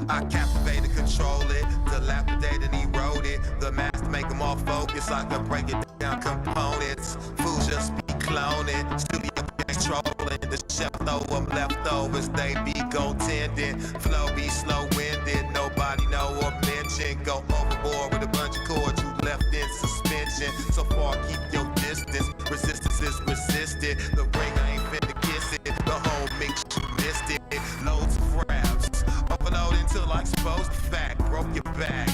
I captivate and control it, dilapidate and erode it. The master make them all focus, I can break it down components. Fools just be cloning, studio controlling. The chef throw them leftovers, they be goaltending. Flow be slow-winded, nobody know or mention. Go overboard with a bunch of chords you left in suspension. So far keep your distance, resistance is resisted. The ring I ain't finna kiss it, the whole mix you missed it. Loads of raps, overload until I exposed the fact, broke your back.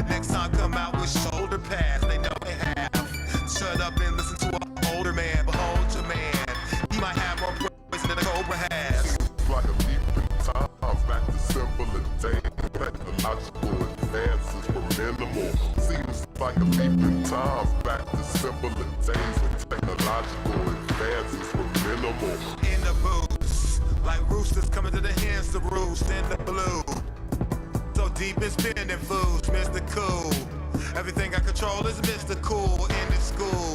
Next time come out with shoulder pads, they know they have. Shut up and listen to an older man, behold your man. He might have more poison than a cobra has. Like a leap in time, back to simpler days. Technological advances were minimal. Seems like a leap in time, back to simpler days when technological advances were minimal. In the booth, like roosters coming to the hens to roost in the blue. So deep in spinning foods, Mr. Cool. Everything I control is Mr. Cool in the school.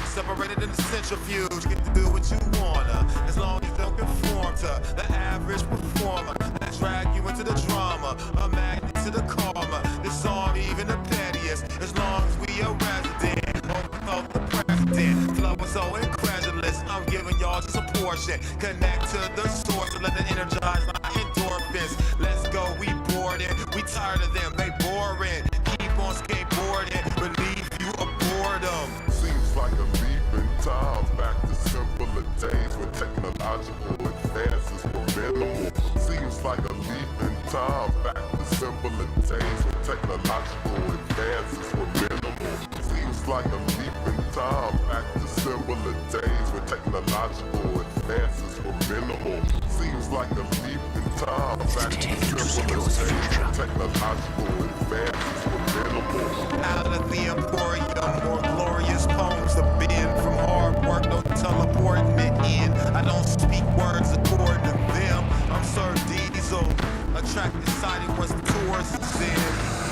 Separated in the centrifuge, get to do what you wanna, as long as you don't conform to the average performer that drag you into the drama, a magnet to the karma. This song even the pettiest, as long as we a resident, overthrow the president. Flow is so incredulous, I'm giving y'all just a portion. Connect to the source and let it energize my endorphins. Let's go, we boarding, we tired of them, they boring. Keep on skateboarding, relieve you of boredom. Seems like a leap in time, back to simpler days when technological advances were minimal. Seems like a leap in time, back to simpler days when technological advances were minimal. Seems like a leap in time, back to simpler days when technological advances were minimal. Seems like a leap in time, back to simpler days when technological advances were minimal. Out of the emporium, more glorious poems to bend from hard work, no teleporting it in. I don't speak words according to them. I'm Sir Diesel, attracted sighting once the tourists is in.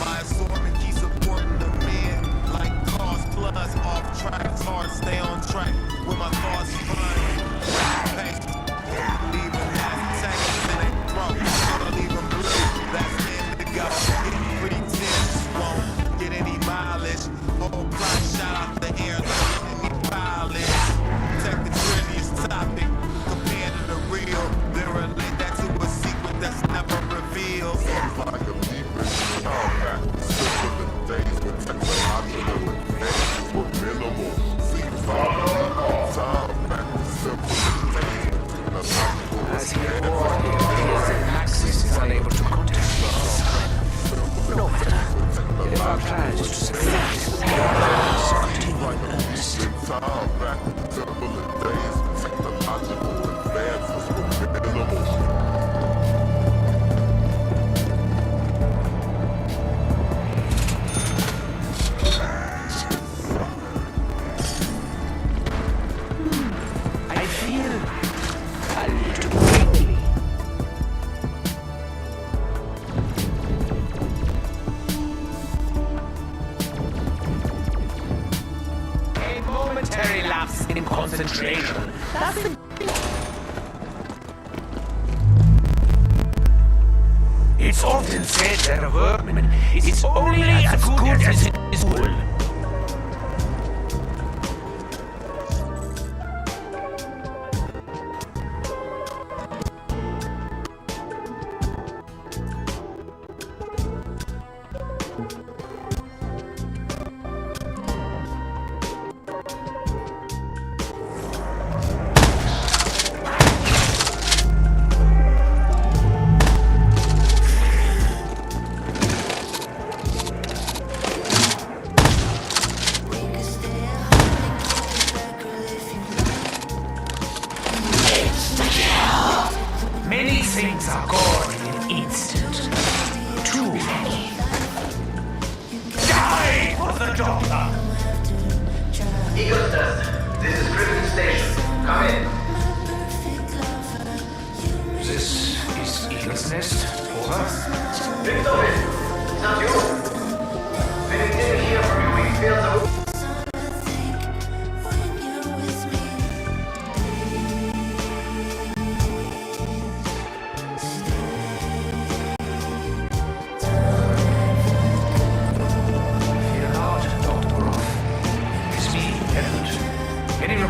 My assortment keeps supporting the men, like Cost Plus off track. It's hard to stay on track with my thoughts flying. Leave them Texas in their throat, or leave them blue. That's indigo. Getting pretty tense, won't get any mileage. Whole plot shot out the air, any pilot. Tech the trivia topic, compared to the real. Then relate that to a secret that's never revealed. Seems like a leap in time, back to simpler days when technological advances were minimal. Seems like a leap in time, back to simpler days when technological As he advances walked, it appears that Maxis is unable to contact us. No matter. If our plan is to succeed, continue like a leap in time, back to simpler days when technological advances were minimal. I feel a little tingly. A momentary lapse in concentration. Nothing. It's often said that a workman is only as good as his wool. Many things are gone in an instant. Too many. Die for the daughter! Eagles Test, this is Griffin Station. Come in. This is Eagle's Nest. Over. Victor, it's not you. We didn't hear from you. We failed to...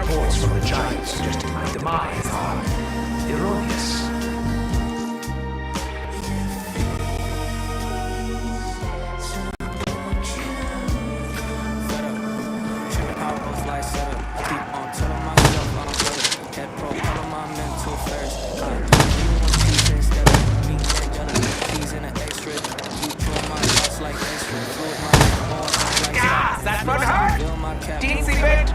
reports from the Giants suggesting my demise are erroneous. That's what hurt! Teensy bit!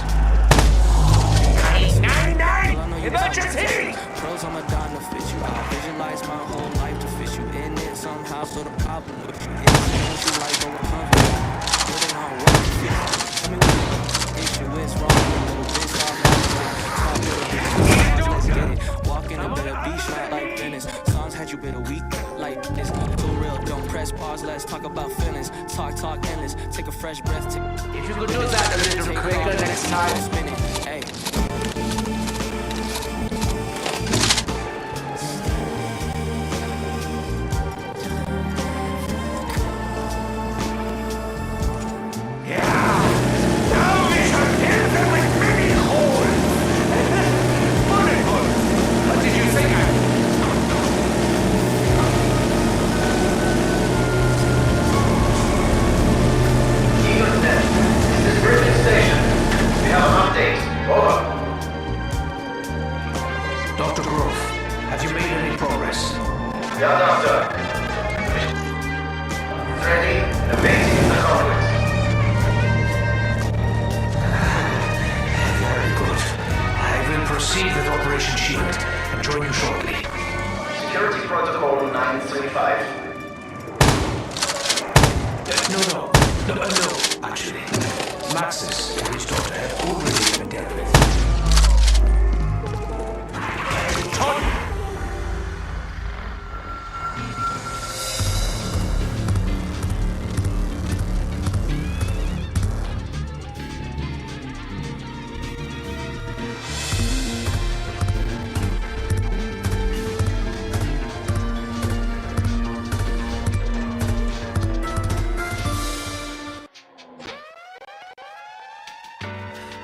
999! Emergency! Pros, I'm a dime to fit you. I visualize my whole life to fit you in it somehow. So the problem with you is what you like, but what comes with it. Living on what you feel. Tell me what the issue is wrong. A little bit soft, talk with a bitch. Let's get it. Walk in a bit of beach, not like Venice. Songs had you been a week like this. Too real, don't press pause. Let's talk about feelings. Talk endless. Take a fresh breath. If you could do that a little quicker next time. Spinning. Hey. Dr. Grove, have you made any progress? Yeah, Doctor. Ready? Amazing accomplishment. Very good. I will proceed with Operation Shield and join you shortly. Security Protocol 935. No, actually. Maxis and his daughter have already been dealt with.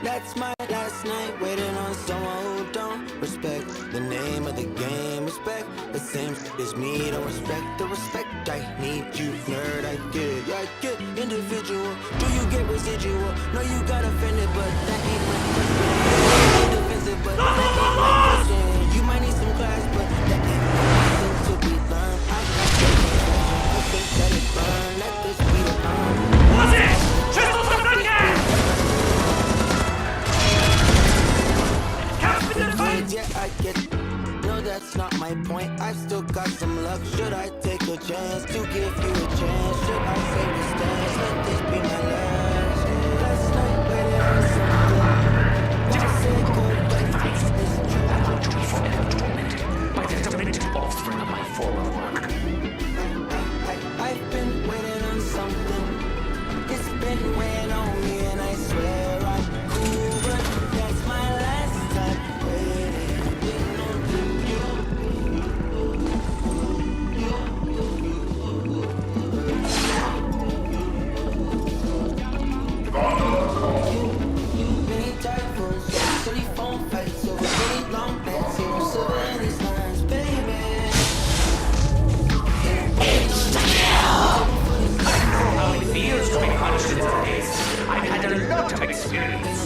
That's my last night waiting on someone who don't respect the name of the game. Respect the same as me. Don't respect the respect I need. You nerd, I get it. I get individual. Do you get residual? No, you got offended, but that ain't my question. Defensive, but that ain't my question. You might need some class, but that ain't my lesson to be learned. I think that it burn. Let this be the Was it? Crystal yeah, I get. No, that's not my point. I've still got some luck. Should I take a chance to give you a chance? Should I save the stance? Let this be my last. Last night, waiting on something. Just say goodbye. I want to be forever tormented by the demented offspring of my former work. I've been waiting on something. It's been weighing on me, and I swear I'm cool, but that's my last time waiting. Many typhoons, silly phone fights over many long nights, zero surveillance lines, baby. How it feels to be punished in this case. I've had a lot of experience.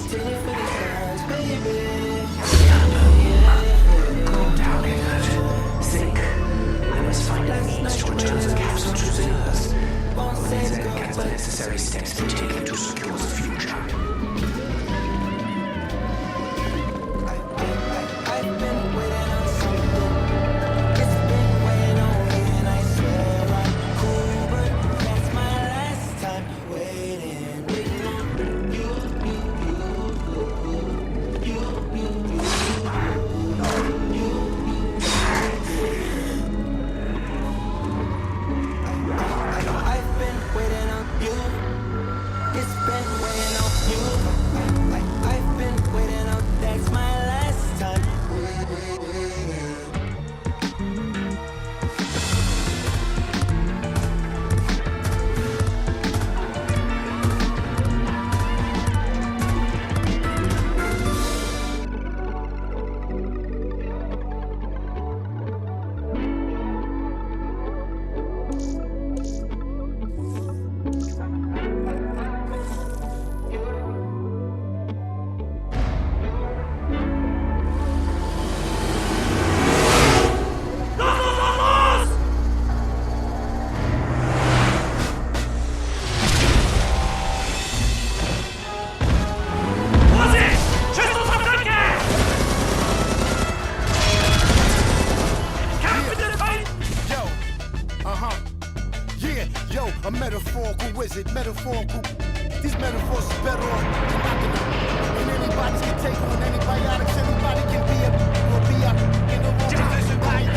Calm down, Egbert. Think. I must find a means to return the capsule to the Earth. Only then can the necessary steps be taken to secure the future. I've been waiting on something. It's been weighing on me, and I swear I'm cool, but that's my last time waiting. Waiting on you. I've been waiting on you. visit, metaphorical. These metaphors is better off knocking them. And anybody can take on antibiotics, anybody can be a or be a in the wrong position, fighting a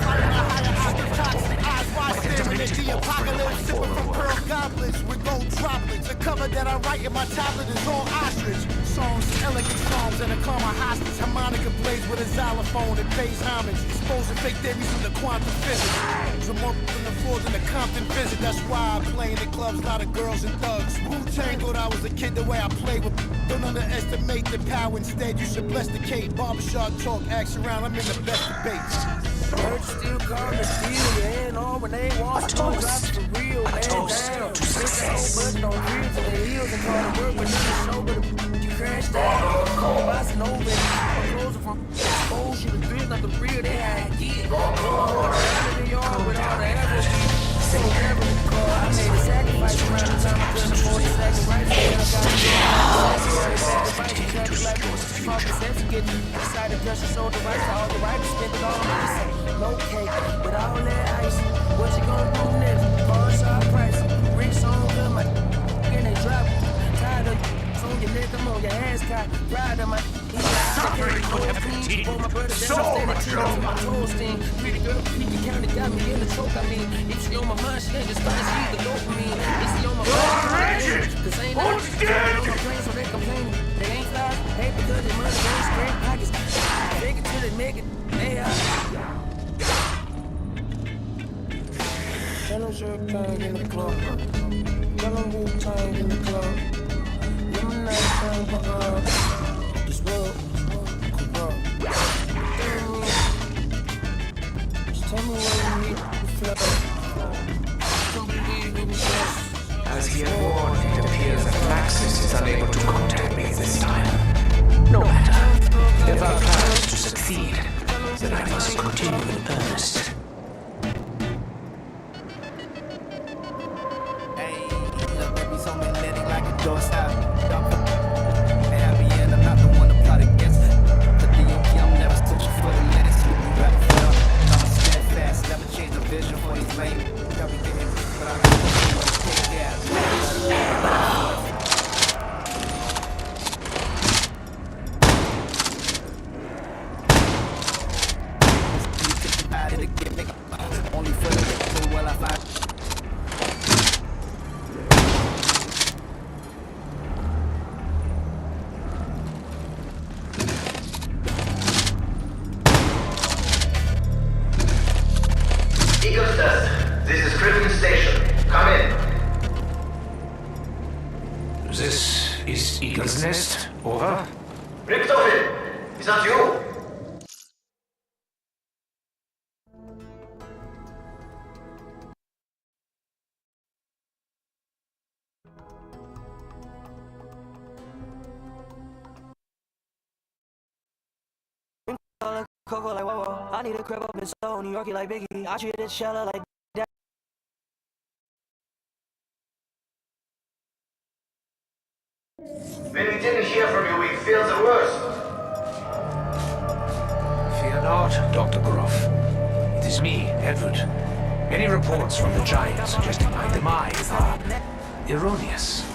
higher octave toxic. Eyes wide staring at the apocalypse, sipping from pearl goblets with gold droplets. The cover that I write in my tablet is all ostrich. Songs, elegant songs, and a karma hostage. Harmonica plays with a xylophone and pays homage. Exposing fake theories from the quantum physics. From up from the floors in the Compton visit. That's why I play in the clubs, lot of girls and thugs. Wu-Tang thought I was a kid the way I play with. Don't underestimate the power, instead you should bless the Kate. Barbershop talk, axe around, I'm in the best debates. Birds still come and steal your hand on when they want to drops for real, man. Down. To success. But no real to the heels and call to work with niggas show, but you crashed down. Cold bossing over and closing from exposure. The thrill, not the real, they had it. Going in the yard with all the arrows. So ever call, I made a sacrifice around the time I couldn't afford the second right. Inside the pressure, so the right, all the right, spend it all on myself. No cake, but all that ice. What you gonna do next? Bar side price, ring song on my and they drop. Tired of on your neck, I'm on your ass caught. Pride of my Suffering for heaven's so much trouble. my toes sting. Pretty girl, Peter County got me in the choke. I mean, if she on my mind, she ain't just fine. She the dopamine. If she on my mind, cause ain't no plane, so they complain. They ain't fly, hey, because they money, they ain't scrape pockets. Make it till they make it, they are. Tell them Wu-Tang in the club. Tell them Wu-Tang in the club. Let me not tell them, this world corrupt. Just tell me where you need to flow. Don't believe in us. As he had warned, it appears that Maxis is unable to contact me this time. No matter. If our plan is to succeed, then I must continue in earnest. This is Eagle's Nest. Over. Richtofen, is that you? Coco like whoa, I need a crib up in Soho, New Yorkie like Biggie. I treated Shella like that. When we didn't hear from you, we feel the worst. Fear not, Dr. Groff. It is me, Edward. Many reports from the Giant suggesting my demise are erroneous.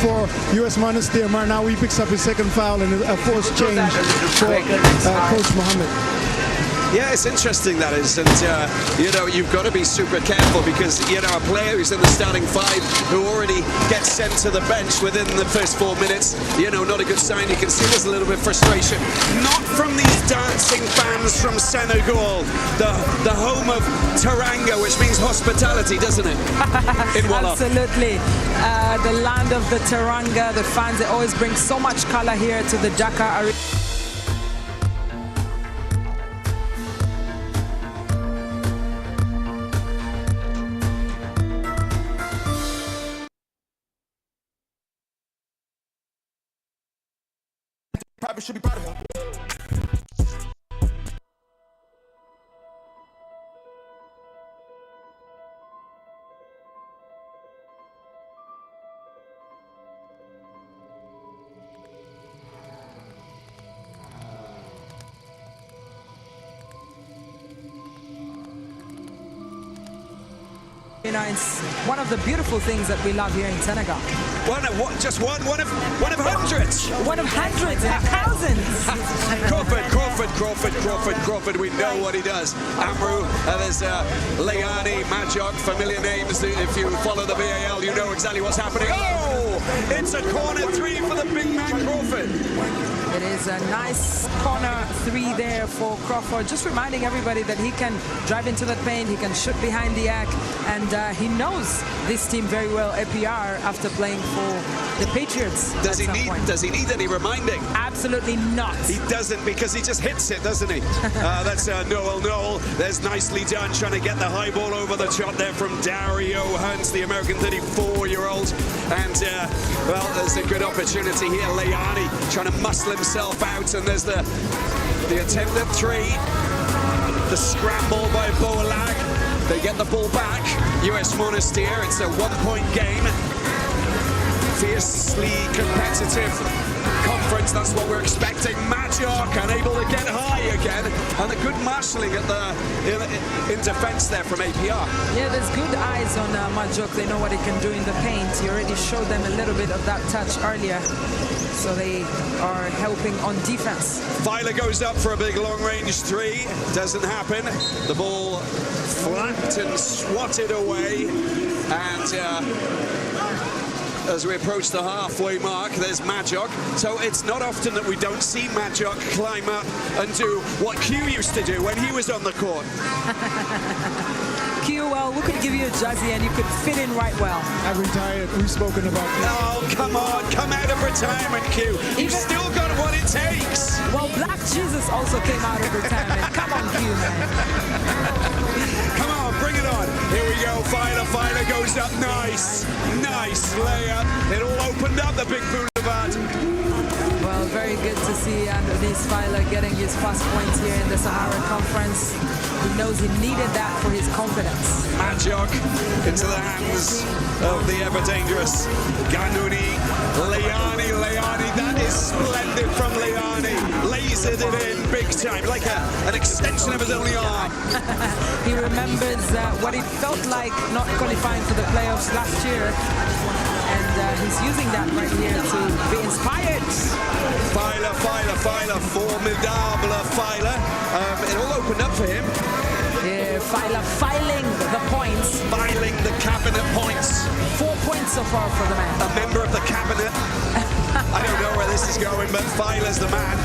For U.S. Monastir, now he picks up his second foul and a forced change for Coach Mohammed. Yeah, it's interesting that is, and you know, you've got to be super careful because, you know, a player who's in the starting five who already gets sent to the bench within the first 4 minutes, you know, not a good sign. You can see there's a little bit of frustration. Not from these dancing fans from Senegal, the home of Teranga, which means hospitality, doesn't it? Absolutely. The land of the Teranga, the fans, they always bring so much color here to the Dakar Arena. Probably should be proud of him. You know, it's one of the beautiful things that we love here in Senegal. Just one of hundreds. One of hundreds and thousands. Crawford. We know what he does. Amrou, there's Leani, Majok, familiar names. If you follow the VAL, you know exactly what's happening. Oh, it's a corner three for the big man Crawford. It is a nice corner three there for Crawford. Just reminding everybody that he can drive into the paint, he can shoot behind the arc, and he knows this team very well, APR, after playing for the Patriots. Does he need any reminding? Absolutely not. He doesn't, because he just hits it, doesn't he? That's Noel. There's nicely done, trying to get the high ball over the top there from Dario Hunt, the American 34-year-old. And, well, there's a good opportunity here. Leani trying to muscle himself out, and there's the attempt at three. The scramble by Boalag. They get the ball back. US Monastir, it's a one-point game. Fiercely competitive conference, that's what we're expecting. Majok unable to get high again, and a good marshalling at in defense there from APR. Yeah, there's good eyes on Majok. They know what he can do in the paint. He already showed them a little bit of that touch earlier, so they are helping on defense. Filer goes up for a big long-range three. Doesn't happen. The ball flapped and swatted away, and as we approach the halfway mark, there's Majok. So it's not often that we don't see Majok climb up and do what Q used to do when he was on the court. Q, well, we could give you a jersey and you could fit in right well. I've retired. We've spoken about this. Oh, come on. Come out of retirement, Q. You've still got what it takes. Well, Black Jesus also came out of retirement. Come on, Q, man. Come on, bring it on. Here we go. Filer goes up. Nice layup. It all opened up the big boulevard. Well, very good to see Andreas Filer getting his first points here in the Sahara Conference. He knows he needed that for his confidence. Majok into the hands of the ever-dangerous Ganouni. Leani, that is splendid from Leani. Lasered it in big time, like an extension of his only arm. He remembers what it felt like not qualifying for the playoffs last year. And he's using that right here to be inspired. Filer, formidable Filer. It all opened up for him. Yeah, Filer filing the points. Filing the cabinet points. 4 points so far for the man. A member of the cabinet. I don't know where this is going, but Filer's the man.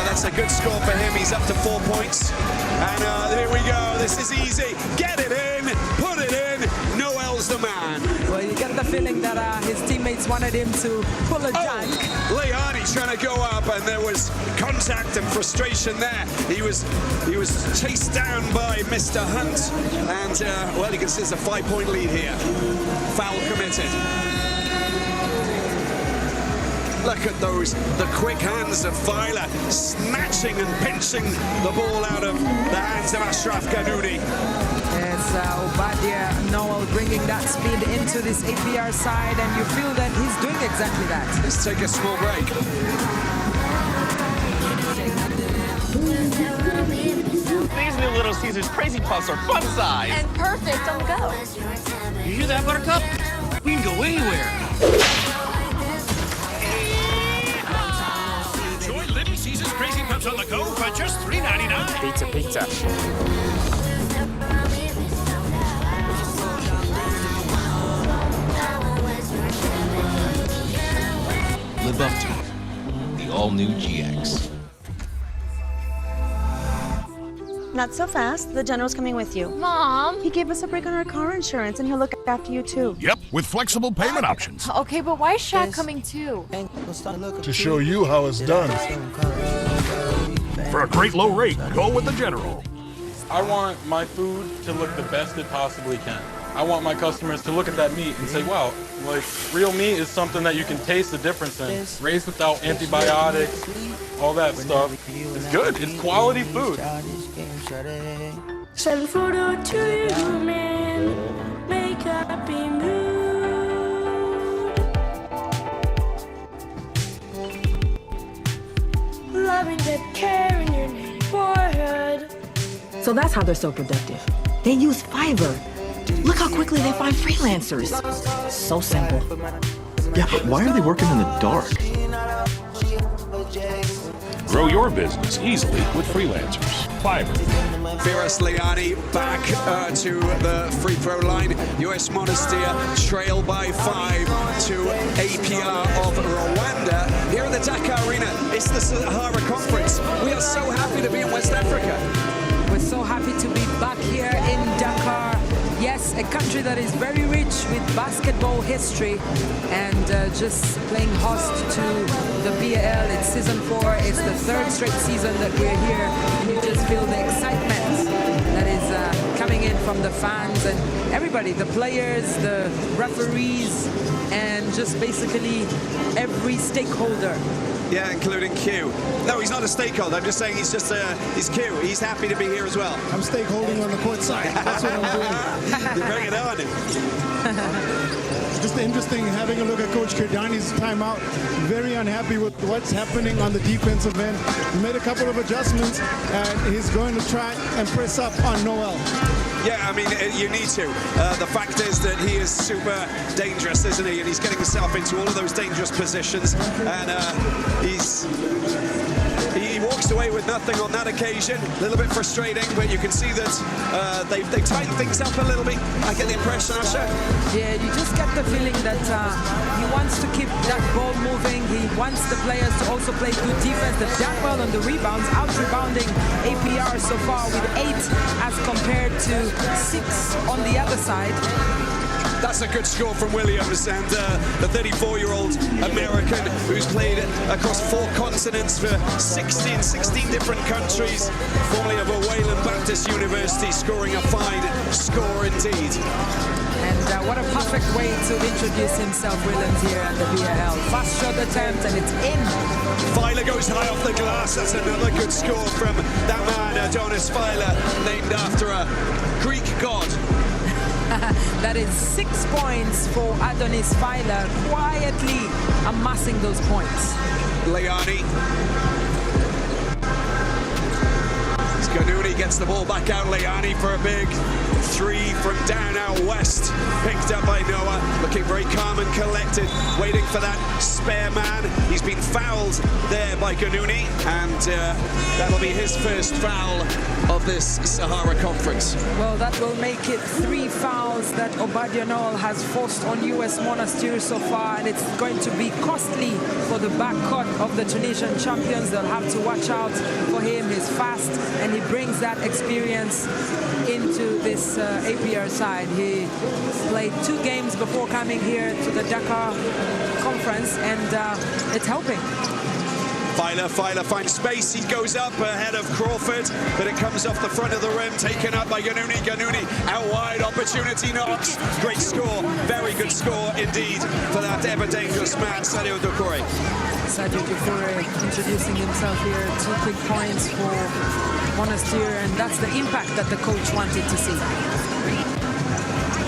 That's a good score for him. He's up to 4 points. And here we go. This is easy. Get it in. Put it in. Noel's the man. Well, you get the feeling that his teammates wanted him to pull a dunk. Leani trying to go up, and there was contact and frustration there. He was chased down by Mr. Hunt, and well, you can see it's a 5-point lead here. Foul committed. Look at the quick hands of Filer, snatching and pinching the ball out of the hands of Ashraf Ganouni. It's Obadia Noel bringing that speed into this APR side, and you feel that he's doing exactly that. Let's take a small break. These new Little Caesars Crazy Puffs are fun size. And perfect on the go. You hear that, Buttercup? We can go anywhere. Enjoy Little Caesars Crazy Puffs on the go for just $3.99. Pizza. Live up to it. The all-new GX. Not so fast. The general's coming with you. Mom! He gave us a break on our car insurance, and he'll look after you, too. Yep, with flexible payment options. Okay, but why is Shaq coming, too? To show you how it's done. For a great low rate, go with the General. I want my food to look the best it possibly can. I want my customers to look at that meat and say, wow, like real meat is something that you can taste the difference in. Raised without antibiotics, all that stuff. It's good. It's quality food. Send photo to you, man. Make up be mood. Loving the care in your neighborhood. So that's how they're so productive. They use fiber Look how quickly they find freelancers. So simple. Yeah, but why are they working in the dark? Grow your business easily with freelancers. Fiverr. Firas Liani back to the free throw line. US Monastir trail by 5 to APR of Rwanda. Here at the Dakar Arena, it's the Sahara Conference. We are so happy to be in West Africa. We're so happy to be back here in Dakar. Yes, a country that is very rich with basketball history and just playing host to the BAL. It's season 4. It's the 3rd straight season that we're here. And you just feel the excitement that is coming in from the fans and everybody, the players, the referees, and just basically every stakeholder. Yeah, including Q. No, he's not a stakeholder. I'm just saying he's Q. He's happy to be here as well. I'm stakeholding on the court side. That's what I'm doing. You bring it on. Just interesting having a look at Coach Kirdani's timeout. Very unhappy with what's happening on the defensive end. He made a couple of adjustments, and he's going to try and press up on Noel. Yeah, I mean, you need to. The fact is that he is super dangerous, isn't he? And he's getting himself into all of those dangerous positions. And he walks away with nothing on that occasion. A little bit frustrating, but you can see that they tightened things up a little bit. I get the impression, Asha. Yeah, you just get the feeling that he wants to keep that ball moving. He wants the players to also play good defense. They've done well on the rebounds, out-rebounding APR so far with 8 as compared to 6 on the other side. That's a good score from Williams, and the 34-year-old American who's played across 4 continents for 16 different countries, formerly of Wayland Baptist University, scoring a fine score indeed. And what a perfect way to introduce himself, Williams, here at the BAL. Fast shot attempt, and it's in. Filer goes high off the glass. That's another good score from that man, Adonis Filer, named after a Greek god. That is 6 points for Adonis Filer, quietly amassing those points. Liani. Ganouni gets the ball back out. Liani for a big 3 from down out west. Picked up by Noah. Looking very calm and collected. Waiting for that spare man. He's been fouled there by Ganouni. And that'll be his first foul of this Sahara Conference. Well, that will make it 3 fouls that Obadia Noel has forced on US Monastir so far. And it's going to be costly for the backcourt of the Tunisian champions. They'll have to watch out for him. He's fast and he brings that experience into this APR side. He played 2 games before coming here to the Dakar Conference, and it's helping. Filer finds space. He goes up ahead of Crawford, but it comes off the front of the rim, taken up by Ganouni. Ganouni out wide, opportunity knocks. Great score, very good score indeed for that ever dangerous man, Sadio Doucouré. Sadio Doucouré introducing himself here. 2 quick points for Monastir, and that's the impact that the coach wanted to see.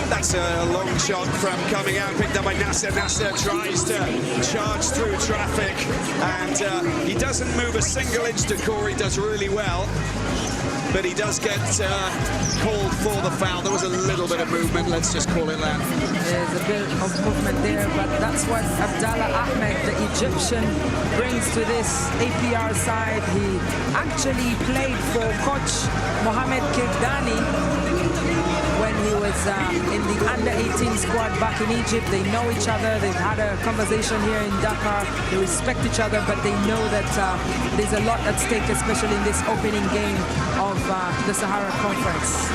That's a long shot from coming out, picked up by Nasser. Nasser tries to charge through traffic, and he doesn't move a single inch. Doucouré does really well, but he does get called for the foul. There was a little bit of movement, let's just call it that. There's a bit of movement there, but that's what Abdallah Ahmed, the Egyptian, brings to this APR side. He actually played for coach Mohamed Kirdani when he was in the under-18 squad back in Egypt. They know each other. They've had a conversation here in Dakar. They respect each other, but they know that there's a lot at stake, especially in this opening game of the Sahara Conference.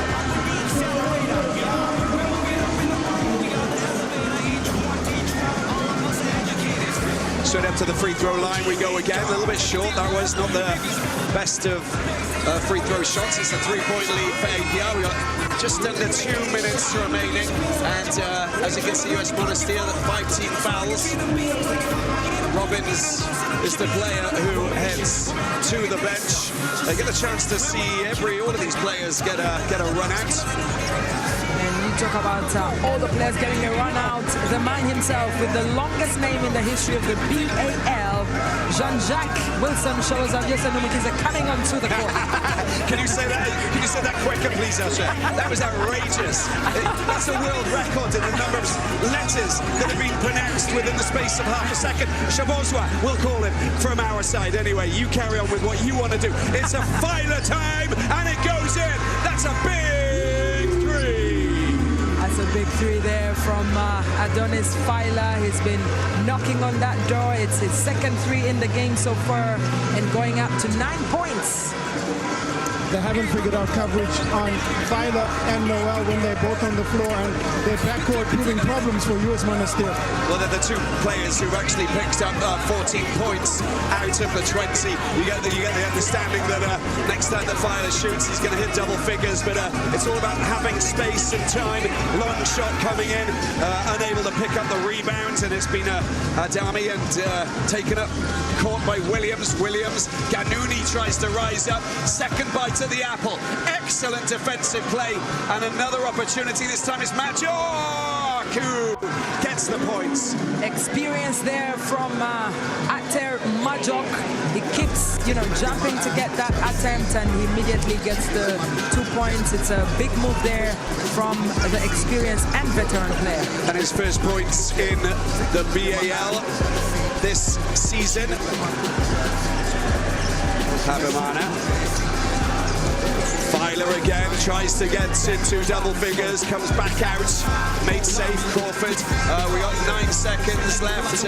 Straight up to the free throw line we go again. A little bit short. That was not the best of free throw shots. It's a 3-point lead for APR. We got just under 2 minutes remaining. And as you can see, US Monastir, 5 team fouls. Robbins is the player who heads to the bench. They get a chance to see all of these players get a run out. And you talk about all the players getting a run out. the man himself with the longest name in the history of the BAL, Jean-Jacques Wilson shows up. Yes, Numakiza coming onto the court. Can you say that? Can you say that quicker, please, Usher? That was outrageous. That's a world record in the number of letters that have been pronounced within the space of half a second. Shabozwa, we'll call him from our side. Anyway, you carry on with what you want to do. It's a Filer time, and it goes in. That's a big three. That's a big three there from Adonis Filer. He's been knocking on that door. It's his second three in the game so far and going up to 9 points. They haven't figured out coverage on Filer and Noel when they're both on the floor, and their backcourt proving problems for US Monastir. Well, they're the two players who've actually picked up 14 points out of the 20. You get the understanding that next time that Filer shoots, he's going to hit double figures, but it's all about having space and time. Long shot coming in, unable to pick up the rebounds, and it's been Adami and taken up, caught by Williams. Ganuni tries to rise up. Second bite to the apple. Excellent defensive play, and another opportunity. This time it's Majok who gets the points. Experience there from Ater Majok. He keeps, jumping to get that attempt, and he immediately gets the 2 points. It's a big move there from the experienced and veteran player. And his first points in the BAL this season. Habimana. Filer again tries to get into double figures, comes back out, made safe. Crawford. We got 9 seconds left.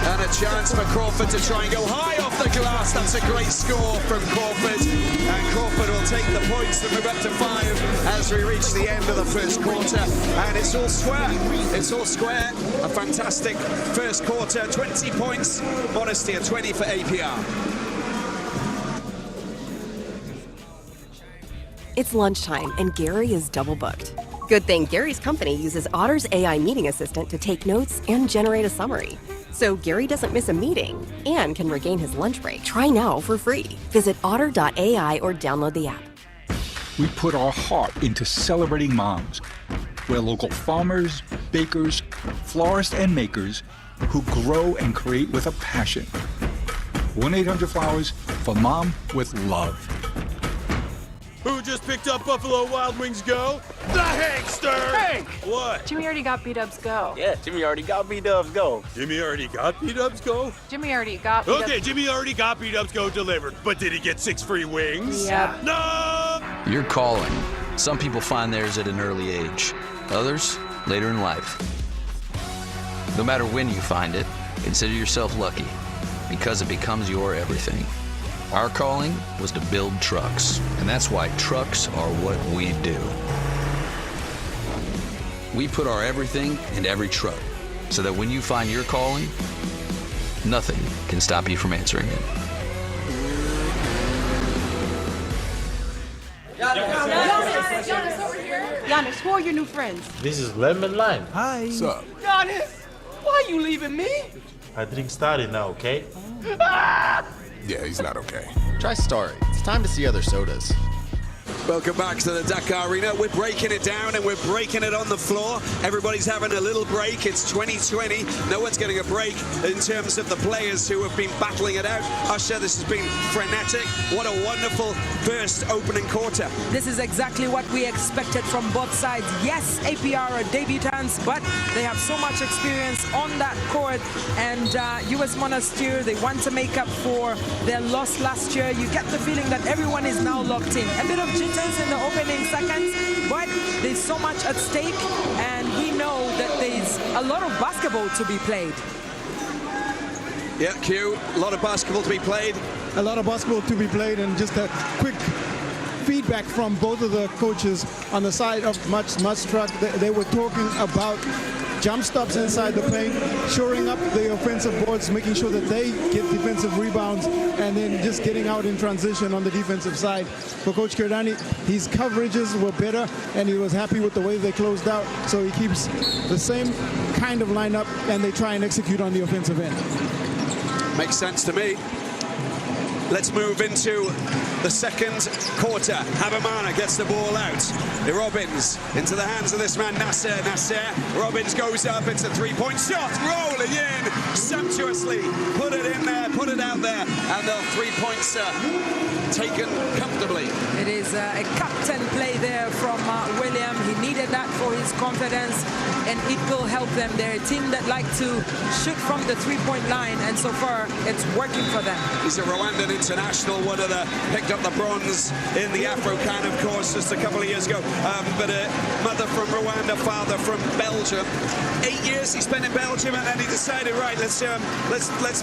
And a chance for Crawford to try and go high off the glass. That's a great score from Crawford. And Crawford will take the points to move up to 5 as we reach the end of the first quarter. And it's all square. It's all square. A fantastic first quarter. 20 points. Monastir 20 for APR. It's lunchtime, and Gary is double booked. Good thing Gary's company uses Otter's AI meeting assistant to take notes and generate a summary. So Gary doesn't miss a meeting and can regain his lunch break. Try now for free. Visit otter.ai or download the app. We put our heart into celebrating moms. We're local farmers, bakers, florists, and makers who grow and create with a passion. 1-800-Flowers for Mom with Love. Who just picked up Buffalo Wild Wings Go? The Hankster! Hank! What? Jimmy already got B-Dubs Go. Yeah, Jimmy already got B-Dubs Go. Jimmy already got B-Dubs Go? Jimmy already got B-Dubs. Okay, Jimmy already got B-Dubs Go delivered, but did he get 6 free wings? Yep. No! Your calling. Some people find theirs at an early age, others later in life. No matter when you find it, consider yourself lucky, because it becomes your everything. Our calling was to build trucks, and that's why trucks are what we do. We put our everything into every truck, so that when you find your calling, nothing can stop you from answering it. Giannis, over here. Giannis, who are your new friends? This is Lemon Lime. Hi. What's up? Giannis, why are you leaving me? I drink started now, okay? Yeah, he's not okay. Try Starry. It's time to see other sodas. Welcome back to the Dakar Arena. We're breaking it down and we're breaking it on the floor. Everybody's having a little break. It's 2020. No one's getting a break in terms of the players who have been battling it out. Usher, this has been frenetic. What a wonderful first opening quarter. This is exactly what we expected from both sides. Yes, APR are debutants, but they have so much experience on that court. And US Monastir, they want to make up for their loss last year. You get the feeling that everyone is now locked in. A bit of jitters in the opening seconds, but there's so much at stake, and we know that there's a lot of basketball to be played. Yeah, Q, a lot of basketball to be played. A lot of basketball to be played, and just a quick feedback from both of the coaches on the side of Mudstruck. They were talking about jump stops inside the paint, shoring up the offensive boards, making sure that they get defensive rebounds, and then just getting out in transition on the defensive side. For Coach Kirdani, his coverages were better, and he was happy with the way they closed out, so he keeps the same kind of lineup, and they try and execute on the offensive end. Makes sense to me. Let's move into the second quarter. Habamana gets the ball out. Robbins into the hands of this man, Nasser. Robbins goes up. It's a three-point shot. Rolling in sumptuously. Put it in there, put it out there. And the 3 points taken comfortably. It is a captain play there from William. He needed that for his confidence, and it will help them. They're a team that like to shoot from the three-point line, and so far it's working for them. He's a Rwandan international, picked up the bronze in the Afro-Can, of course, just a couple of years ago. But a mother from Rwanda, father from Belgium. 8 years he spent in Belgium, and then he decided, right, let's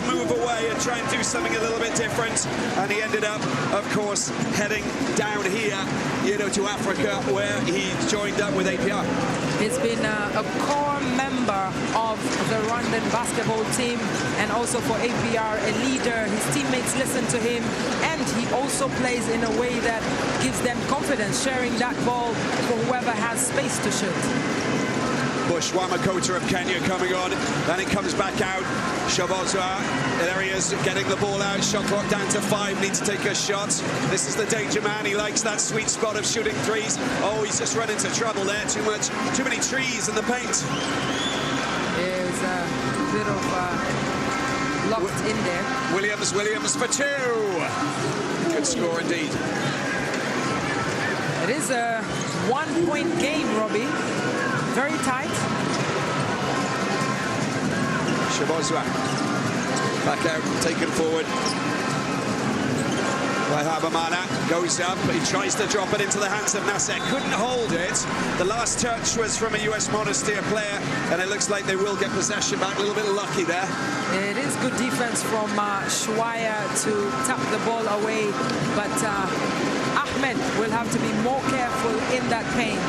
move away and try and do something a little bit different. And he ended up, of course, heading down here, to Africa, where he joined up with APR. He's been a core member of the Rwandan basketball team, and also for APR, a leader. His teammates listen to him, and he also plays in a way that gives them confidence, sharing that ball for whoever has space to shoot. Bush Wamakota of Kenya coming on, then it comes back out. Shabozwa, there he is, getting the ball out. Shot clock down to 5, needs to take a shot. This is the danger man. He likes that sweet spot of shooting threes. Oh, he's just run into trouble there. Too many trees in the paint. There's a bit of locked in there. Williams for 2. Good score indeed. It is a 1-point game, Robbie. Very tight. Shabozwa back out, taken forward by Habamana. Goes up, he tries to drop it into the hands of Nasser. Couldn't hold it. The last touch was from a US Monastir player, and it looks like they will get possession back. A little bit lucky there. It is good defense from Shwaya to tap the ball away, but Ahmed will have to be more careful in that paint.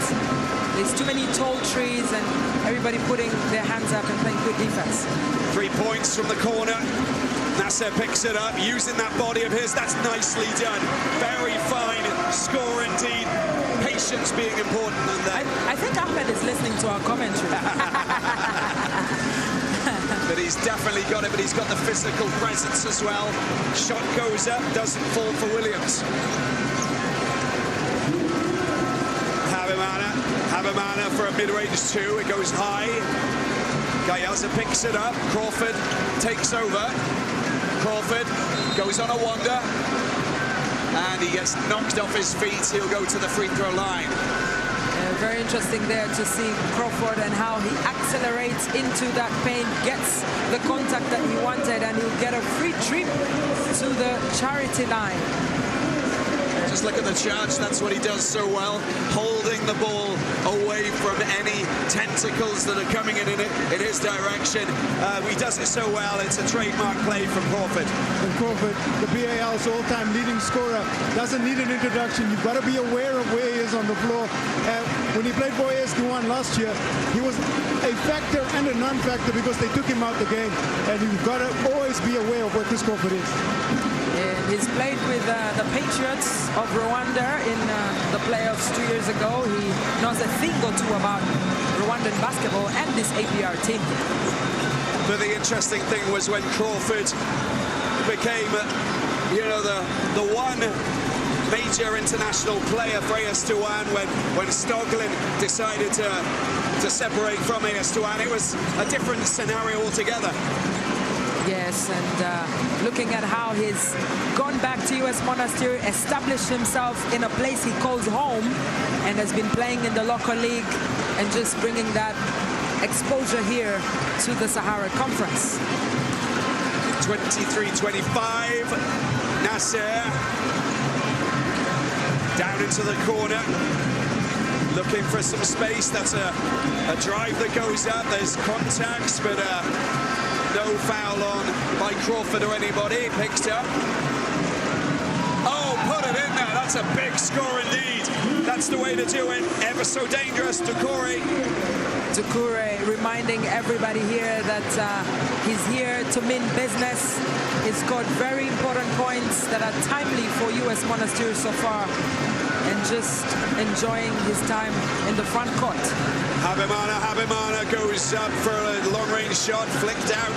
There's too many tall trees and everybody putting their hands up and playing good defense. 3 points from the corner. Nasser picks it up, using that body of his. That's nicely done. Very fine score indeed. Patience being important. And I think Ahmed is listening to our commentary. But he's definitely got it, but he's got the physical presence as well. Shot goes up, doesn't fall for Williams. Habamana for a mid-range 2. It goes high. Gayaza picks it up. Crawford takes over. Crawford goes on a wander. And he gets knocked off his feet. He'll go to the free throw line. Very interesting there to see Crawford and how he accelerates into that paint, gets the contact that he wanted, and he'll get a free trip to the charity line. Just look at the charge, that's what he does so well, holding the ball away from any tentacles that are coming in his direction. He does it so well, it's a trademark play from Crawford. And Crawford, the BAL's all-time leading scorer, doesn't need an introduction. You've got to be aware of where he is on the floor. When he played for AS1 last year, he was a factor and a non-factor because they took him out the game. And you've got to always be aware of what this Crawford is. He's played with the Patriots of Rwanda in the playoffs 2 years ago. He knows a thing or two about Rwandan basketball and this APR team. But the interesting thing was when Crawford became, the one major international player for AS1 when Stoglin decided to separate from AS1. It was a different scenario altogether. Yes, and looking at how he's gone back to US Monastir, established himself in a place he calls home, and has been playing in the local league and just bringing that exposure here to the Sahara Conference. 23-25, Nasser down into the corner, looking for some space. That's a drive that goes up. There's contacts, but no foul on by Crawford or anybody. Picked up. Oh, put it in there. That's a big score indeed. That's the way to do it. Ever so dangerous, Doucouré. Doucouré reminding everybody here that he's here to mean business. He's scored very important points that are timely for US Monastir so far, and just enjoying his time in the front court. Habamana goes up for a long-range shot, flicked out.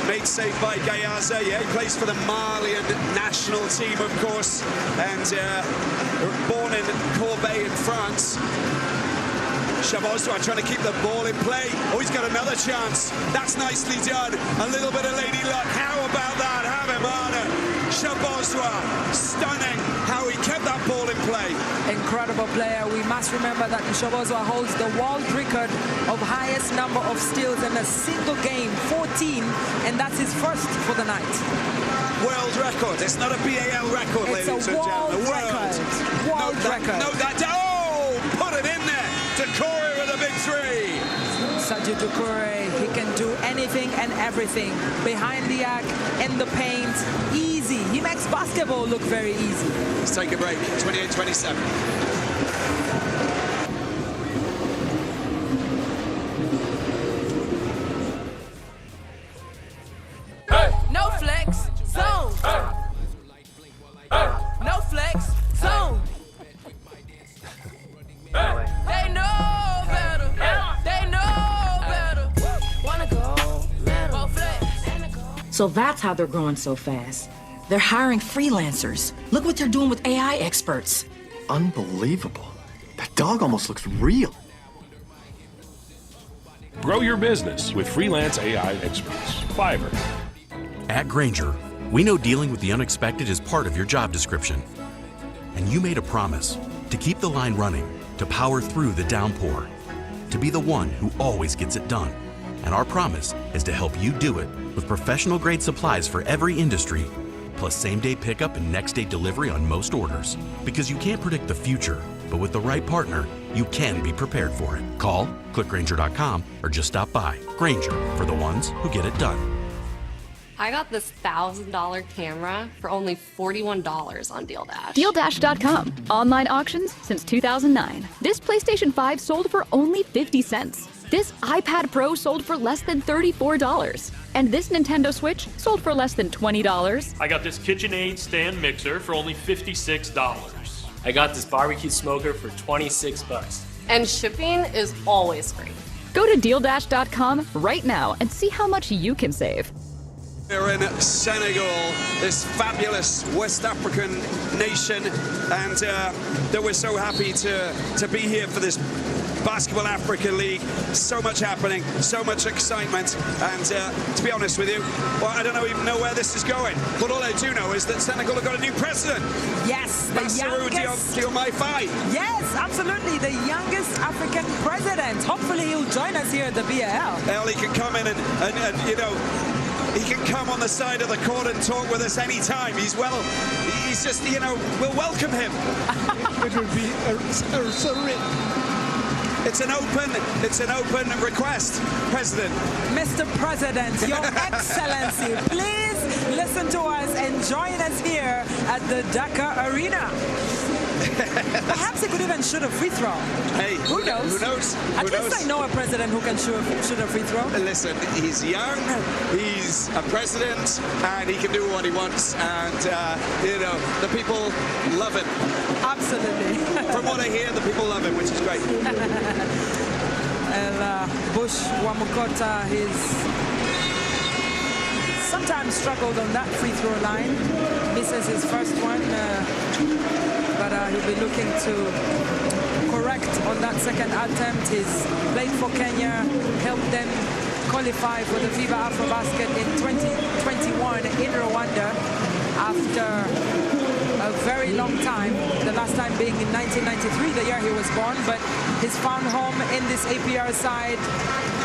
made safe by Gayaza. Yeah, he plays for the Malian national team, of course, and born in Corbeil in France. Shabozwa trying to keep the ball in play. Oh, he's got another chance. That's nicely done. A little bit of lady luck. How about that? Have him on it. Shabozwa, stunning how he kept that ball in play. Incredible player. We must remember that Shabozwa holds the world record of highest number of steals in a single game, 14, and that's his first for the night. World record. It's not a BAL record, ladies and gentlemen. World record. Note that. Oh, put it in there. Doucouré with a big three. Sergio Doucouré, he can do anything and everything. Behind the arc, in the paint, easy. He makes basketball look very easy. Let's take a break. 28-27. No flex, zone. No flex, zone. They know better. They know better. Wanna go metal. So that's how they're growing so fast. They're hiring freelancers. Look what they're doing with AI experts. Unbelievable. That dog almost looks real. Grow your business with freelance AI experts. Fiverr. At Grainger, we know dealing with the unexpected is part of your job description. And you made a promise to keep the line running, to power through the downpour, to be the one who always gets it done. And our promise is to help you do it with professional-grade supplies for every industry, plus same-day pickup and next-day delivery on most orders. Because you can't predict the future, but with the right partner, you can be prepared for it. Call, click Grainger.com, or just stop by. Grainger, for the ones who get it done. I got this $1,000 camera for only $41 on DealDash. DealDash.com. Online auctions since 2009. This PlayStation 5 sold for only 50 cents. This iPad Pro sold for less than $34. And this Nintendo Switch sold for less than $20. I got this KitchenAid stand mixer for only $56. I got this barbecue smoker for $26. And shipping is always free. Go to DealDash.com right now and see how much you can save. We're in Senegal, this fabulous West African nation, and that we're so happy to be here for this Basketball Africa League. So much happening, so much excitement, and to be honest with you, well, I don't even know where this is going, but all I do know is that Senegal have got a new president. Yes, the youngest. Diomaye Faye. Yes, absolutely, the youngest African president. Hopefully he'll join us here at the BAL. Well, he can come in and you know, he can come on the side of the court and talk with us anytime. He's just, you know, we'll welcome him. It would be It's an open request, President. Mr. President, Your Excellency, please listen to us and join us here at the Dakar Arena. Perhaps he could even shoot a free throw. Hey, who knows? Who knows? At least I know a president who can shoot a free throw. Listen, he's young, he's a president, and he can do what he wants, and you know, the people love him. Absolutely. From what I hear, the people love him, which is great. Bush Wamukota, he's sometimes struggled on that free throw line. Misses his first one, but he'll be looking to correct on that second attempt. He's played for Kenya, helped them qualify for the FIBA AfroBasket in 2021 in Rwanda after a very long time, the last time being in 1993, the year he was born, but he's found home in this APR side.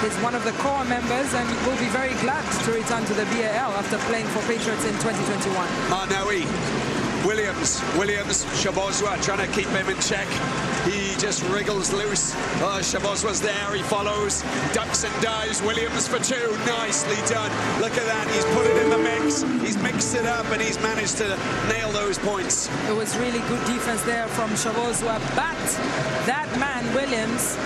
He's one of the core members and will be very glad to return to the BAL after playing for Patriots in 2021. Marnaoui, Williams, Shabozwa trying to keep him in check. He just wriggles loose. Shabozwa's there, he follows, ducks and dives. Williams for two, nicely done. Look at that, he's put it in the mix. He's mixed it up and he's managed to nail those points. It was really good defense there from Shabozwa, but that man, Williams,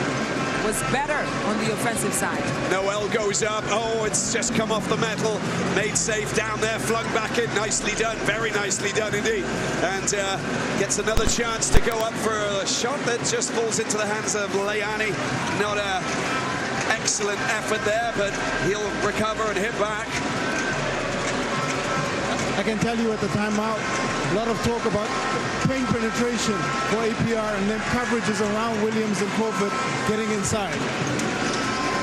was better on the offensive side. Noel goes up. Oh, it's just come off the metal. Made safe down there, flung back in. Nicely done, very nicely done indeed. And gets another chance to go up for a shot that just falls into the hands of Leani. Not an excellent effort there, but he'll recover and hit back. I can tell you at the timeout, a lot of talk about paint penetration for APR and then coverages around Williams and Crawford getting inside.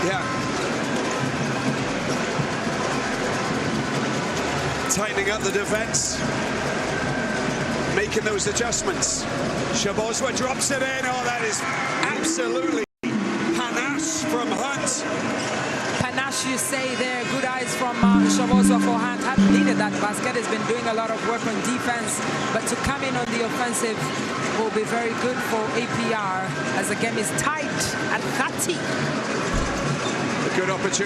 Yeah. Tightening up the defense. Making those adjustments. Shabozwa drops it in. Oh, that is absolutely panache from Hunt. Panache, you say there. Good eyes from Shabozwa for Hunt. Hadn't needed that basket. Has been doing a lot of work on defense, but to come in on the offensive will be very good for APR as the game is tight at 30. A good opportunity.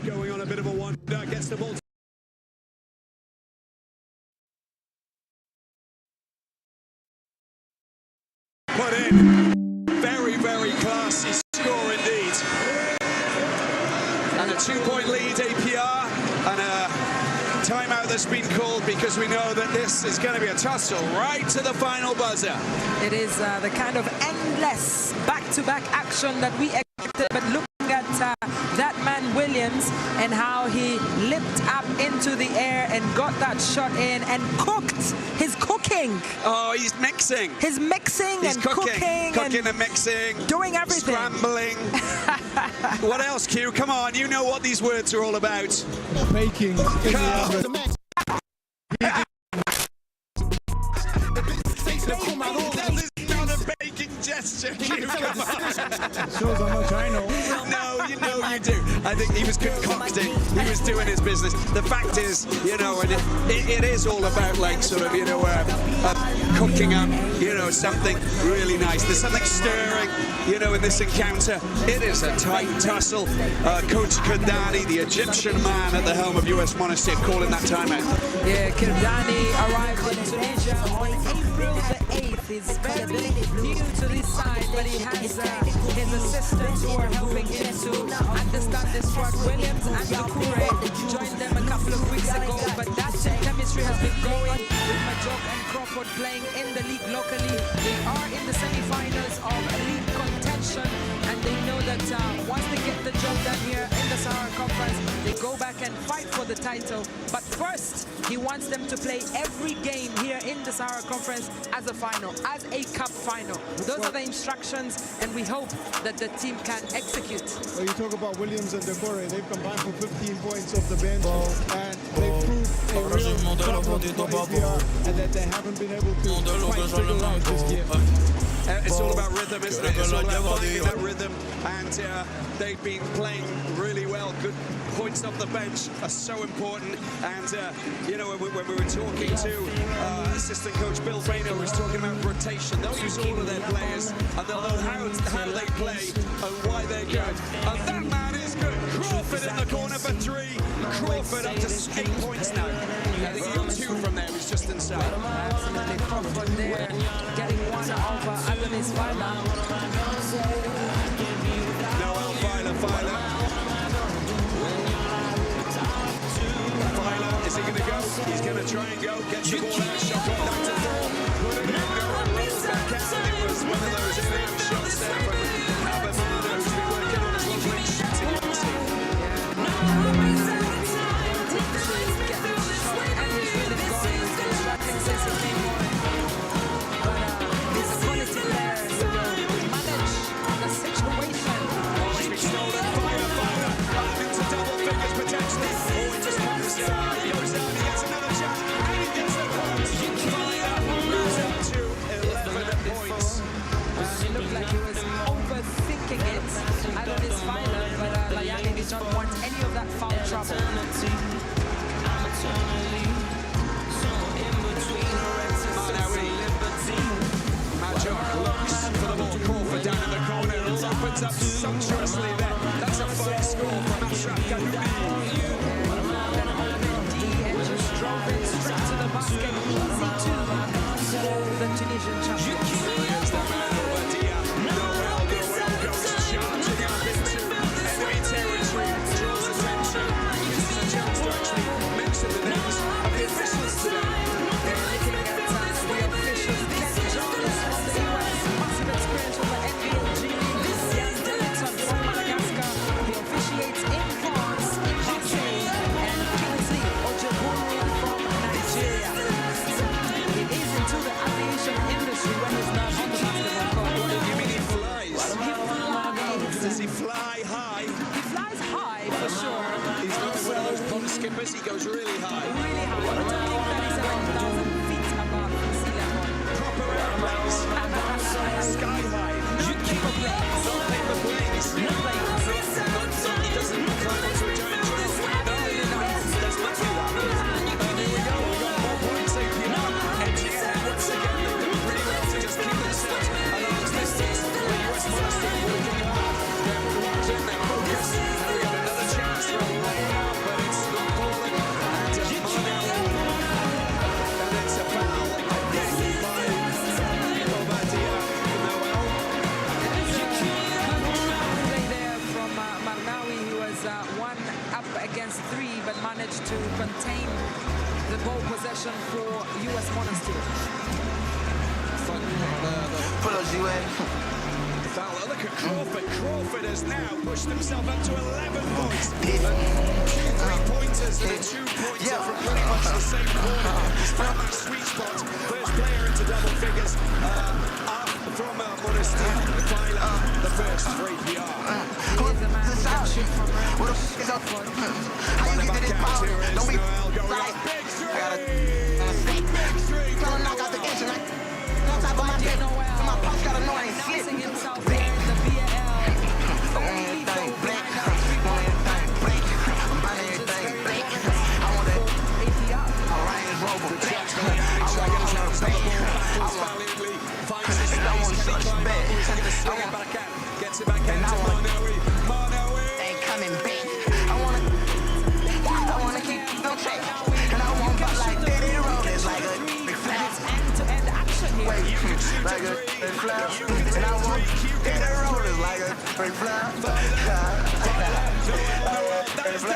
Going on a bit of a wander, gets the ball. Put in. Very, very classy score indeed. And a 2-point lead, APR, and a timeout that's been called because we know that this is going to be a tussle right to the final buzzer. It is the kind of endless back-to-back action that we expected, but looking at that man Williams and how he leapt up into the air and got that shot in and cooked. He's cooking. Oh, he's mixing. He's mixing he's and cooking and mixing. Doing everything. Scrambling. What else, Q? Come on, you know what these words are all about. Baking. Baking gesture, Q. Come on. Shows how much I know. No, you know you do. I think he was concocting. He was doing his business. The fact is, you know, and it is all about like sort of, you know, cooking up, you know, something really nice. There's something stirring, you know, in this encounter. It is a tight tussle. Coach Kirdani, the Egyptian man at the helm of US Monastir, calling that timeout. Yeah, Kirdani arrived in Tunisia on April the 8th. He's very new to this side, but he has his assistants who are helping him to understand this squad. Williams and Akure joined them a couple of weeks ago, but that chemistry has been going with Majok and Crawford playing in the league locally. They are in the semi-finals of league contention, and they know that once they get the job done here in the Sahara Conference, they go back and fight for the title. But first, he wants them to play every game here in the Sahara Conference as a final, as a cup final. Those are the instructions, and we hope that the team can execute. Well, you talk about Williams and Decore, they've combined for 15 points off the bench, and they proved a real problem for APR, and that they haven't been able to quite figure out this year. It's all about rhythm, isn't it? It's all about finding that rhythm, and they've been playing really well. Good points off the bench are so important, and you know, when we were talking to assistant coach Bill Rayner, who was talking about rotation, they'll use all of their players, and they'll know how they play and why they're good. And that man is good. Crawford in the corner for 3. Crawford up to 8 points now. I think he got 2 from there. He's just inside. Absolutely, Crawford there, getting one over Adonis Feiler. Noel Feiler. Feiler, is he going to go? He's going to try and go. Gets the ball out. Shot clock down to 4. Put it in. Rolls back out. It was one of those in-and-out shots there from Abamano, who's been working on his long-range shooting ability. Don't want any of that foul trouble. Majok looks for the ball. Crawford down in the corner. It opens up sumptuously there. That's a fine score from Ashraf Ghannouchi. And just drove it straight to the basket. Easy to the Tunisian champions. Here's the man over Dia. Noel goes charging up into enemy territory. Draws attention. This is a chance to actually mention the names of the officials today. They're looking at the officials. Ken Jones from the US. Massive experience from the NBA G League. This goes really high. Really high. Not only 37,000 feet above sea level. Proper airplanes. Sky high. You keep a plane. Not paper planes. No planes. Somebody doesn't climb onto a giant drone. No, there's much more. Here we go. We've got more points. APR. MGM once again. They're pretty well to just keep themselves a large distance. The US Monastir working hard. They're locked in their focus. And we got another chance for a layout, but it's not falling. And it's a foul. Play there from Marnawi. He was one up against three, but managed to contain the ball possession for US Monastir. Foul. Look at Crawford. Crawford has now pushed himself up to 11 points. 3-pointers and a 2-pointer from pretty much the same corner. He's found that sweet spot. First player into double figures. Up from Monastir. Tyler, the first for APR. Here's the man who can shoot from range. How you get this power? Don't be like big three. Big three. Don't knock out the engine. On top of my dick. My pops got a noise. Announcing himself there in the BAL. Very lethal behind that three-point line. APR. Finds his space. Can he climb up? Can he swing it back out? Gets it back out to Marnawi. Marnawi. Ain't coming back. I wanna keep no track. And I won't butt like Diddy Roll. It's like a big flat. It's end-to-end action here. Wait, like a big flat. And I won't Diddy Roll. It's like a big flat. But that is not.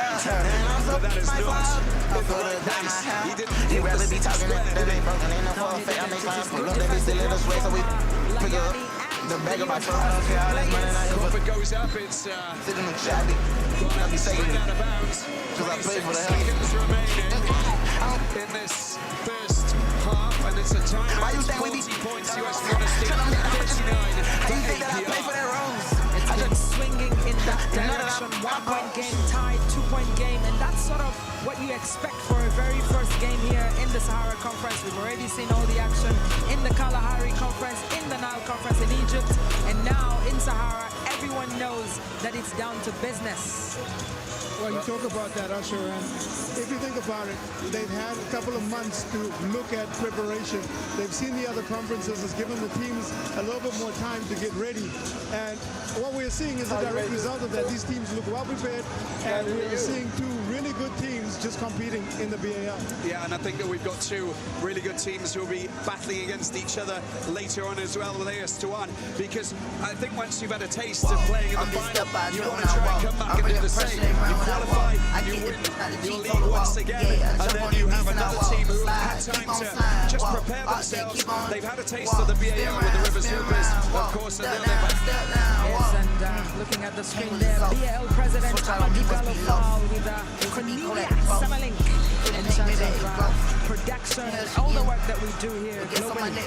He'd rather be talking that ain't broken. Ain't no forfeit. I make fine. Pull up, they be still in the sway, so we pick up the bag of my truck. I don't care how this money not Crawford goes up. It's sitting in the shabby. I'll be taking it. out of bounds. Cause I played for the Seconds hell. remaining in this first half, and it's a timeout. Why you think we be 40 points, US Monastir, 39 How for you think that I play for APR. that Rose? It's been swinging in that direction. 1-point game tied, 2-point game, and that's sort of what you expect for a very first game here in the Sahara Conference. We've already seen all the action in the Kalahari Conference, in the Nile Conference in Egypt, and now in Sahara, everyone knows that it's down to business. Well, you talk about that, Usher, and if you think about it, they've had a couple of months to look at preparation. They've seen the other conferences, has given the teams a little bit more time to get ready. And what we're seeing is a direct result of that. These teams look well prepared, and we're seeing two really good teams just competing in the BAL. Yeah, and I think that we've got two really good teams who will be battling against each other later on as well, layers to one. Because I think once you've had a taste of playing in the final, you want to try and come back and do the same. You qualify, you win your league once again, and then you have another team who have had time to just prepare themselves. They've had a taste of the BAL with the Rivers Hoopers, of course, and now they're back. Yes, and looking at the screen there, BAL President Amadou Gallo with Cornelia Samalink in terms of production and all the work that we do here globally.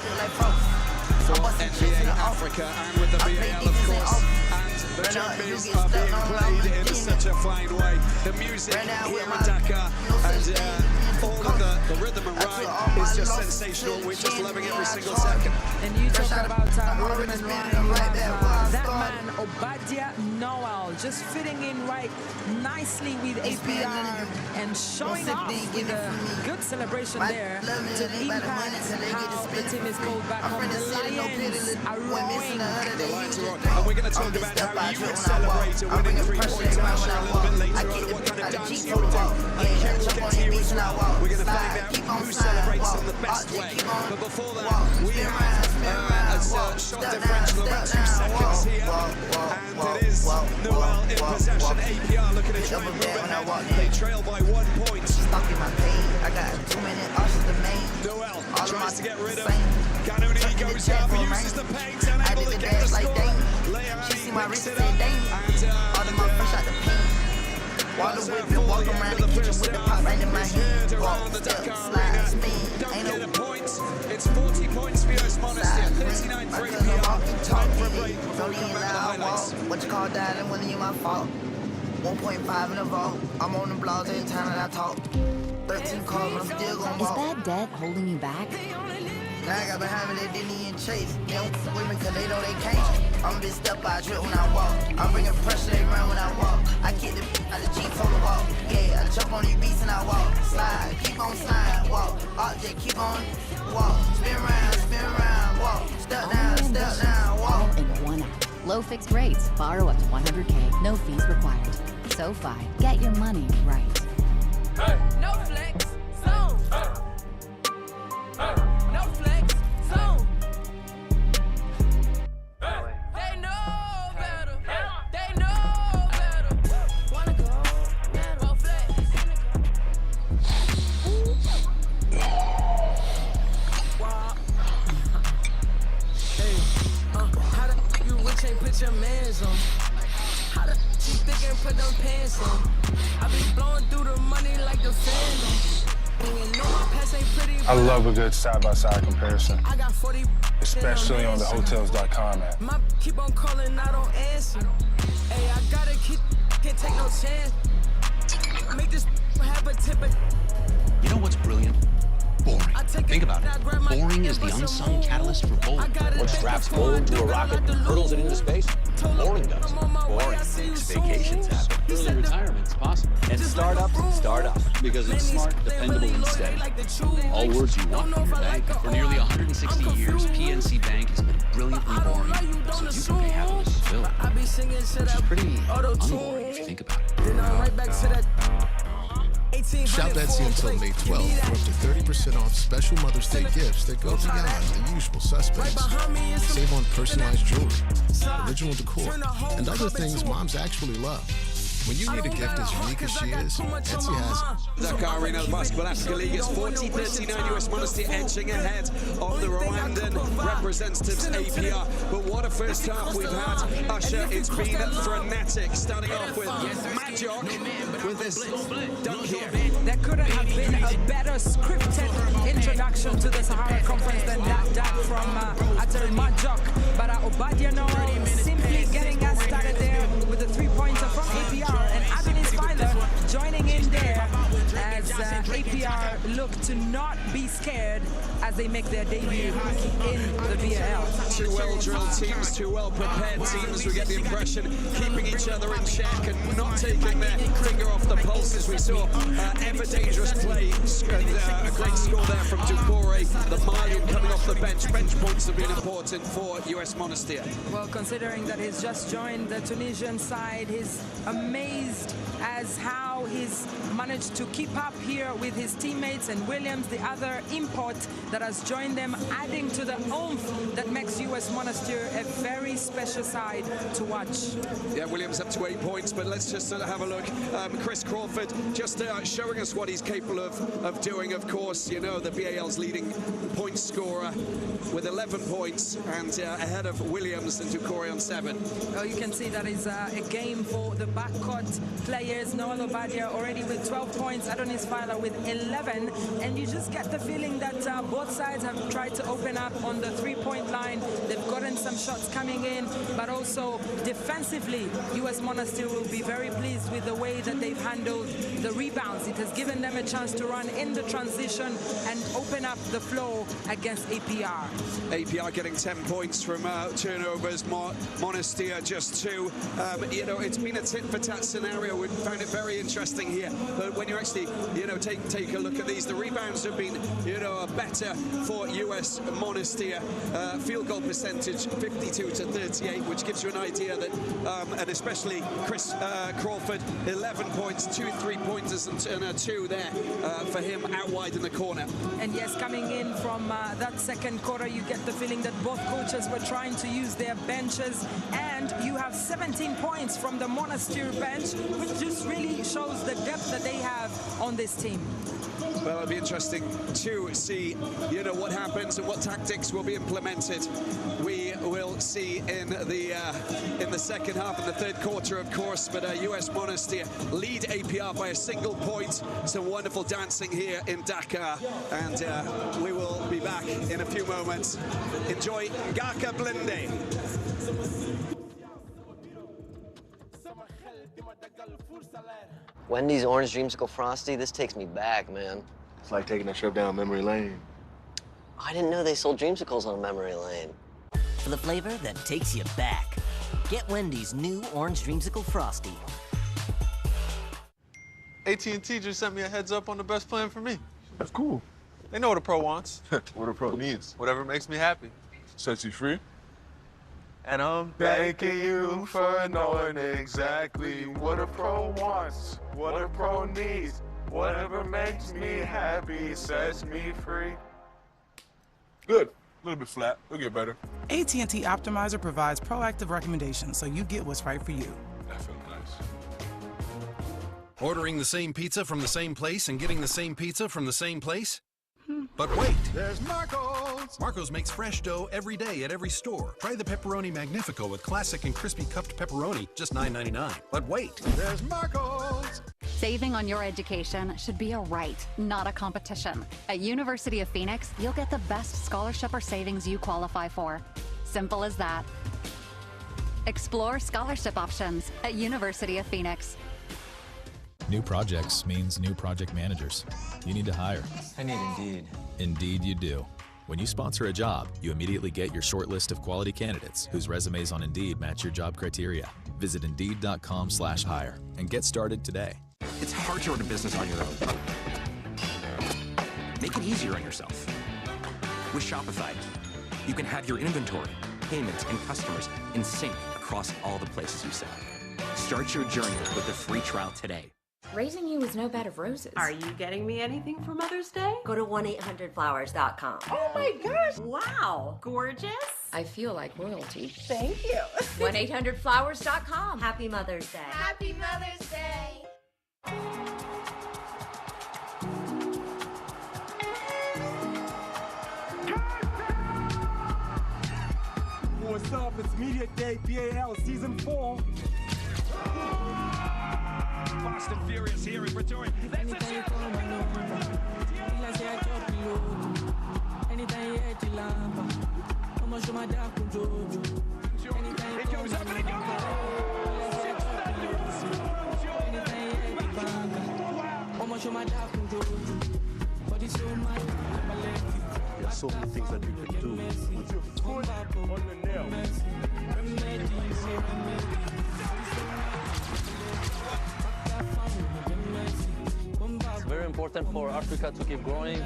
For NBA Africa and with the BAL, of course, and the jumbies are being played in such a fine way. The music here in Dakar and all of the rhythm and rhyme is just sensational. We're just loving every single second. And you talk about rhythm and rhyme, that man Obadia Noel just fitting in right nicely with APR and showing off with a good celebration there to impact how the team is called back home. The Lions are roaring. The Lions are roaring. And we're going to talk about how you would celebrate a winning 3-point touch a little bit later on and what kind of dance you would do. And Ken will get here as well. We're going to find out who celebrates in the best way. But before that, we have a shot differential about 2 seconds here. And it is Noel in possession. APR looking to try and move ahead. They trail by 1 point. Noel tries to get rid of Kanuni, goes up, uses the paint, unable to get the score. Leani makes it up, and that's full the end of the first half. It's heard around the Dakar Arena. Don't get a point. It's 40 points for US Monastir, 39 for APR. Time for a break before we come back to the highlights. What you call that and when you my fault. 1.5 in the vault. I'm on the blogs every time that I talk. 13 calls, I'm still gon' Is walk. bad debt holding you back? Now I got behind me, they didn't even chase. They don't fuck with me cause they know they can't. I'm a big step, I trip when I walk. I'm bringing pressure, they run when I walk. I kick the out the Jeep on the walk. Yeah, I jump on these beats and I walk. Slide, keep on slide, walk. Object, keep on walk. Spin around, walk. Step down, walk. In 1 hour. Low fixed rates. Borrow up to 100K. No fees required. SoFi. Get your money right. No flex zone. No flex zone. They know better. They know better. Wanna go metal flex. How the you rich ain't put your mans on? How the you thick and put them pants on? I be blowing through the money like the phantom. I love a good side-by-side comparison, especially on the Hotels.com app. My keep on calling, I don't answer. Hey, I gotta can't take no chance. Make this have a tip. You know what's brilliant? Boring. Think about it. Boring is the unsung catalyst for gold. What straps gold to a rocket and hurtles it into space? Boring does. Boring makes vacations happen. Early retirement's possible. And startups start up because it's smart, dependable, and steady. All words you want from your bank. For nearly 160 years, PNC Bank has been brilliantly boring, so you can pay happiness to bill. Which is pretty unboring if you think about it. Then I'm right back to that. Shop Etsy until May 12th for up to 30% off special Mother's Day gifts that go beyond the usual suspects. Save on personalized jewelry, original decor, and other things moms actually love. When you need a gift as unique as she is, Etsy has it. Dakar Arena Basketball Africa League is 40-39 US Monastir edging ahead of the Rwandan representatives APR. But what a first half we've had, Usher. It's been frenetic, starting off with Majok with this dunk here. There couldn't have been a better scripted introduction to the Sahara Conference than that from Atel Majok. But Obadia Noel simply getting us started there with a three-pointer from APR. And Adonis Filer joining in there as APR look to not be scared as they make their debut in the VAL. Two well-drilled teams, two well-prepared teams. We get the impression keeping each other in check and not taking their finger off the pulse as we saw ever dangerous play. A great score there from Doucouré, the Malian coming off the bench. Bench points have been important for US Monastir. Well, considering that he's just joined the Tunisian side, he's amazed as how he's managed to keep up here with his teammates, and Williams, the other import that has joined them, adding to the oomph that makes US Monastir a very special side to watch. Yeah, Williams up to 8 points, but let's just have a look. Chris Crawford just showing us what he's capable of doing, of course. You know, the BAL's leading point scorer with 11 points and ahead of Williams and Doucouré on 7. Oh, you can see that is a game for the backcourt players. Noel Obadia already with 12 points, Adonis Filer with 11, and you just get the feeling that both sides have tried to open up on the three-point line. They've gotten some shots coming in, but also defensively, US Monastir will be very pleased with the way that they've handled the rebounds. It has given them a chance to run in the transition and open up the floor against APR. APR getting 10 points from turnovers, Monastir just 2. You know, it's been a tit-for-tat scenario. We found it very interesting here. But when you actually, you know, take a look at these, the rebounds have been, you know, better for US Monastir. Field goal percentage 52-38, which gives you an idea that, and especially Chris Crawford, 11 points, 2 3-pointers and 2 there for him out wide in the corner. And yes, coming in from that second quarter, you get the feeling that both coaches were trying to use their benches, and you have 17 points from the Monastir bench, which just really shows the depth that they have on this team. Well, it'll be interesting to see, you know, what happens and what tactics will be implemented. We will see in the second half, in the third quarter, of course. But US Monastir lead APR by a single point. Some wonderful dancing here in Dakar, and we will be back in a few moments. Enjoy Ngaka Blinde. Wendy's Orange Dreamsicle Frosty, this takes me back, man. It's like taking a trip down memory lane. I didn't know they sold dreamsicles on memory lane. For the flavor that takes you back, get Wendy's new Orange Dreamsicle Frosty. AT&T just sent me a heads up on the best plan for me. That's cool. They know what a pro wants. What a pro needs. Whatever makes me happy. Sets you free. And I'm Thanking you for knowing exactly what a pro wants, what a pro needs. Whatever makes me happy sets me free. Good. A little bit flat. It'll get better. AT&T Optimizer provides proactive recommendations so you get what's right for you. That feels nice. Ordering the same pizza from the same place and getting the same pizza from the same place? But wait! There's Marco's! Marco's makes fresh dough every day at every store. Try the Pepperoni Magnifico with classic and crispy cupped pepperoni, just $9.99. But wait! There's Marco's! Saving on your education should be a right, not a competition. At University of Phoenix, you'll get the best scholarship or savings you qualify for. Simple as that. Explore scholarship options at University of Phoenix. New projects means new project managers. You need to hire. I need Indeed. Indeed you do. When you sponsor a job, you immediately get your short list of quality candidates whose resumes on Indeed match your job criteria. Visit Indeed.com/hire and get started today. It's hard to run a business on your own. Make it easier on yourself. With Shopify, you can have your inventory, payments, and customers in sync across all the places you sell. Start your journey with a free trial today. Raising you is no bed of roses. Are you getting me anything for Mother's Day? Go to 1-800-Flowers.com. Oh my gosh! Wow! Gorgeous! I feel like royalty. Thank you. 1-800-Flowers.com. Happy Mother's Day. Happy Mother's Day! What's up? It's Media Day BAL Season 4. Fast and Furious here in Pretoria. It goes up and it goes There's so many things that you can do. Put your foot on the nail. It's very important for Africa to keep growing.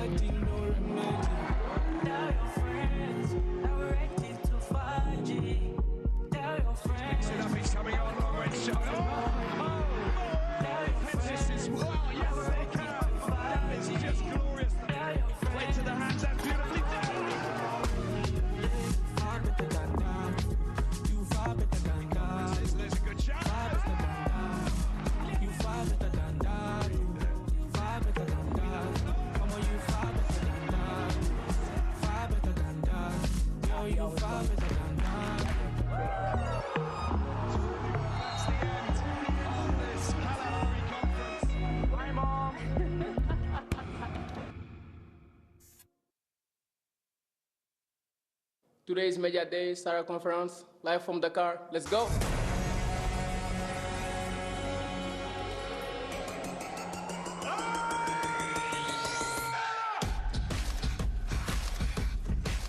Today's Media Day Sarah Conference, live from Dakar. Let's go.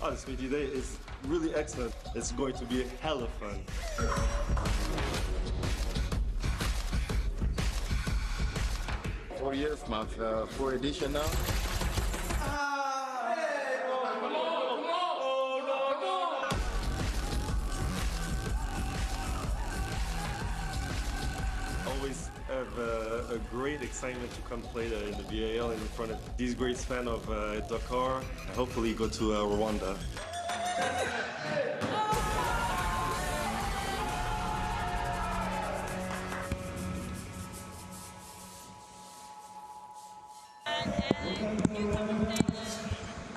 Oh, this Media Day is really excellent. It's going to be hella fun. 40th month, 4th edition now. Always have a great excitement to come play in the BAL in front of these great fans of Dakar. Hopefully go to Rwanda.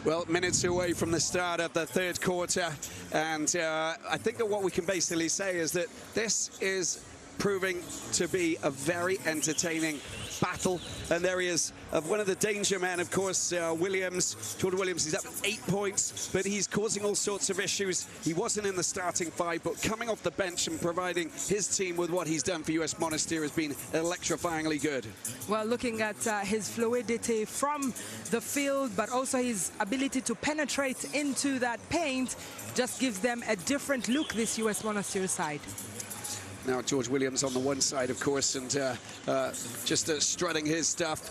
Well, minutes away from the start of the third quarter, and I think that what we can basically say is that this is proving to be a very entertaining battle. And there he is, of one of the danger men, of course, Williams. Jordan Williams, he's up 8 points, but he's causing all sorts of issues. He wasn't in the starting 5, but coming off the bench and providing his team with what he's done for US Monastir has been electrifyingly good. Well, looking at his fluidity from the field, but also his ability to penetrate into that paint, just gives them a different look, this US Monastir side. Now George Williams on the one side, of course, and just strutting his stuff.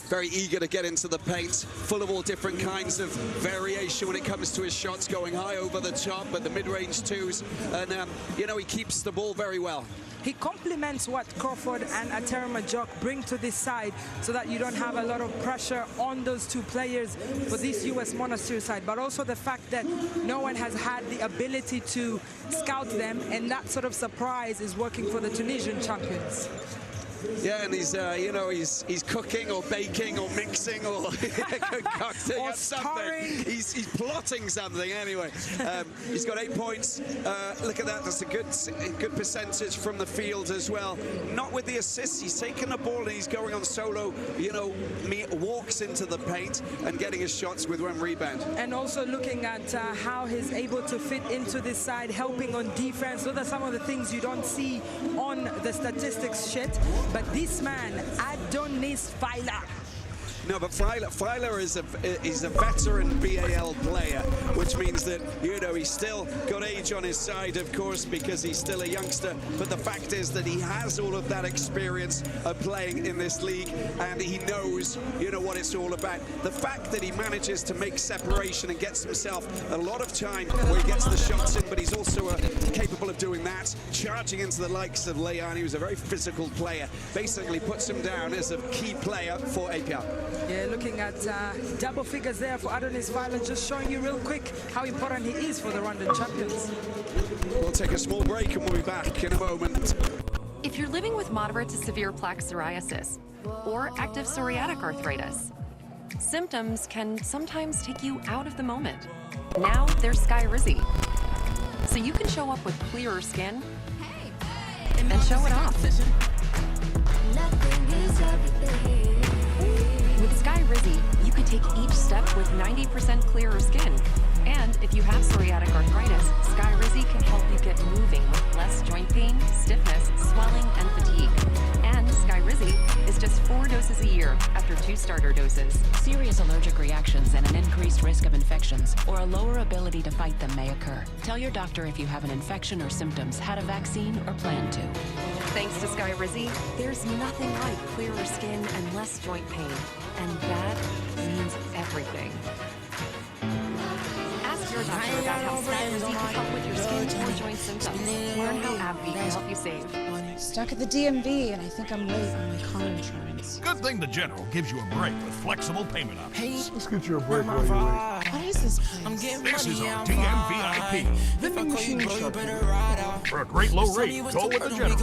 Very eager to get into the paint, full of all different kinds of variation when it comes to his shots, going high over the top, but the mid-range twos, and you know, he keeps the ball very well. He complements what Crawford and Atera Majok bring to this side, so that you don't have a lot of pressure on those two players for this US Monastir side, but also the fact that no one has had the ability to scout them, and that sort of surprise is working for the Tunisian champions. Yeah, and he's, you know, he's cooking or baking or mixing or concocting or something. He's plotting something anyway. He's got 8 points. Look at that. That's a good percentage from the field as well. Not with the assists. He's taking the ball and he's going on solo. You know, walks into the paint and getting his shots with one rebound. And also looking at how he's able to fit into this side, helping on defense. Those are some of the things you don't see on the statistics sheet. But this man, Adonis Feiler. No, but Feiler is a veteran BAL player, which means that, you know, he's still got age on his side, of course, because he's still a youngster. But the fact is that he has all of that experience of playing in this league, and he knows, you know, what it's all about. The fact that he manages to make separation and gets himself a lot of time where he gets the shots in, but he's also capable of doing that, charging into the likes of Leon, who's a very physical player, basically puts him down as a key player for APR. Yeah, looking at double figures there for Adonis Feiler, just showing you real quick how important he is for the Rwandan champions. We'll take a small break and we'll be back in a moment. If you're living with moderate to severe plaque psoriasis or active psoriatic arthritis, symptoms can sometimes take you out of the moment. Now there's Skyrizi. So you can show up with clearer skin and show it off. With Skyrizi, you can take each step with 90% clearer skin. And if you have psoriatic arthritis, Skyrizi can help you get moving with less joint pain, stiffness, swelling, and fatigue. And Skyrizi is just 4 doses a year after 2 starter doses. Serious allergic reactions and an increased risk of infections or a lower ability to fight them may occur. Tell your doctor if you have an infection or symptoms, had a vaccine, or plan to. Thanks to Skyrizi, there's nothing like clearer skin and less joint pain. And that means everything. Ask your doctor about how Skyrizi can help with your skin or joint symptoms. Learn how AbbVie can help you save. Stuck at the DMV, and I think I'm late on my car insurance. Good thing the General gives you a break with flexible payment options. Let's get you a break while you're late. What is this place? This is our DMVIP. Vending machine shop. For a great low rate, go with the General.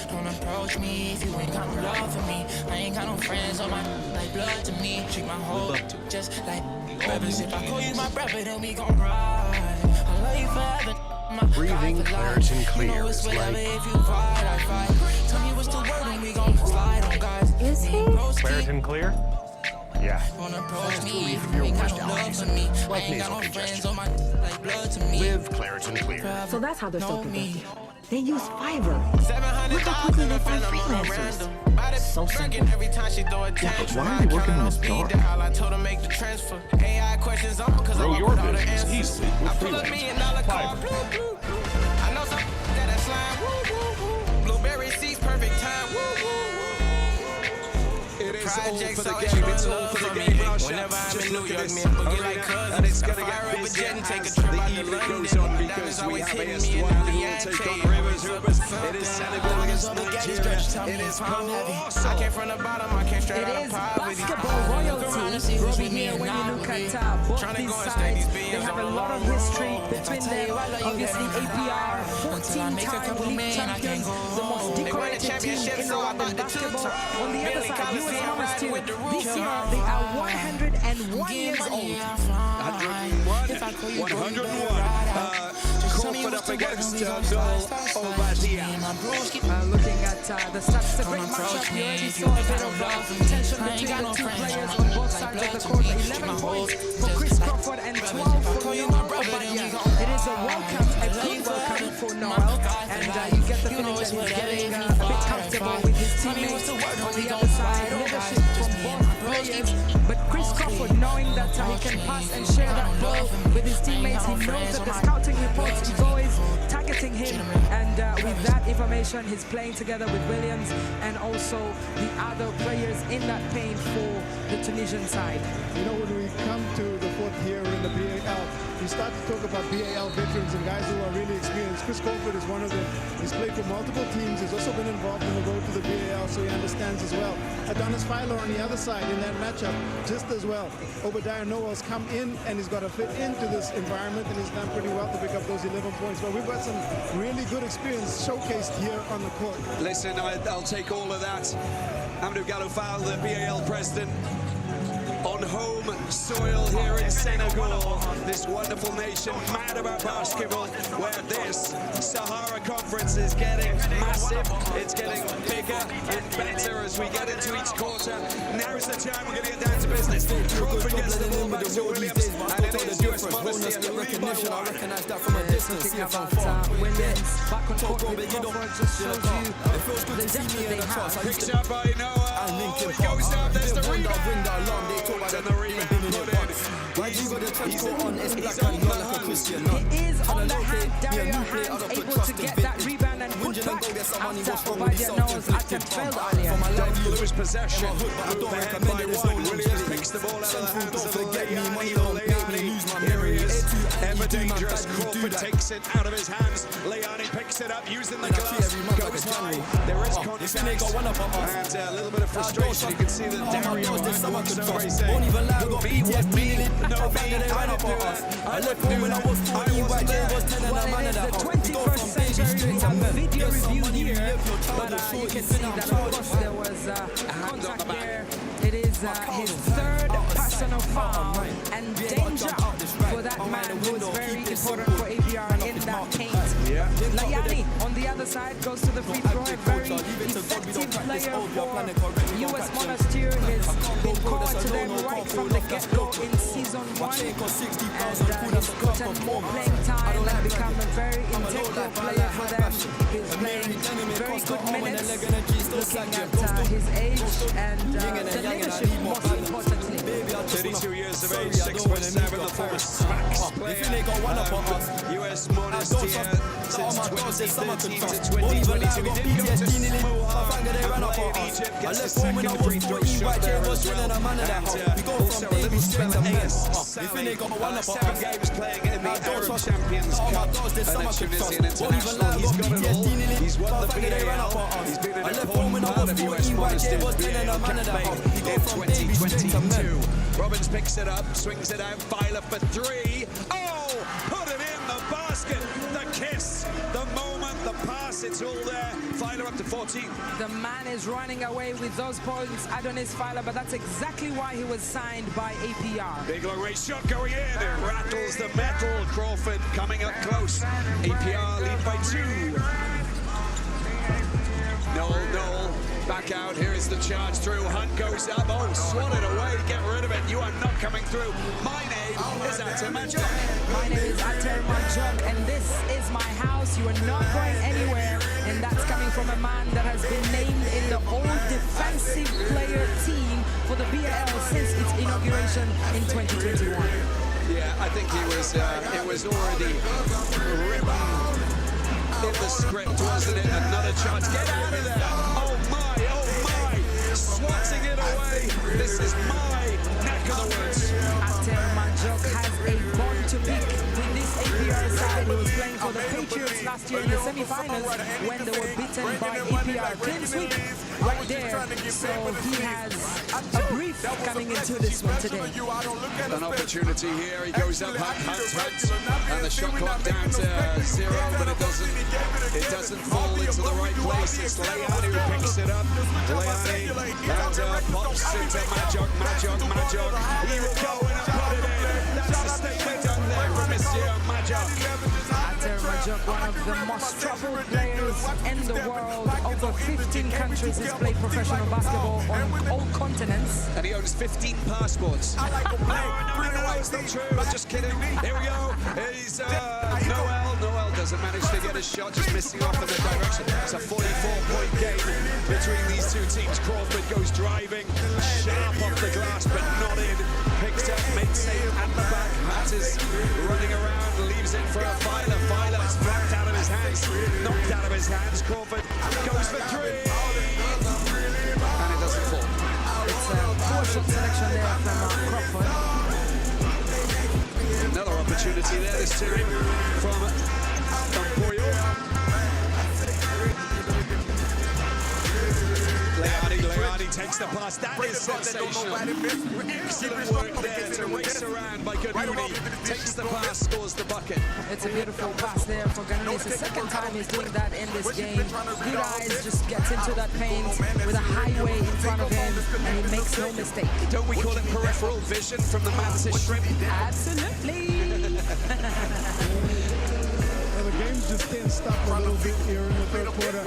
Don't approach me if you ain't got no love for me. I ain't got no friends on my like blood to me. Treat my whole just like brothers. If I call you my brother, then we gon' ride. I love you forever. Breathing Claritin Clear is like... If you fight, I fight. Tell me what's the word and we gon' slide on guys. Is he? Claritin Clear? Yeah. Don't approach me if you ain't got no love for me. I ain't got no friends on my like blood to me. Live Claritin Clear. So that's how they're so productive. They use Fiverr. Look how quickly they find freelancers. So simple. Every time she throw a tantrum, why are you working in the dark? I told her make the transfer. AI questions on because Grow I your put all the business answers. easily with I pull up $1 million call. I know some that slime. Woo, woo, woo. Blueberry seeds, perfect time. Woo, woo, woo. It is all for the game. It's all for the game. Whenever I'm Just in New look at York, this me and Boogie like arena, cousins. and it's going to I get fire up a busy jet and take a as trip the out to evening London. goes on, My because diamonds we always have hitting AS1 me in who the will take on chain. Rivers. It is Senegal against Nigeria. It is colossal. I came from the bottom, I came straight out of poverty. basketball royalty, Robbie, here when you look at both these sides, they have a lot of history between them. Obviously, APR, 14-time league champions, the most decorated team in London basketball. On the other side, US Monastir, this year they are 101 years old. 101. Crawford up against Noel Obadia. Looking at the stats, it's a great matchup. You already saw a bit of tension between the two players on both sides of the court. 11 points for Chris Crawford and 12 for Noel Obadia. It is a welcome, a good welcome for Noel, and you get the feeling that he's getting a bit comfortable with his teammates. On the other side, leadership from both players. But Chris Crawford, knowing that he can pass and share that ball with his teammates, he knows that the scouting reports is always targeting him, and with that information, he's playing together with Williams and also the other players in that paint for the Tunisian side. You know, when we come to the fourth year in the BAL, we start to talk about BAL veterans and guys who are really experienced. Chris Crawford is one of them. He's played for multiple teams. He's also been involved in the road to the BAL, so he understands as well. Adonis Filer on the other side in that matchup, just as well. Obadiah Noel's come in and he's got to fit into this environment, and he's done pretty well to pick up those 11 points. But we've got some really good experience showcased here on the court. Listen, I'll take all of that. Amadou Gallo Fall, the BAL president, on home soil here in Senegal, this wonderful nation, mad about basketball, where this Sahara Conference is getting massive, it's getting bigger and better as we get into each quarter. Now is the time we're going to get down to business. Crawford gets the ball back to Williams, and it is US Monastir recognition. I recognize that from a distance. Williams back on court with Crawford just shows you the depth that they have. Picked up by Noah, it goes up, there's the rebound. And the rebound put in. He is on the hand, Dario Hands able to get that rebound and put back after Obadiah Noel's attempt failed earlier. Don't lose possession. The hand by one. Williams picks the ball out of the hands of Leani. Here he is, ever dangerous. Crawford takes it out of his hands. Leani picks it up, using the glass. Goes high. There is contact. And a little bit of frustration. You can see that Dario Hands walks over. He's saying, be what me, no me, I didn't do that. I left him when I was 14. Well, it is the 21st century. We have video review here, but you can see that, of course, there was contact there. It is his third personal foul, and danger for that man was very important for APR in that paint. Layani on the other side goes to the free throw, a very effective player for US Monastir. Has been core to them right from the get-go in season 1, and he's gotten more playing time and become a very integral player for them. He's playing very good minutes, looking at his age and the leadership most importantly. 32 years of age, 6'7", the former Smax player. US Monastir since 2013 to 2022. He did go to Smoha and play in Egypt, gets his second free throw shot there as well. And also a little spell of ace, Sally. 7 games playing in the Arab Champions Cup and the Tunisian International. He's got it all. He's won the BAL. He's been an important part of US Monastir's BAL campaign in 2022. Robbins picks it up, swings it out, Filer for 3. Oh, put it in the basket. The kiss, the moment, the pass, it's all there. Filer up to 14. The man is running away with those points, Adonis Filer, but that's exactly why he was signed by APR. Big long range shot going in. It rattles the metal. Crawford coming up close. APR lead by 2. Noel. Back out, here is the charge through. Hunt goes up, oh, swatted away, get rid of it. You are not coming through. My name is Atem Manjok. My name is Atem Manjok, and this is my house. You are not going anywhere, and that's coming from a man that has been named in the All Defensive Player team for the BAL since its inauguration in 2021. Yeah, I think it was already written in the script, wasn't it? Another chance, get out of there. Oh my, swatting it away. This is my neck of the woods. Atem Manjok has a bond to pick with this APR side. He was playing for the Patriots last year in the semi-finals when they were beaten by APR. Clean sweep right there. So he has a brief coming into this one today. An opportunity here. He goes up, Hunt, and the shot clock down to 0, but it doesn't fall into the right place. It's Leani who picks it up. Leani and pops into Majok. He will go and put it in. That's the statement done there from Monsieur Majok. Ater Majok, one of the most troubled players in the world. Over 15 countries he's played professional basketball on all continents. And he owns 15 passports. No, it's not true. I'm just kidding. Here we go. He's Noel. Noel doesn't manage to get a shot, just missing off in the direction. It's a 44-point game between these two teams. Crawford goes driving, sharp off the glass, but not in. Picks up, makes it at the back. Matters running around, leaves it for a Filer. Filer's flanked out of his hands, knocked out of his hands. Crawford goes for 3. And it doesn't fall. It's a poor shot selection there from Crawford. Another opportunity there this time from Poyo. Leani takes the pass. That is sensational. Excellent work there to race around by Ganuni. Takes the pass, scores the bucket. It's a beautiful pass there for Ganuni. It's the second time he's doing that in this game. Good eyes, just gets into that paint with a highway in front of him, and he makes no mistake. Don't we call it peripheral vision from the Mantis shrimp? Absolutely. Well, the game's just getting stuck a little bit here in the third quarter.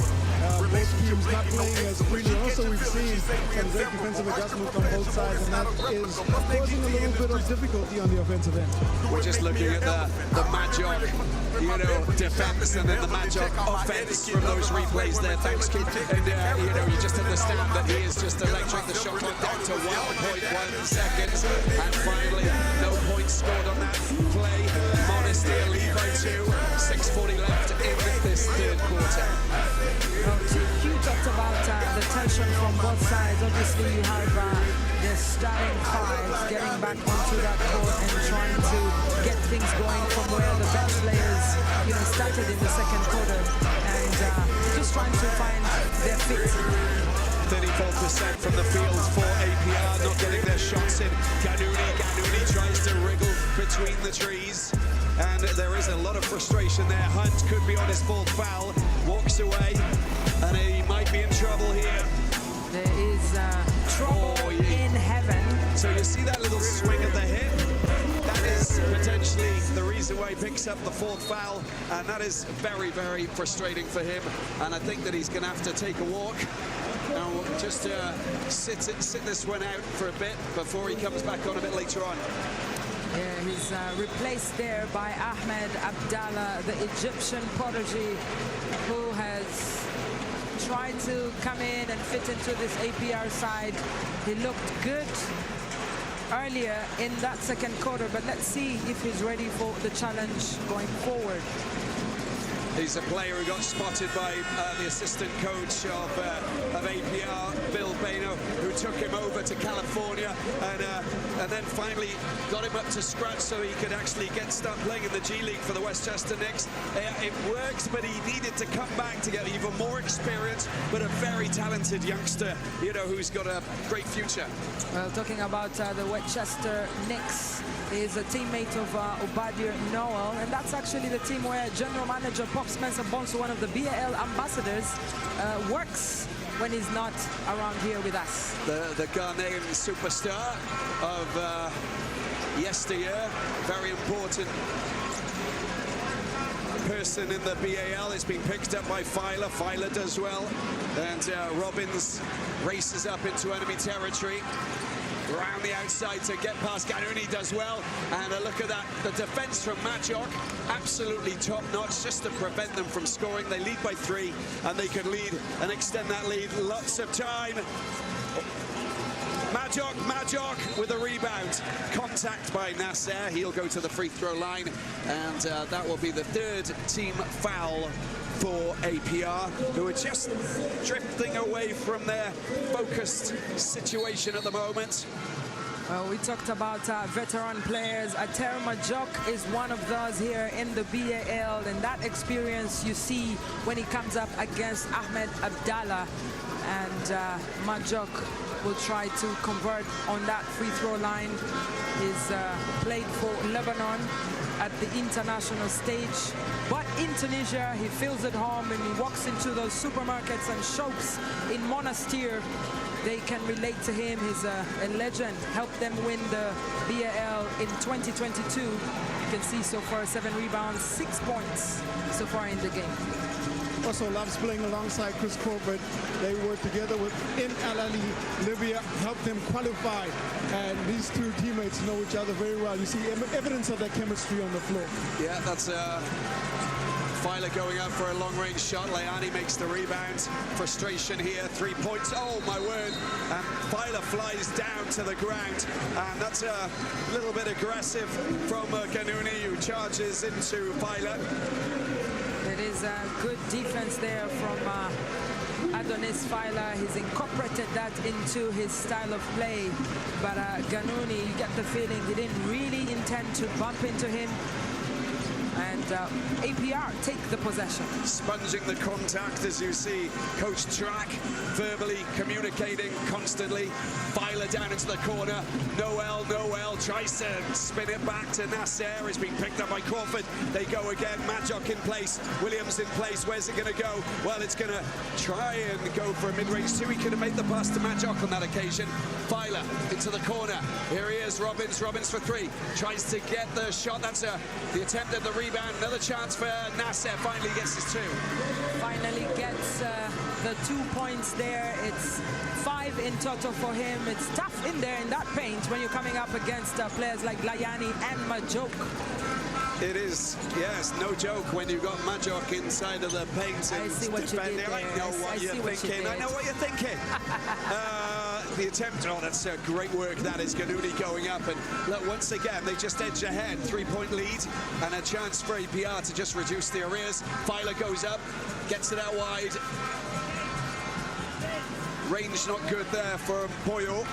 Both teams not playing as freely. Also, we've seen some great defensive adjustments on both sides, and that is causing a little bit of difficulty on the offensive end. We're just looking at the Majok, defense, and then the Majok offense from those replays there. Thanks, kid. And you just understand that he is just electric. The shot clock down to 1.1 seconds, and finally, no points scored on that play. Monastir lead by 2. 6:40 left in this third quarter. You talked about the tension from both sides. Obviously, you have the starting five getting back onto that court and trying to get things going from where the bench players, started in the second quarter, and just trying to find their feet. 34% from the field for APR, not getting their shots in. Ganuni tries to wriggle between the trees, and there is a lot of frustration there. Hunt could be on his fourth foul, walks away, and he might be in trouble here. There is trouble in heaven. So you see that little swing of the hip? That is potentially the reason why he picks up the fourth foul, and that is very, very frustrating for him. And I think that he's going to have to take a walk. Now, just sit this one out for a bit before he comes back on a bit later on. Yeah, he's replaced there by Ahmed Abdallah, the Egyptian prodigy, who has tried to come in and fit into this APR side. He looked good earlier in that second quarter, but let's see if he's ready for the challenge going forward. He's a player who got spotted by the assistant coach of APR, Bill Bano, who took him over to California and then finally got him up to scratch so he could actually start playing in the G League for the Westchester Knicks. It worked, but he needed to come back to get even more experience, but a very talented youngster, who's got a great future. Well, talking about the Westchester Knicks, is a teammate of Obadia Noel, and that's actually the team where General Manager Pop Spencer Bonsu, one of the BAL ambassadors, works when he's not around here with us. The Ghanaian superstar of yesteryear, very important person in the BAL. It's been picked up by Filer. Filer does well, and Robbins races up into enemy territory. Around the outside to get past Ganuni, does well, and a look at that, the defense from Majok, absolutely top-notch, just to prevent them from scoring. They lead by 3, and they can lead and extend that lead lots of time. Majok with a rebound, contact by Nasser. He'll go to the free throw line, and that will be the 3rd team foul for APR, who are just drifting away from their focused situation at the moment. Well, we talked about veteran players. Ater Majok is one of those here in the BAL, and that experience you see when he comes up against Ahmed Abdallah. And Majok will try to convert on that free throw line. He's played for Lebanon at the international stage, but in Tunisia he feels at home, and he walks into those supermarkets and shops in Monastir. They can relate to him. He's a legend. Helped them win the BAL in 2022. You can see so far 7 rebounds, 6 points so far in the game. Also loves playing alongside Chris Colbert. They work together in Al Ahly. Libya helped them qualify, and these two teammates know each other very well. You see evidence of that chemistry on the floor. Yeah, that's Filer going up for a long-range shot. Layani makes the rebound. Frustration here. 3 points. Oh, my word. And Filer flies down to the ground. And that's a little bit aggressive from Ganouni, who charges into Filer. It is a good defense there from Adonis Filer. He's incorporated that into his style of play. But Ganouni, you get the feeling he didn't really intend to bump into him. And APR take the possession. Sponging the contact, as you see Coach Track verbally communicating constantly. Filer down into the corner. Noel tries to spin it back to Nasser. It's being picked up by Crawford. They go again. Majok in place. Williams in place. Where's it going to go? Well, it's going to try and go for a mid-range two. He could have made the pass to Majok on that occasion. Filer into the corner. Here he is, Robbins for 3. Tries to get the shot. That's the attempt at the rebound. Another chance for Nasser. Finally gets his 2. Finally gets the 2 points there. It's 5 in total for him. It's tough in there in that paint when you're coming up against players like Layani and Majok. It is, yes, no joke when you've got Majok inside of the paint and I see what defending. You did there. I know what you're thinking. I know what you're thinking. The attempt, oh, that's great work. That is Ganouni going up. And look, once again, they just edge ahead. 3-point lead and a chance for APR to just reduce the arrears. Filer goes up, gets it out wide. Range not good there for Poyo.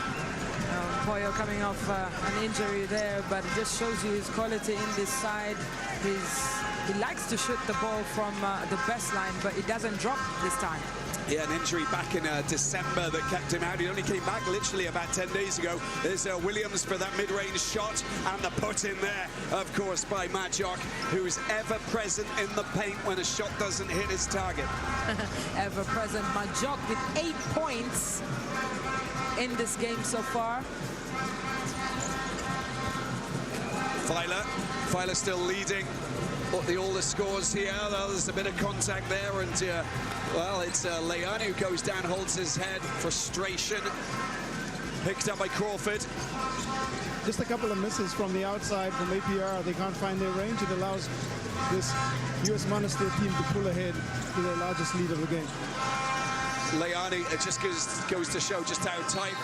Poyo coming off an injury there, but it just shows you his quality in this side. He likes to shoot the ball from the best line, but it doesn't drop this time. Yeah, an injury back in December that kept him out. He only came back literally about 10 days ago. There's Williams for that mid-range shot, and the put in there, of course, by Majok, who's ever present in the paint when a shot doesn't hit his target. Ever present. Majok with 8 points in this game so far. Filer still leading all the scores here. There's a bit of contact there, and well, it's Layani who goes down, holds his head. Frustration picked up by Crawford. Just a couple of misses from the outside from APR. They can't find their range. It allows this US Monastir team to pull ahead to their largest lead of the game. Layani, it just goes to show just how tight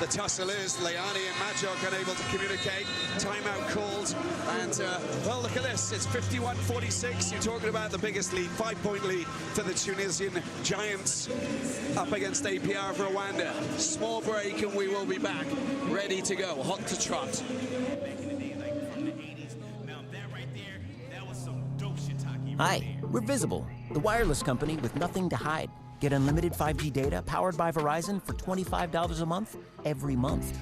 the tussle is. Layani and Majok unable to communicate. Timeout called. And, well, look at this. It's 51-46. You're talking about the biggest lead, 5-point lead for the Tunisian Giants up against APR of Rwanda. Small break, and we will be back. Ready to go. Hot to trot. Hi, we're Visible, the wireless company with nothing to hide. Get unlimited 5G data powered by Verizon for $25 a month, every month.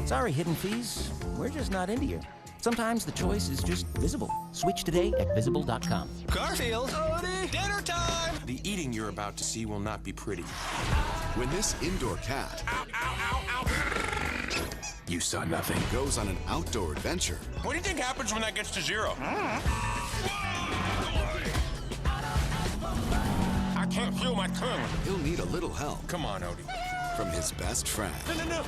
Sorry, hidden fees, we're just not into you. Sometimes the choice is just Visible. Switch today at Visible.com. Garfield! Odie! Dinner time! The eating you're about to see will not be pretty. When this indoor cat... Ow, ow, ow, ow! You saw nothing. Goes on an outdoor adventure. What do you think happens when that gets to 0? I can't feel my tongue. He'll need a little help. Come on, Odie. From his best friend. No.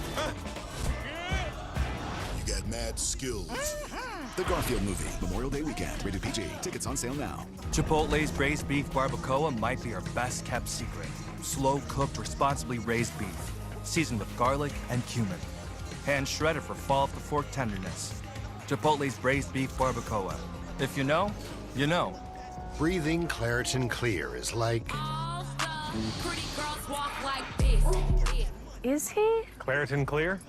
You got mad skills. The Garfield movie, Memorial Day weekend. Rated PG. Tickets on sale now. Chipotle's braised beef barbacoa might be our best kept secret. Slow-cooked, responsibly raised beef. Seasoned with garlic and cumin. Hand shredded for fall-off-the-fork tenderness. Chipotle's braised beef barbacoa. If you know, you know. Breathing Claritin Clear is like... Pretty girls walk like this. Is he? Claritin Clear?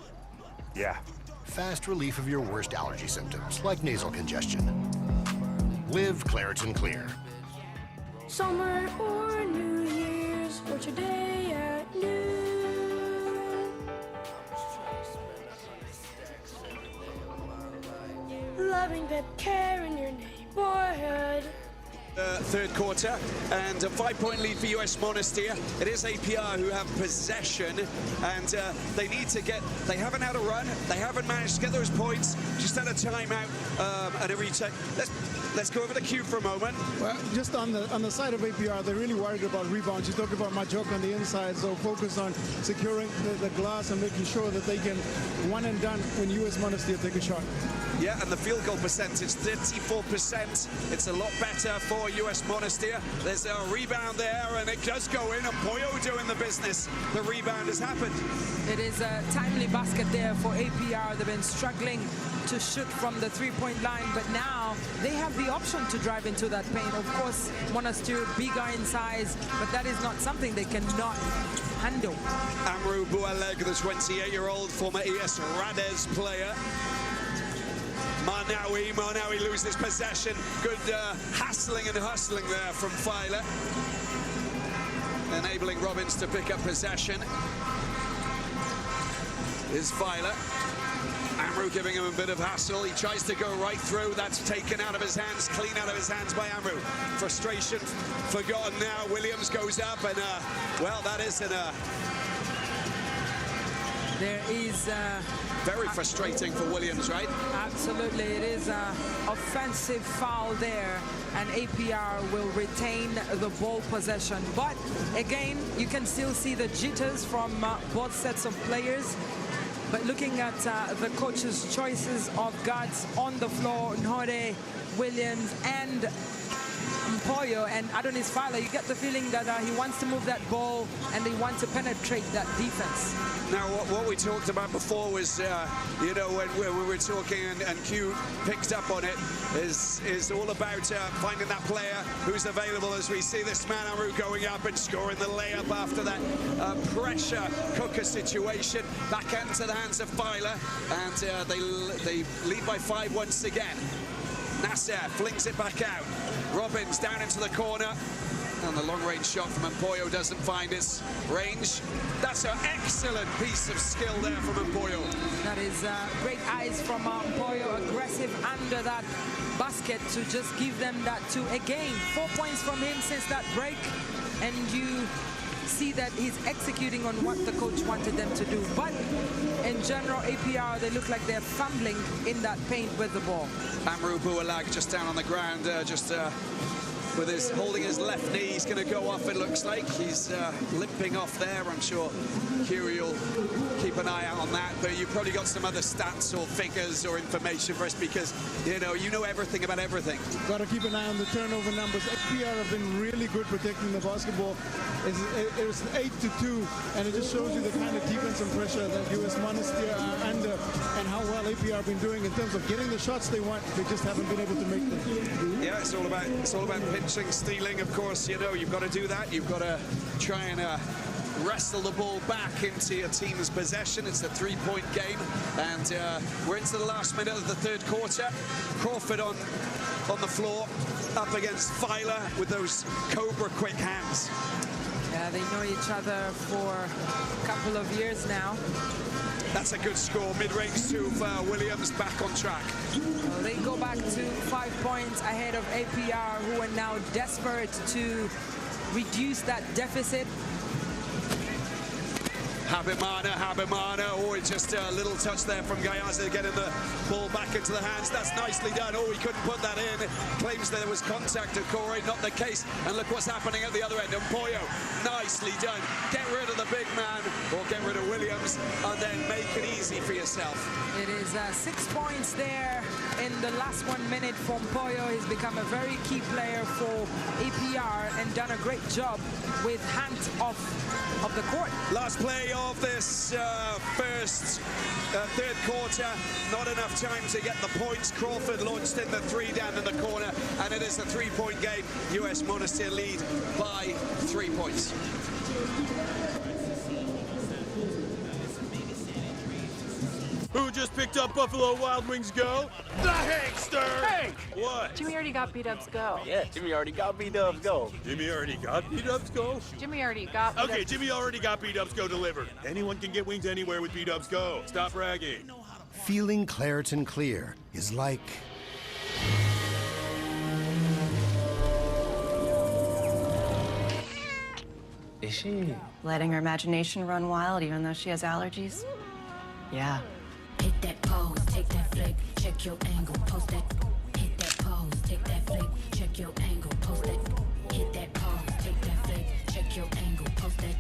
Yeah. Fast relief of your worst allergy symptoms, like nasal congestion. Live Claritin Clear. Summer or New Year's, what's your day at noon? loving that care in your neighborhood. Third quarter, and a 5-point lead for US Monastir. It is APR who have possession, and they need to get, they haven't had a run, they haven't managed to get those points, just had a timeout and a retake. Let's go over the cue for a moment. Well, just on the side of APR, they're really worried about rebounds. You talk about Majok on the inside, so focus on securing the glass and making sure that they can one and done when US Monastir take a shot. Yeah, and the field goal percentage, 34%. It's a lot better for US Monastir. There's a rebound there, and it does go in, and Poyo doing the business. The rebound has happened. It is a timely basket there for APR. They've been struggling to shoot from the three-point line, but now they have the option to drive into that paint. Of course, Monastir bigger in size, but that is not something they cannot handle. Amrou Boualeg, the 28-year-old former ES Radez player. Marnawi loses possession. Good hassling and hustling there from Filer, enabling Robbins to pick up possession. Is Filer. Amrou giving him a bit of hassle. He tries to go right through. That's taken out of his hands, clean out of his hands by Amrou. Frustration forgotten now. Williams goes up, and well, that isn't a... There is... Very frustrating for Williams, right? Absolutely, it is an offensive foul there, and APR will retain the ball possession. But again, you can still see the jitters from both sets of players. But looking at the coach's choices of guards on the floor, Nhore, Williams, and Mpoyo and Adonis Filer, you get the feeling that he wants to move that ball and he wants to penetrate that defense. Now, what we talked about before was, you know, when we were talking and Q picked up on it, is all about finding that player who's available, as we see this man, Amrou, going up and scoring the layup after that pressure cooker situation. Back into the hands of Filer, and they lead by 5 once again. Nasser flings it back out. Robbins down into the corner. And the long-range shot from Mpoyo doesn't find its range. That's an excellent piece of skill there from Mpoyo. That is great eyes from Mpoyo, aggressive under that basket to just give them that two. Again, 4 points from him since that break. And you see that he's executing on what the coach wanted them to do. But in general, APR, they look like they're fumbling in that paint with the ball. Amrou Boualag just down on the ground, with his holding his left knee. He's going to go off, it looks like. He's limping off there. I'm sure Curie will keep an eye out on that. But you've probably got some other stats or figures or information for us, because you know everything about everything. Got to keep an eye on the turnover numbers. APR have been really good protecting the basketball. It was 8-2, and it just shows you the kind of defense and pressure that US Monastir are under, and how well APR have been doing in terms of getting the shots they want. They just haven't been able to make them. Yeah, it's all about pinching, stealing. Of course, you know you've got to do that. You've got to try and wrestle the ball back into your team's possession. It's a 3-point game, and we're into the last minute of the third quarter. Crawford on the floor, up against Filer with those Cobra quick hands. Yeah, they know each other for a couple of years now. That's a good score. Mid-range to Williams, back on track. Well, they go back to 5 points ahead of APR, who are now desperate to reduce that deficit. Habimana, oh, it's just a little touch there from Gayaza getting the ball back into the hands. That's nicely done. Oh, he couldn't put that in. Claims there was contact of Corey, not the case. And look what's happening at the other end. Mpoyo, nicely done. Get rid of the big man, or get rid of Williams, and then make it easy for yourself. It is 6 points there in the last 1 minute for Mpoyo. He's become a very key player for APR and done a great job with hands off of the court. Last play of this third quarter. Not enough time to get the points. Crawford launched in the three down in the corner, and it is a 3-point game. US Monastir lead by 3 points. Who just picked up Buffalo Wild Wings Go? The Hankster! Hank! What? Jimmy already got B-Dubs Go. Yeah, Jimmy already got B-Dubs Go. Jimmy already got B-Dubs Go? Jimmy already got B-Dubs. Okay, Jimmy already got B-Dubs Go delivered. Anyone can get wings anywhere with B-Dubs Go. Stop bragging. Feeling Claritin Clear is like Is she? Letting her imagination run wild even though she has allergies? Yeah. Hit that pose, take that flick, check your angle, post that. Hit that pose, take that flick, check your angle, post that. Hit that pose, take that flick, check your angle, post that.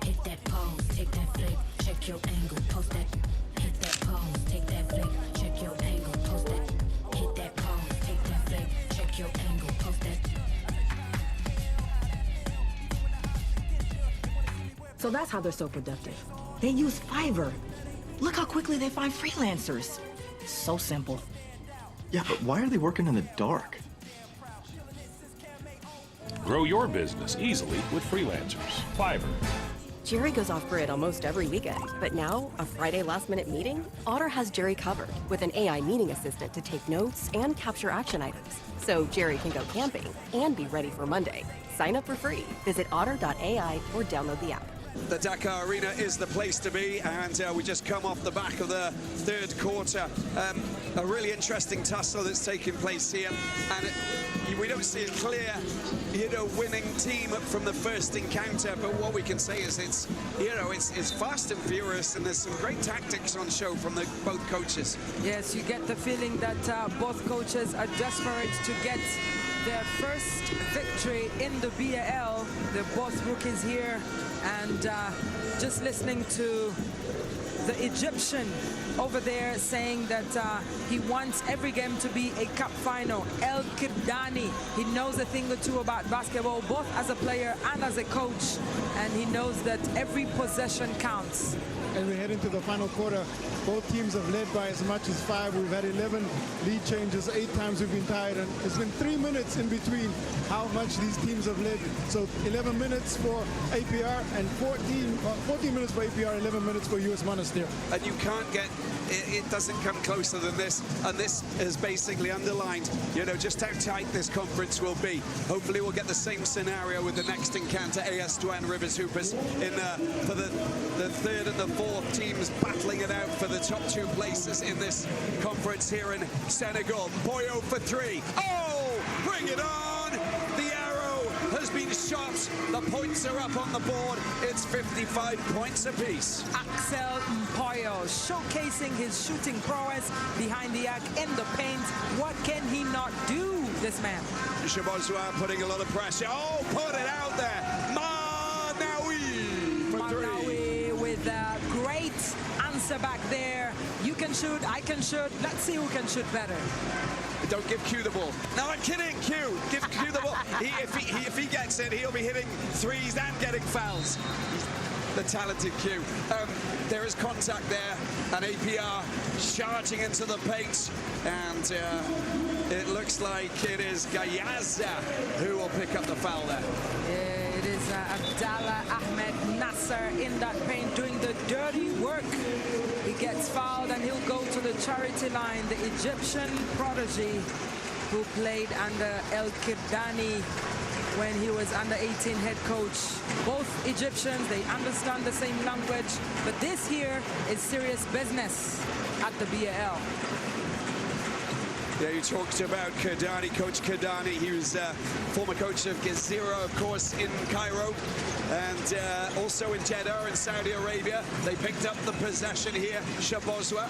Hit that pose, take that flick, check your angle, post that. Hit that pose, take that flick, check your angle, post that. Hit that pose, take that flick, check your angle, post that. So that's how they're so productive. They use Fiverr. Look how quickly they find freelancers. So simple. Yeah, but why are they working in the dark? Grow your business easily with freelancers. Fiverr. Jerry goes off-grid almost every weekend, but now, a Friday last-minute meeting? Otter has Jerry covered with an AI meeting assistant to take notes and capture action items, so Jerry can go camping and be ready for Monday. Sign up for free. Visit otter.ai or download the app. The Dakar Arena is the place to be, and we just come off the back of the third quarter. A really interesting tussle that's taking place here, and we don't see a clear, winning team from the first encounter. But what we can say is it's fast and furious, and there's some great tactics on show from both coaches. Yes, you get the feeling that both coaches are desperate to get their first victory in the BAL. They're both rookies here, and just listening to the Egyptian over there saying that he wants every game to be a cup final. El Kidani, he knows a thing or two about basketball, both as a player and as a coach, and he knows that every possession counts. As we head into the final quarter, both teams have led by as much as 5. We've had 11 lead changes, 8 times we've been tied, and it's been 3 minutes in between how much these teams have led. So 11 minutes for APR and 14 minutes for APR, 11 minutes for US Monastir. And you can't get, it doesn't come closer than this, and this is basically underlined, just how tight this conference will be. Hopefully we'll get the same scenario with the next encounter, AS Douane Rivers Hoopers for the third and the fourth teams battling it out for the top 2 places in this conference here in Senegal. Boyo for 3. Oh, bring it on! The arrow has been shot. The points are up on the board. It's 55 points apiece. Axel Mpoyo showcasing his shooting prowess behind the arc in the paint. What can he not do, this man? Shabozwa putting a lot of pressure. Oh, put it out there. Manawi for 3. Manawi with a great answer back there. You can shoot, I can shoot. Let's see who can shoot better. Don't give Q the ball. No, I'm kidding, Q. Give Q the ball. If he gets it, he'll be hitting threes and getting fouls. The talented Q. There is contact there, and APR charging into the paint, and it looks like it is Gayaza who will pick up the foul there. Yeah, it is Abdallah Ahmed Nasser in that paint doing the dirty work. He gets fouled and he'll go to the charity line. The Egyptian prodigy who played under El Kidani when he was under 18 head coach. Both Egyptians, they understand the same language, but this here is serious business at the BAL. Yeah, you talked about Kidani, Coach Kidani. He was former coach of Gezira, of course, in Cairo, and also in Jeddah in Saudi Arabia. They picked up the possession here, Shabozwa.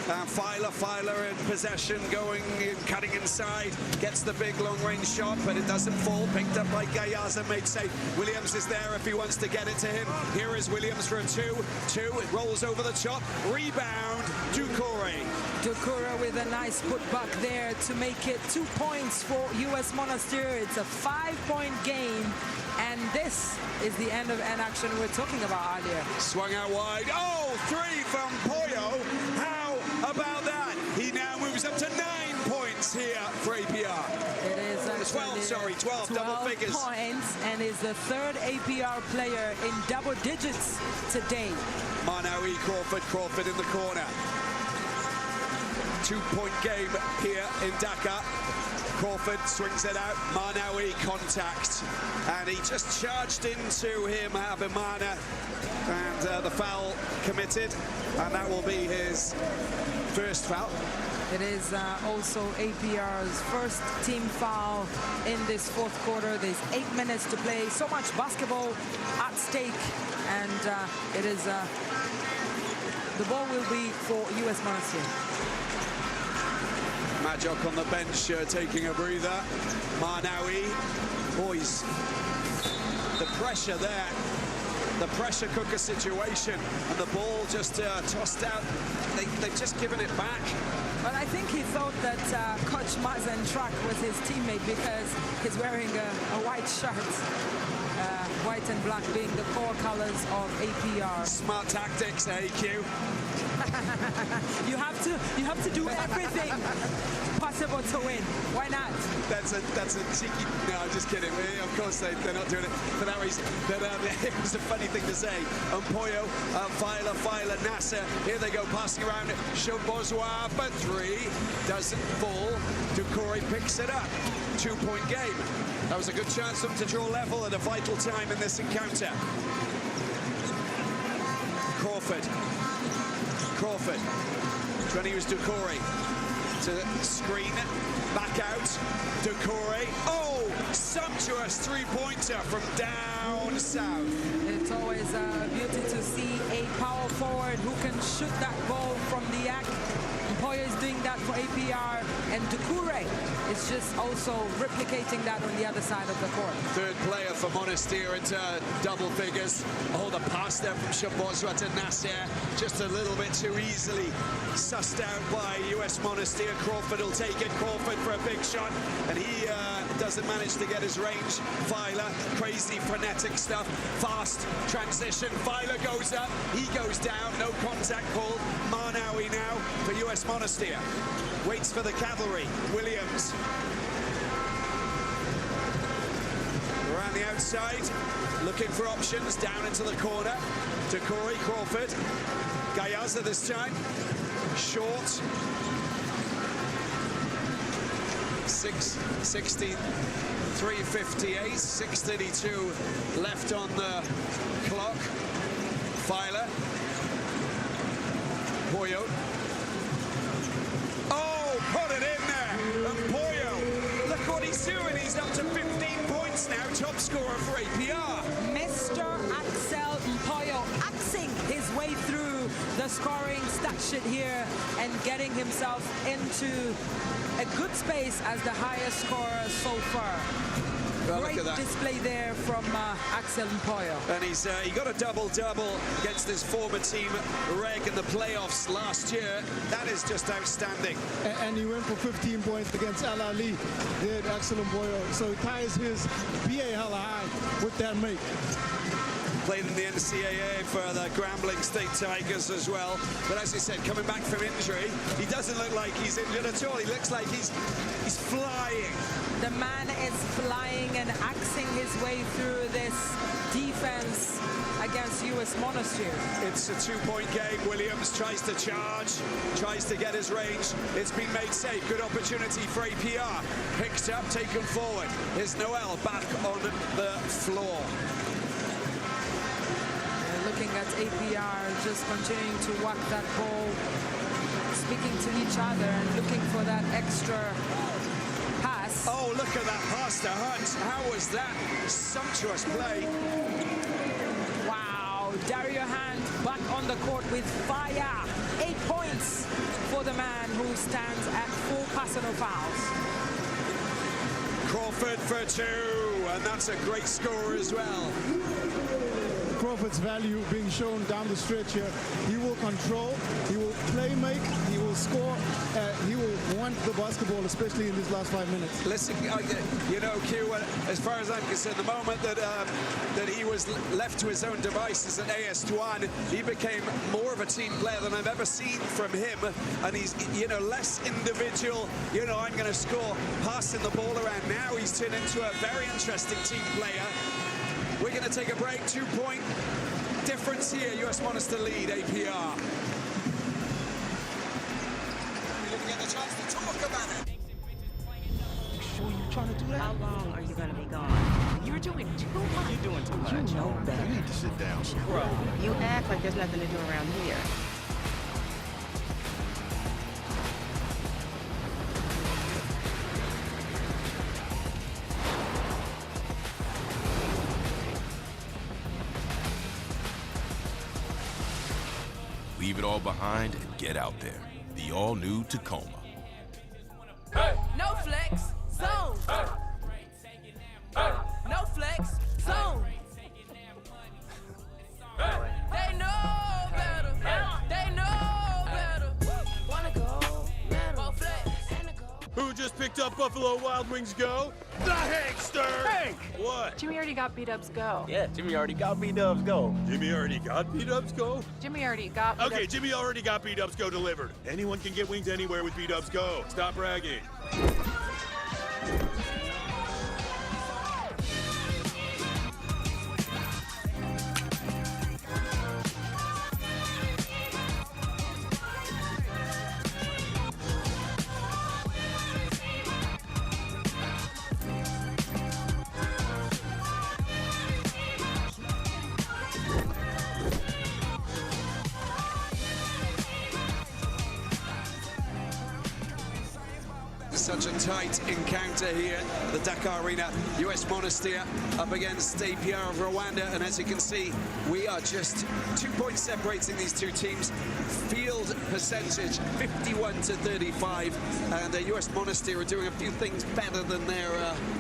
Filer in possession, going, cutting inside, gets the big long-range shot, but it doesn't fall. Picked up by Gayaza, made safe. Williams is there if he wants to get it to him. Here is Williams for a 2. It rolls over the top. Rebound, Doucouré. Doucouré with a nice putback there to make it 2 points for US Monastir. It's a 5-point game, and this is the end of an action we were talking about earlier. Swung out wide. Oh, 3 from Poyo. How about that? He now moves up to 9 points here for APR. It is 12, double figures. Points, and is the 3rd APR player in double digits today. Manawi Crawford in the corner. 2-point game here in Dakar. Crawford swings it out. Manawi contact, and he just charged into him, Abimana, and and the foul committed, and that will be his first foul. It is also APR's first team foul in this fourth quarter. There's 8 minutes to play. So much basketball at stake, and it is the ball will be for US Monastir. Majok on the bench taking a breather. Marnawi, boys, the pressure there. The pressure cooker situation, and the ball just tossed out. They've just given it back. But I think he thought that Coach Mazen Trak was his teammate because he's wearing a white shirt. White and black being the core colors of APR. Smart tactics, AQ. You have to do everything possible to win. Why not? That's a cheeky. No, I'm just kidding. Of course they're not doing it for that reason. But it was a funny thing to say. Mpoyo, Filer, Nasser. Here they go passing around. Shobozwa for three. Doesn't fall. Doucouré picks it up. 2-point game. That was a good chance for them to draw level at a vital time in this encounter. Crawford. Trying to use Doucouré to screen, back out. Doucouré. Oh, sumptuous three-pointer from down south. It's always a beauty to see a power forward who can shoot that ball from the act. Mpoyo is doing that for APR, and Doucouré is just also replicating that on the other side of the court. Third player for Monastir into double figures. Oh, the pass there from Shobozwa to Nasser, just a little bit too easily sussed out by US Monastir. Crawford will take it. Crawford for a big shot, and he doesn't manage to get his range. Filer, crazy frenetic stuff, fast transition. Filer goes up, he goes down, no contact called. Marnawi now for US Monastir. Waits for the cavalry. Williams. Around the outside, looking for options, down into the corner. Doucouré, Crawford. Gayaza this time. Short. 6:16, 3:58, 6:32 left on the clock. Filer. Mpoyo. Oh, put it in there. And Mpoyo, look what he's doing. He's up to 15 points now, top scorer for APR. Mr. Axel Mpoyo axing his way through the scoring stat sheet here and getting himself into a good space as the highest scorer so far. Well, great display there from Axel Mpoyo. And he got a double-double against his former team, Reg, in the playoffs last year. That is just outstanding. And he went for 15 points against El Ali, did Axel Mpoyo. So he ties his BAL high with that make. Played in the NCAA for the Grambling State Tigers as well. But as you said, coming back from injury, he doesn't look like he's injured at all. He looks like he's flying. The man is flying and axing his way through this defense against US Monastir. It's a 2-point game. Williams tries to charge, tries to get his range. It's been made safe. Good opportunity for APR. Picked up, taken forward. Here's Noel back on the floor. Looking at APR just continuing to whack that ball, speaking to each other and looking for that extra pass. Oh, look at that pass to Hunt. How was that? Sumptuous play. Wow, Dario Hunt back on the court with fire. 8 points for the man who stands at 4 personal fouls. Crawford for 2, and that's a great score as well. Crawford's value being shown down the stretch here. He will control, he will play make, he will score, he will want the basketball, especially in these last 5 minutes. Listen, you know, Q, as far as I'm concerned, the moment that he was left to his own devices at AS Douanes, he became more of a team player than I've ever seen from him. And he's, you know, less individual, you know, I'm going to score, passing the ball around. Now he's turned into a very interesting team player. We're going to take a break. 2-point difference here. US Monastir lead, APR. We didn't get the chance to talk about it. You sure you're trying to do that? How long are you going to be gone? You're doing too much. You're doing too much. You know better. You need to sit down. Bro. You act like there's nothing to do around here. Leave it all behind and get out there. The all-new Tacoma. No flex, zone. No flex, zone. They know better. They know better. Wanna go, more flex. Who just picked up Buffalo Wild Wings Go? The Hankster! Hank! What? Jimmy already got B-Dubs Go. Yeah, Jimmy already got B-Dubs Go. Jimmy already got B-Dubs Go? Jimmy already got Okay, Jimmy already got B-Dubs Go delivered. Anyone can get wings anywhere with B-Dubs Go. Stop bragging. Such a tight encounter here, the Dakar Arena. US Monastir up against APR of Rwanda, and as you can see, we are just 2 points separating these two teams. Field percentage 51-35, and the US Monastir are doing a few things better than their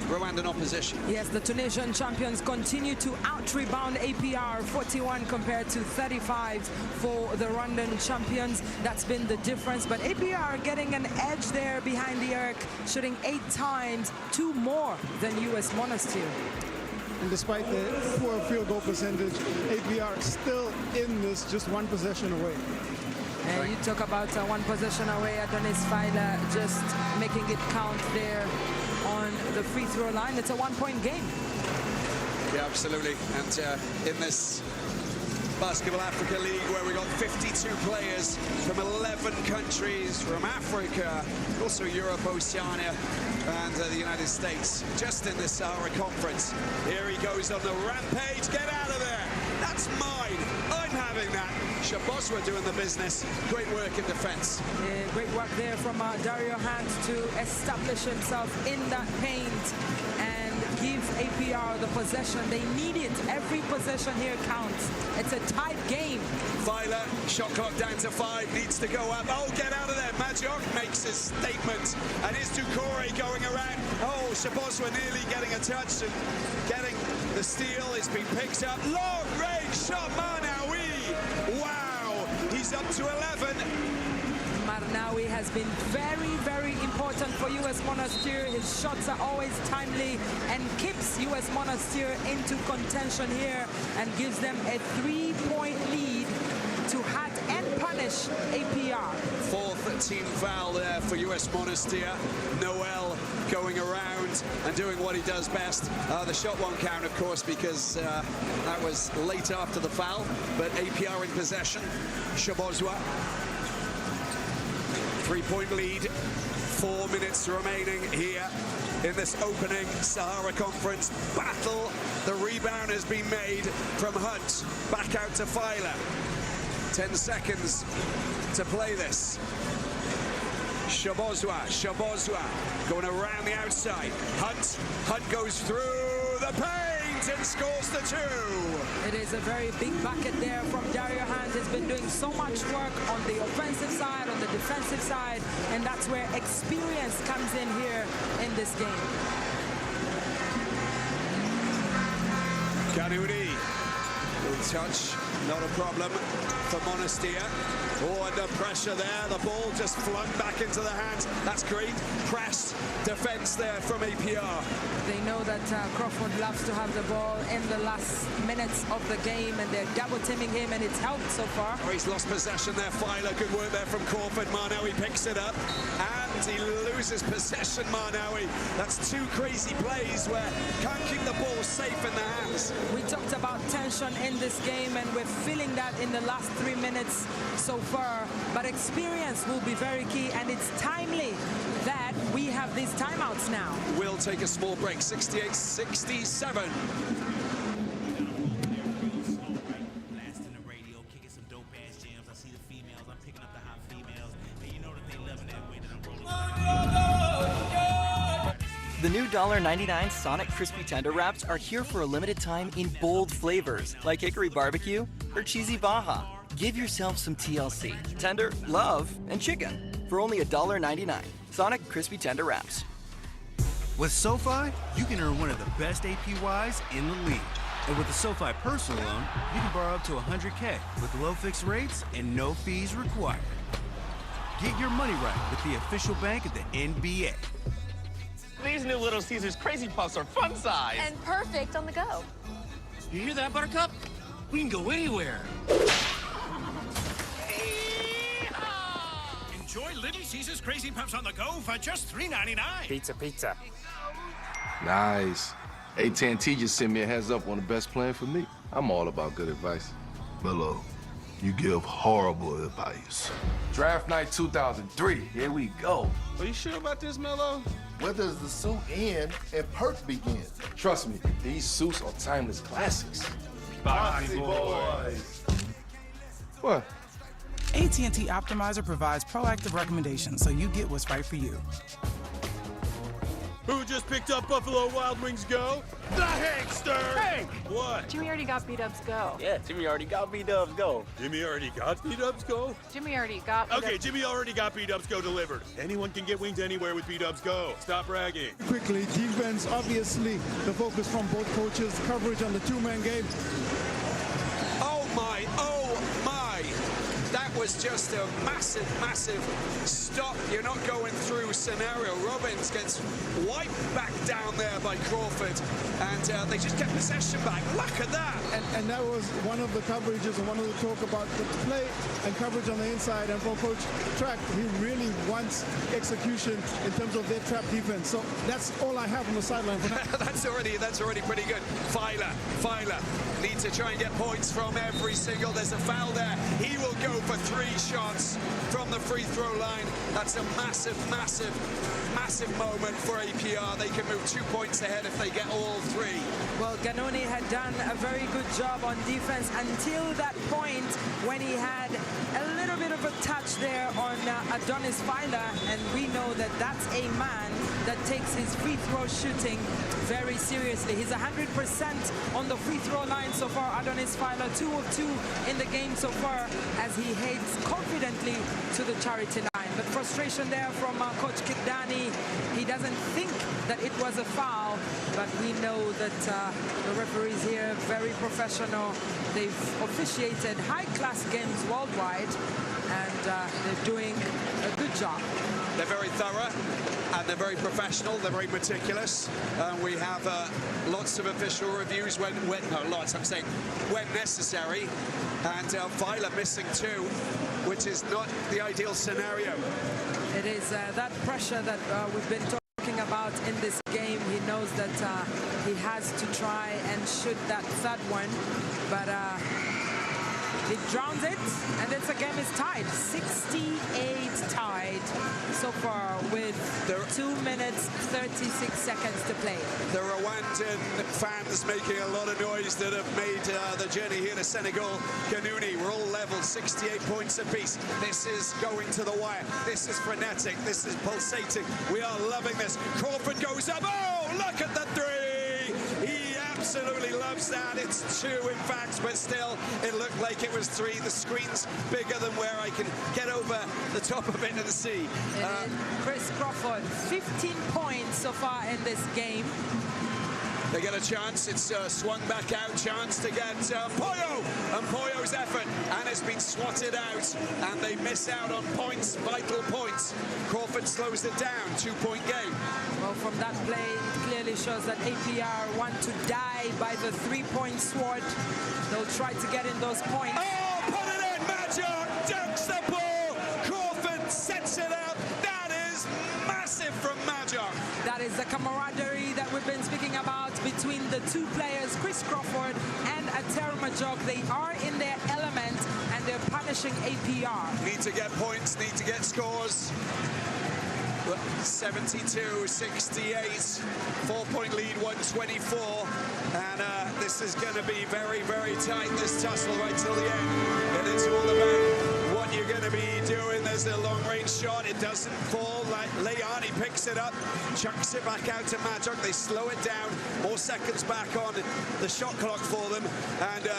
Rwandan opposition. Yes, the Tunisian champions continue to out-rebound APR, 41 compared to 35 for the Rwandan champions. That's been the difference, but APR getting an edge there behind the arc, shooting 8 times, 2 more than US Monastir. And despite the poor field goal percentage, APR still in this, just 1 possession away. And you talk about 1 possession away, Adonis Feiler just making it count there on the free throw line. It's a 1-point game. Yeah, absolutely. And in this Basketball Africa League, where we got 52 players from 11 countries, from Africa, also Europe, Oceania, and the United States, just in this Sahara Conference. Here he goes on the rampage. Get out of there. That's mine. I'm having that. Shabozwa doing the business. Great work in defense. Yeah, great work there from Dario Hunt to establish himself in that paint and give APR the possession. They need it. Every possession here counts. It's a tight game. Feiler, shot clock down to 5, needs to go up. Oh, get out of there. Majok makes his statement. And here's Doucouré going around. Oh, Shabozwa nearly getting a touch and getting the steal. It's been picked up. Long range shot, Marnaoui. Wow, he's up to 11. Marnaoui has been very, very important for US Monastir. His shots are always timely and keeps US Monastir into contention here and gives them a 3-point lead to hat and punish APR. 4th team foul there for US Monastir. Noel going around and doing what he does best. The shot won't count, of course, because that was late after the foul, but APR in possession. Shabozwa. 3-point lead, 4 minutes remaining here in this opening Sahara Conference battle. The rebound has been made from Hunt, back out to Feiler. 10 seconds to play this. Shabozwa going around the outside. Hunt goes through the paint and scores the 2. It is a very big bucket there from Dario Hunt. He's been doing so much work on the offensive side, on the defensive side, and that's where experience comes in here in this game. Kanuri will touch, not a problem for Monastir. Oh, under pressure there. The ball just flung back into the hands. That's great press defense there from APR. They know that Crawford loves to have the ball in the last minutes of the game, and they're double teaming him, and it's helped so far. Oh, he's lost possession there. Feiler, good work there from Crawford. Marnaoui picks it up, and he loses possession, Marnaoui. That's 2 crazy plays where can't keep the ball safe in the hands. We talked about tension in this game, and we're feeling that in the last 3 minutes so far. But experience will be very key, and it's timely that we have these timeouts now. We'll take a small break. 68-67. The new $1.99 Sonic Crispy Tender Wraps are here for a limited time in bold flavors, like Hickory Barbecue or Cheesy Baja. Give yourself some TLC, tender, love, and chicken for only $1.99. Sonic Crispy Tender Wraps. With SoFi, you can earn one of the best APYs in the league. And with the SoFi personal loan, you can borrow up to $100K with low fixed rates and no fees required. Get your money right with the official bank of the NBA. These new Little Caesars Crazy Puffs are fun size. And perfect on the go. You hear that, Buttercup? We can go anywhere. Enjoy Little Caesars Crazy Puffs on the go for just $3.99. Pizza. Nice. AT&T just sent me a heads up on the best plan for me. I'm all about good advice. Mello, you give horrible advice. Draft night 2003. Here we go. Are you sure about this, Mello? Where does the suit end and perks begin? Trust me, these suits are timeless classics. Bossy boys. What? AT&T Optimizer provides proactive recommendations so you get what's right for you. Who just picked up Buffalo Wild Wings Go? The Hankster! Hank! What? Jimmy already got B-Dubs Go. Yeah, Jimmy already got B-Dubs Go. Jimmy already got B-Dubs Go? Jimmy already got B-Dubs. Okay, Jimmy already got B-Dubs Go delivered. Anyone can get wings anywhere with B-Dubs Go. Stop bragging. Quickly, defense, obviously, the focus from both coaches, coverage on the two-man game. Oh my. That was just a massive stop. You're not going through scenario. Robbins gets wiped back down there by Crawford, and they just get possession back. Look at that. And that was one of the coverages and one of the talk about the play and coverage on the inside. And for Coach Track, he really wants execution in terms of their trap defense. So that's all I have on the sideline for now. that's already pretty good. Filer needs to try and get points from every single. There's a foul there. He will go for 3 shots from the free throw line. That's a massive moment for APR. They can move 2 points ahead if they get all 3. Well, Ganoni had done a very good job on defense until that point when he had a little bit of a touch there on Adonis Filer, and we know that that's a man that takes his free throw shooting very seriously. He's 100% on the free throw line so far. Adonis Filer, 2 of 2 in the game so far as he heads confidently to the charity line. But frustration there from Coach Kidani. He doesn't think that it was a foul, but we know that the referees here very professional. They've officiated high-class games worldwide, and they're doing a good job. They're very thorough and they're very professional. They're very meticulous. We have lots of official reviews when necessary. And Filer missing 2, which is not the ideal scenario. It is that pressure that we've been talking about in this game. He knows that he has to try and shoot that third one, but he drowns it, and the game is tied. 68 tied so far with 2 minutes, 36 seconds to play. The Rwandan fans making a lot of noise that have made the journey here to Senegal. Ganouni, we're all level, 68 points apiece. This is going to the wire. This is frenetic. This is pulsating. We are loving this. Crawford goes up. Oh, look at the 3. He absolutely loves that. It's 2, in fact, but still, it looked like it was 3. The screen's bigger than where I can get over the top of it and see. Chris Crawford, 15 points so far in this game. They get a chance. It's swung back out. Chance to get Poyo. And Poyo's effort. And it's been swatted out. And they miss out on points, vital points. Crawford slows it down. 2-point game. Well, from that play, it clearly shows that APR want to die by the 3-point sword. They'll try to get in those points. Oh, put it in! Majok dunks the ball. Crawford sets it up. That is massive from Majok. That is the camaraderie that we've been speaking about between the 2 players, Chris Crawford and Ater Majok. They are in their element, astonishing APR. Need to get points, need to get scores. 72-68, 4-point lead, 124. And this is going to be very, very tight, this tussle right till the end. And it's all about what you're going to be doing. There's a long-range shot. It doesn't fall. Leon, he picks it up, chucks it back out to Magic. They slow it down. More seconds back on the shot clock for them. And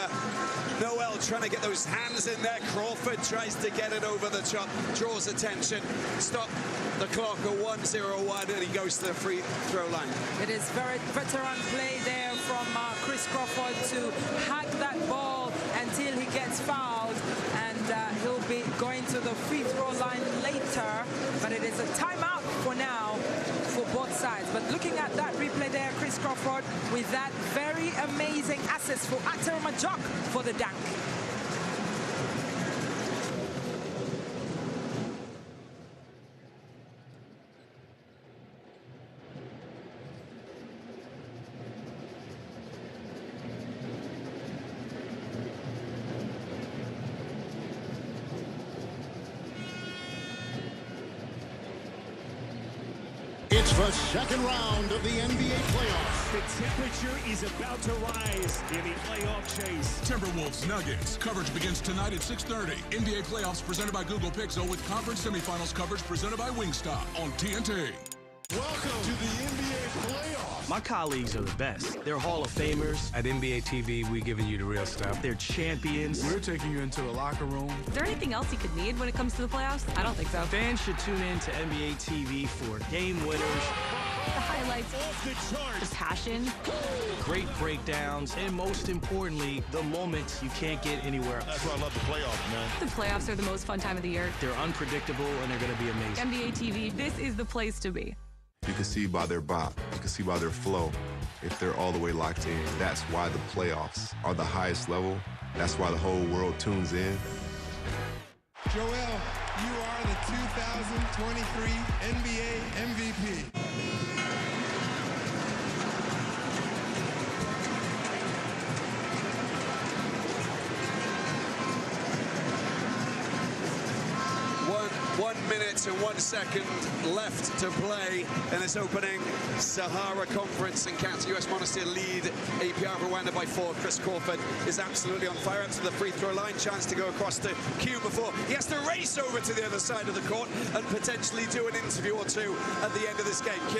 Noel trying to get those hands in there. Crawford tries to get it over the top, draws attention. Stop the clock at 1:01, and he goes to the free throw line. It is very veteran play there from Chris Crawford to hack that ball until he gets fouled, and he'll be going to the free throw line later, but it is a timeout for now for both sides. But looking at that replay there, Chris Crawford with that very amazing assist for Ater Majok for the dunk. It's the second round of the NBA playoffs. The temperature is about to rise in the playoff chase. Timberwolves Nuggets. Coverage begins tonight at 6:30. NBA playoffs presented by Google Pixel with conference semifinals coverage presented by Wingstop on TNT. Welcome to the NBA playoffs. My colleagues are the best. They're Hall of Famers. At NBA TV, we're giving you the real stuff. They're champions. We're taking you into the locker room. Is there anything else you could need when it comes to the playoffs? I don't think so. Fans should tune in to NBA TV for game winners, The highlights, the passion, great breakdowns, and most importantly, the moments you can't get anywhere else. That's why I love the playoffs, man. The playoffs are the most fun time of the year. They're unpredictable, and they're going to be amazing. NBA TV, this is the place to be. You can see by their bop, you can see by their flow, if they're all the way locked in. That's why the playoffs are the highest level. That's why the whole world tunes in. Joel, you are the 2023 NBA MVP. One minute and 1 second left to play in this opening Sahara Conference. And Cats US Monastir lead APR Rwanda by 4. Chris Crawford is absolutely on fire up to the free throw line. Chance to go across to Q before he has to race over to the other side of the court and potentially do an interview or two at the end of this game. Q.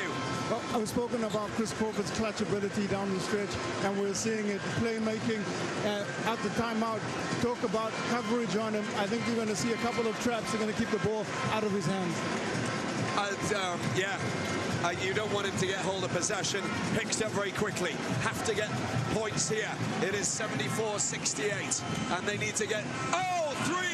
Well, I've spoken about Chris Crawford's clutch ability down the stretch, and we're seeing it. Playmaking at the timeout. Talk about coverage on him. I think you're going to see a couple of traps. They're going to keep the ball out of his hands. You don't want him to get hold of possession. Picks up very quickly. Have to get points here. It is 74-68, and they need to get... Oh, three!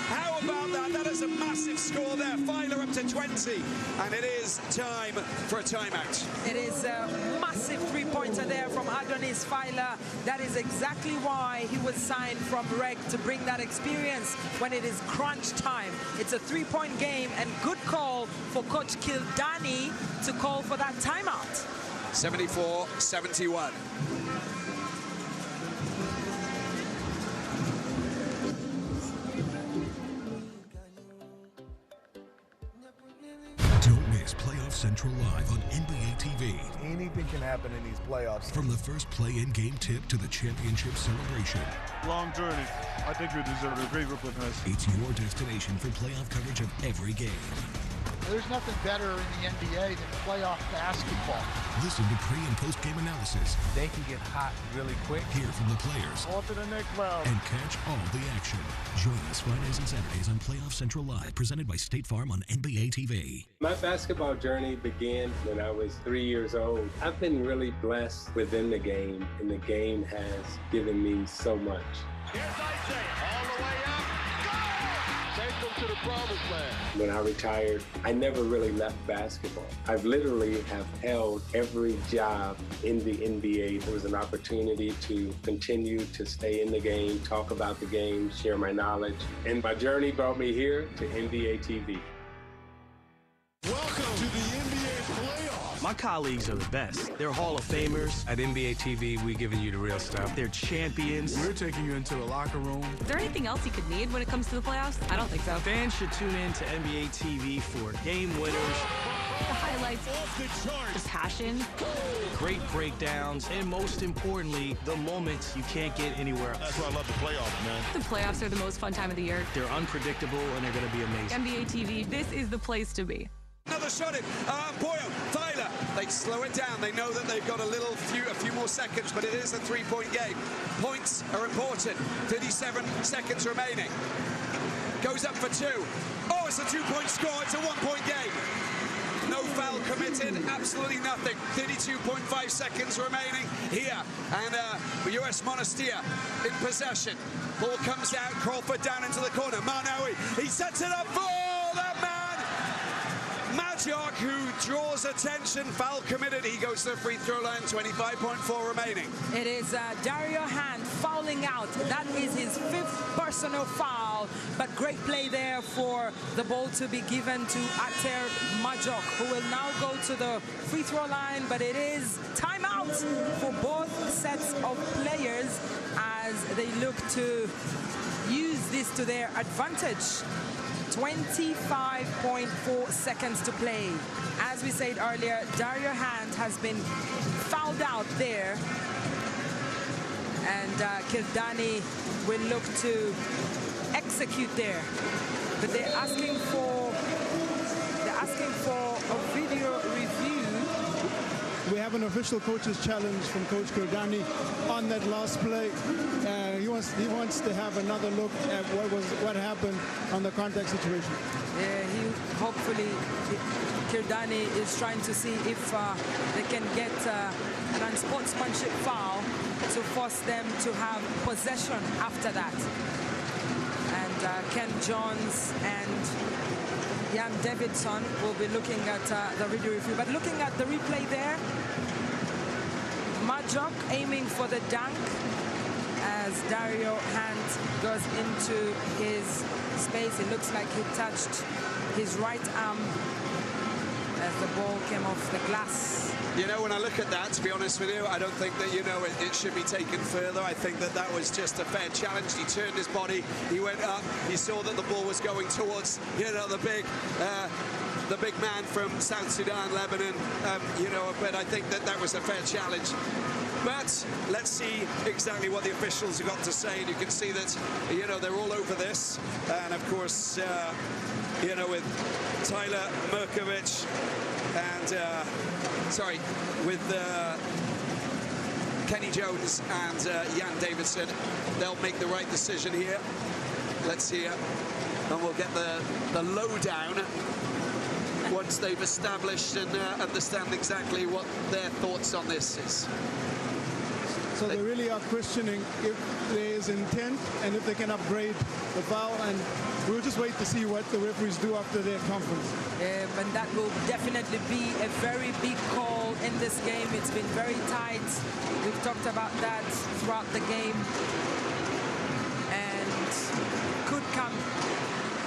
How about that? That is a massive score there. Filer up to 20, and it is time for a timeout. It is a massive three-pointer there from Adonis Filer. That is exactly why he was signed from Reg, to bring that experience when it is crunch time. It's a three-point game, and good call for Coach Kildani to call for that timeout. 74-71. Don't miss Playoff Central Live on NBA TV. Anything can happen in these playoffs. From the first play-in game tip to the championship celebration. Long journey. I think we deserve a great recognition. It's your destination for playoff coverage of every game. There's nothing better in the NBA than playoff basketball. Listen to pre- and post-game analysis. They can get hot really quick. Hear from the players. On to the next round. And catch all the action. Join us Fridays and Saturdays on Playoff Central Live, presented by State Farm on NBA TV. My basketball journey began when I was 3 years old. I've been really blessed within the game, and the game has given me so much. Here's Isaiah, all the way up. Go! Take them to the promised land. When I retired, I never really left basketball. I've literally have held every job in the NBA. There was an opportunity to continue to stay in the game, talk about the game, share my knowledge. And my journey brought me here to NBA TV. Welcome to the NBA playoffs. My colleagues are the best. They're Hall of Famers. At NBA TV, we're giving you the real stuff. They're champions. We're taking you into a locker room. Is there anything else he could need when it comes to the playoffs? I don't think so. Fans should tune in to NBA TV for game winners, The highlights, the passion. great breakdowns, and most importantly, the moments you can't get anywhere else. That's why I love the playoffs, man. The playoffs are the most fun time of the year. They're unpredictable, and they're going to be amazing. NBA TV, this is the place to be. Another shot in. Boyle, Tyler. They slow it down. They know that they've got a few more seconds, but it is a three-point game. Points are important. 37 seconds remaining. Goes up for two. Oh, it's a two-point score. It's a one-point game. No foul committed, absolutely nothing. 32.5 seconds remaining here. And US Monastir in possession. Ball comes out, Crawford down into the corner. Marnowi, he sets it up for that man. Majok, who draws attention, foul committed. He goes to the free throw line, 25.4 remaining. It is Dario Hand fouling out. That is his 5th personal foul, but great play there for the ball to be given to Ater Majok, who will now go to the free throw line, but it is timeout for both sets of players as they look to use this to their advantage. 25.4 seconds to play. As we said earlier, Dario Hand has been fouled out there, and Kildani will look to execute there. But they're asking for a video review. We have an official coach's challenge from Coach Kildani on that last play. He wants to have another look at what happened on the contact situation. Yeah, hopefully Kildani is trying to see if they can get an unsportsmanship foul to force them to have possession after that. And Ken Jones and Jan Davidson will be looking at the video review. But looking at the replay there, Majok aiming for the dunk as Dario Hand goes into his space. It looks like he touched his right arm as the ball came off the glass. You know, when I look at that, to be honest with you, I don't think that, it should be taken further. I think that was just a fair challenge. He turned his body, he went up, he saw that the ball was going towards, the big man from South Sudan, Lebanon, but I think that was a fair challenge. But let's see exactly what the officials have got to say. And you can see that, they're all over this. And of course, with Tyler Murkovic and, with Kenny Jones and Jan Davidson, they'll make the right decision here. Let's see, and we'll get the lowdown once they've established and understand exactly what their thoughts on this is. So they really are questioning if there is intent and if they can upgrade the foul, and we'll just wait to see what the referees do after their conference. And that will definitely be a very big call in this game. It's been very tight. We've talked about that throughout the game, and could come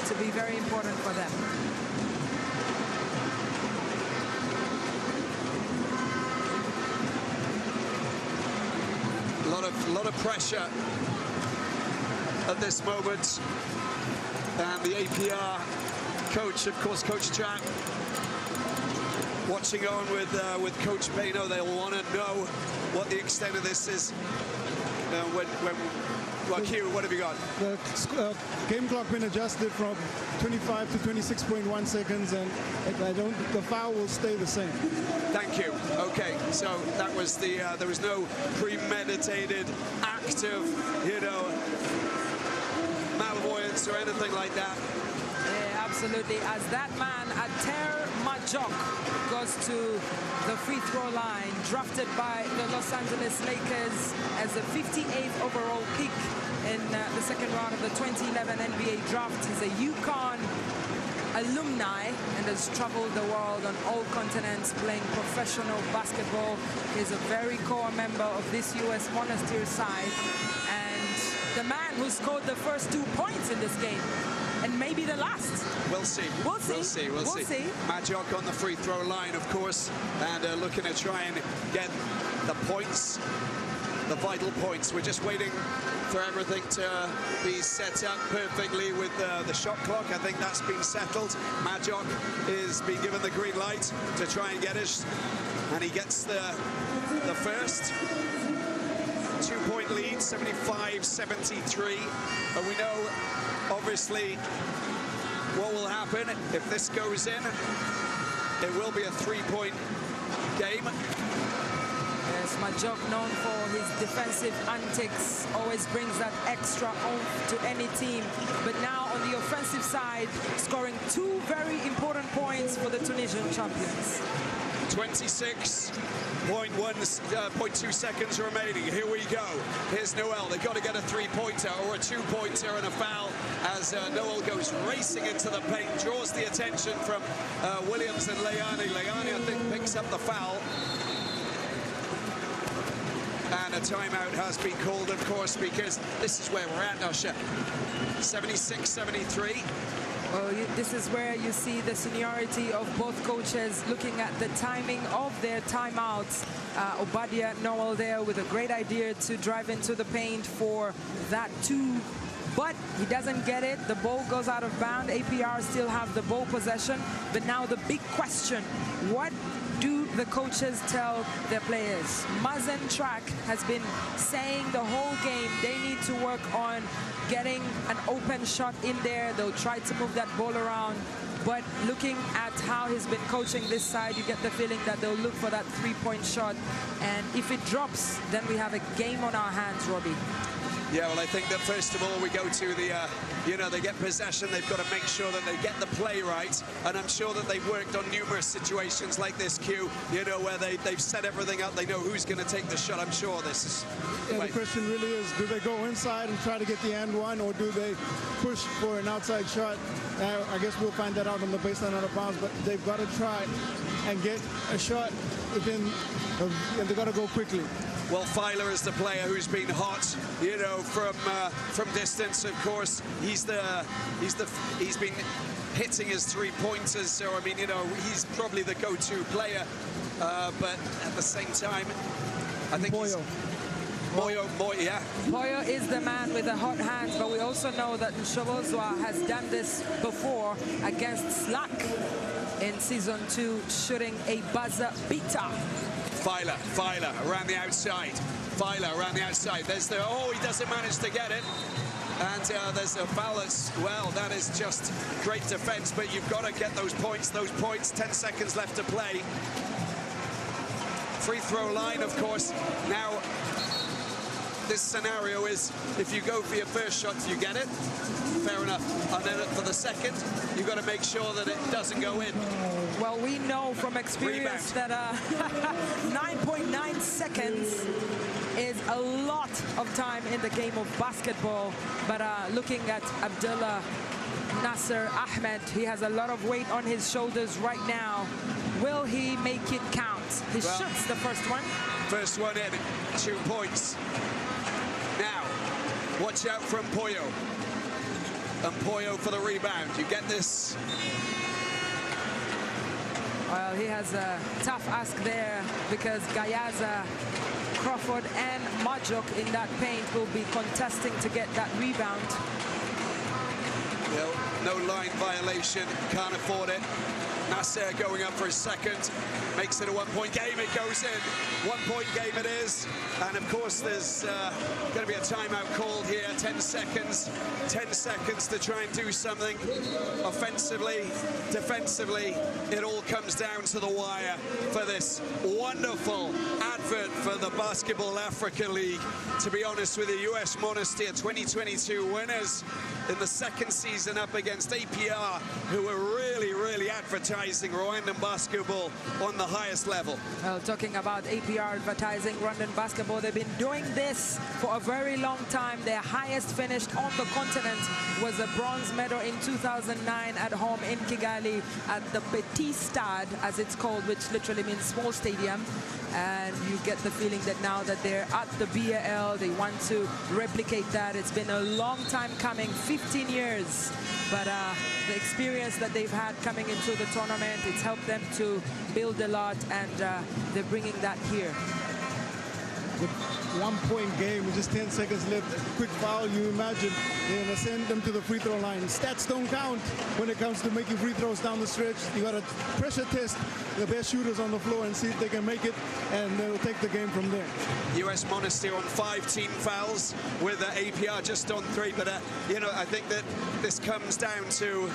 to be very important for them. A lot of pressure at this moment, and the APR coach, of course, Coach Jack, watching on with Coach Payno. They'll want to know what the extent of this is. Well, Q, what have you got? The game clock been adjusted from 25 to 26.1 seconds, and the foul will stay the same. Thank you. Okay, so that was there was no premeditated act of, malvoyance or anything like that. Yeah, absolutely. As that man, Ater Majok, goes to the free throw line, drafted by the Los Angeles Lakers as a 58th overall pick in the second round of the 2011 NBA draft. He's a UConn alumni and has traveled the world on all continents playing professional basketball. He's a very core member of this US Monastir side, and the man who scored the first 2 points in this game. A and maybe the last. We'll see. We'll see. We'll see. We'll see. Majok on the free throw line, of course, and looking to try and get the points, the vital points. We're just waiting for everything to be set up perfectly with the shot clock. I think that's been settled. Majok is being given the green light to try and get it, and he gets the first. 2-point lead, 75-73. And we know, obviously, what will happen if this goes in. It will be a 3-point game. Yes, Majok, known for his defensive antics, always brings that extra oomph to any team. But now on the offensive side, scoring 2 very important points for the Tunisian champions. 26.2 seconds remaining. Here we go. Here's Noel. They've got to get a 3-pointer or a 2-pointer and a foul as Noel goes racing into the paint, draws the attention from Williams and Leani. Leani, I think, picks up the foul. And a timeout has been called, of course, because this is where we're at, Usher. 76-73. Well, this is where you see the seniority of both coaches looking at the timing of their timeouts. Obadia Noel there with a great idea to drive into the paint for that 2, but he doesn't get it. The ball goes out of bounds. APR still have the ball possession, but now the big question, what do the coaches tell their players? Mazen Trak has been saying the whole game they need to work on getting an open shot in there. They'll try to move that ball around, but looking at how he's been coaching this side, you get the feeling that they'll look for that 3-point shot, and if it drops, then we have a game on our hands, Robbie. Yeah, well, I think that first of all we go to the, they get possession. They've got to make sure that they get the play right. And I'm sure that they've worked on numerous situations like this, Q, where they've set everything up. They know who's going to take the shot. I'm sure this is... Yeah, the question really is, do they go inside and try to get the and one, or do they push for an outside shot? I guess we'll find that out on the baseline out of bounds, but they've got to try and get a shot within, and they've got to go quickly. Well, Filer is the player who's been hot, from distance. Of course, he's been hitting his 3-pointers. So I mean, he's probably the go-to player. But at the same time, I think Moyo, yeah. Moyo is the man with the hot hands, but we also know that Nshobozwa has done this before against Slack in season 2, shooting a buzzer beater. Filer around the outside. There's the, he doesn't manage to get it. And there's a foul as well. That is just great defense, but you've got to get those points. 10 seconds left to play. Free throw line, of course. Now, this scenario is, if you go for your first shot, you get it. Fair enough. And then for the second, you've got to make sure that it doesn't go in. Well, we know from experience that 9.9 seconds is a lot of time in the game of basketball. But looking at Abdullah Nasser Ahmed, he has a lot of weight on his shoulders right now. Will he make it count? He shoots the first one. First one in, 2 points. Now, watch out from Poyo. And Poyo for the rebound. You get this. Well, he has a tough ask there because Gayaza, Crawford, and Majok in that paint will be contesting to get that rebound. Well, no line violation, can't afford it. Nasser going up for his second, makes it a 1-point game, it goes in. 1-point game it is, and of course there's going to be a timeout called here, 10 seconds. 10 seconds to try and do something offensively, defensively. It all comes down to the wire for this wonderful advert for the Basketball Africa League. To be honest with you, US Monastir 2022 winners in the second season up against APR, who were really advertised advertising Rwandan basketball on the highest level. Well, talking about APR advertising Rwandan basketball, they've been doing this for a very long time. Their highest finish on the continent was a bronze medal in 2009 at home in Kigali at the Petit Stade, as it's called, which literally means small stadium. And you get the feeling that now that they're at the BAL, they want to replicate that. It's been a long time coming, 15 years. But the experience that they've had coming into the tournament, it's helped them to build a lot, and they're bringing that here. With 1-point game with just 10 seconds left, a quick foul, you imagine they're going to send them to the free throw line. Stats don't count when it comes to making free throws down the stretch. You got to pressure test the best shooters on the floor and see if they can make it, and they'll take the game from there. US Monastir on 5 team fouls with APR just on 3, but you know, I think that this comes down to,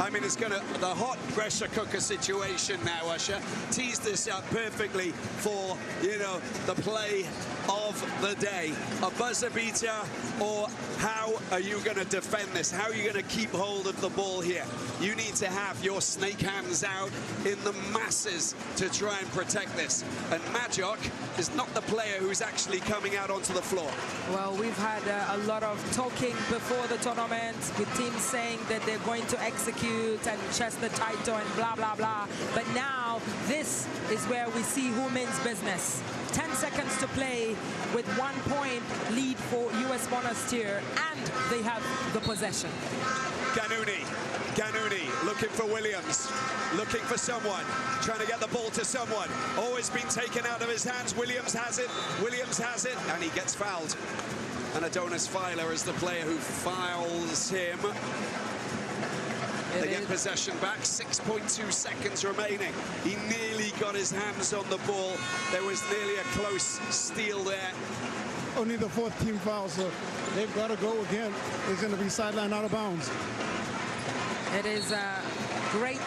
I mean, it's gonna, the hot pressure cooker situation now, Usher. Tease this up perfectly for, you know, the play of the day. A buzzer beater, or how are you going to defend this? How are you going to keep hold of the ball here? You need to have your snake hands out in the masses to try and protect this. And Majok is not the player who's actually coming out onto the floor. Well, we've had a lot of talking before the tournament with teams saying that they're going to execute and chest the title and blah, blah, blah. But now this is where we see who means business. 10 seconds to play with 1 point lead for US Monastir, and they have the possession. Ganouni looking for Williams, looking for someone, trying to get the ball to someone. Always been taken out of his hands. Williams has it, and he gets fouled. And Adonis Filer is the player who fouls him. They get possession back, 6.2 seconds remaining. He nearly got his hands on the ball. There was nearly a close steal there. Only the 4th team foul, so they've got to go again. It's going to be sideline out of bounds. It is great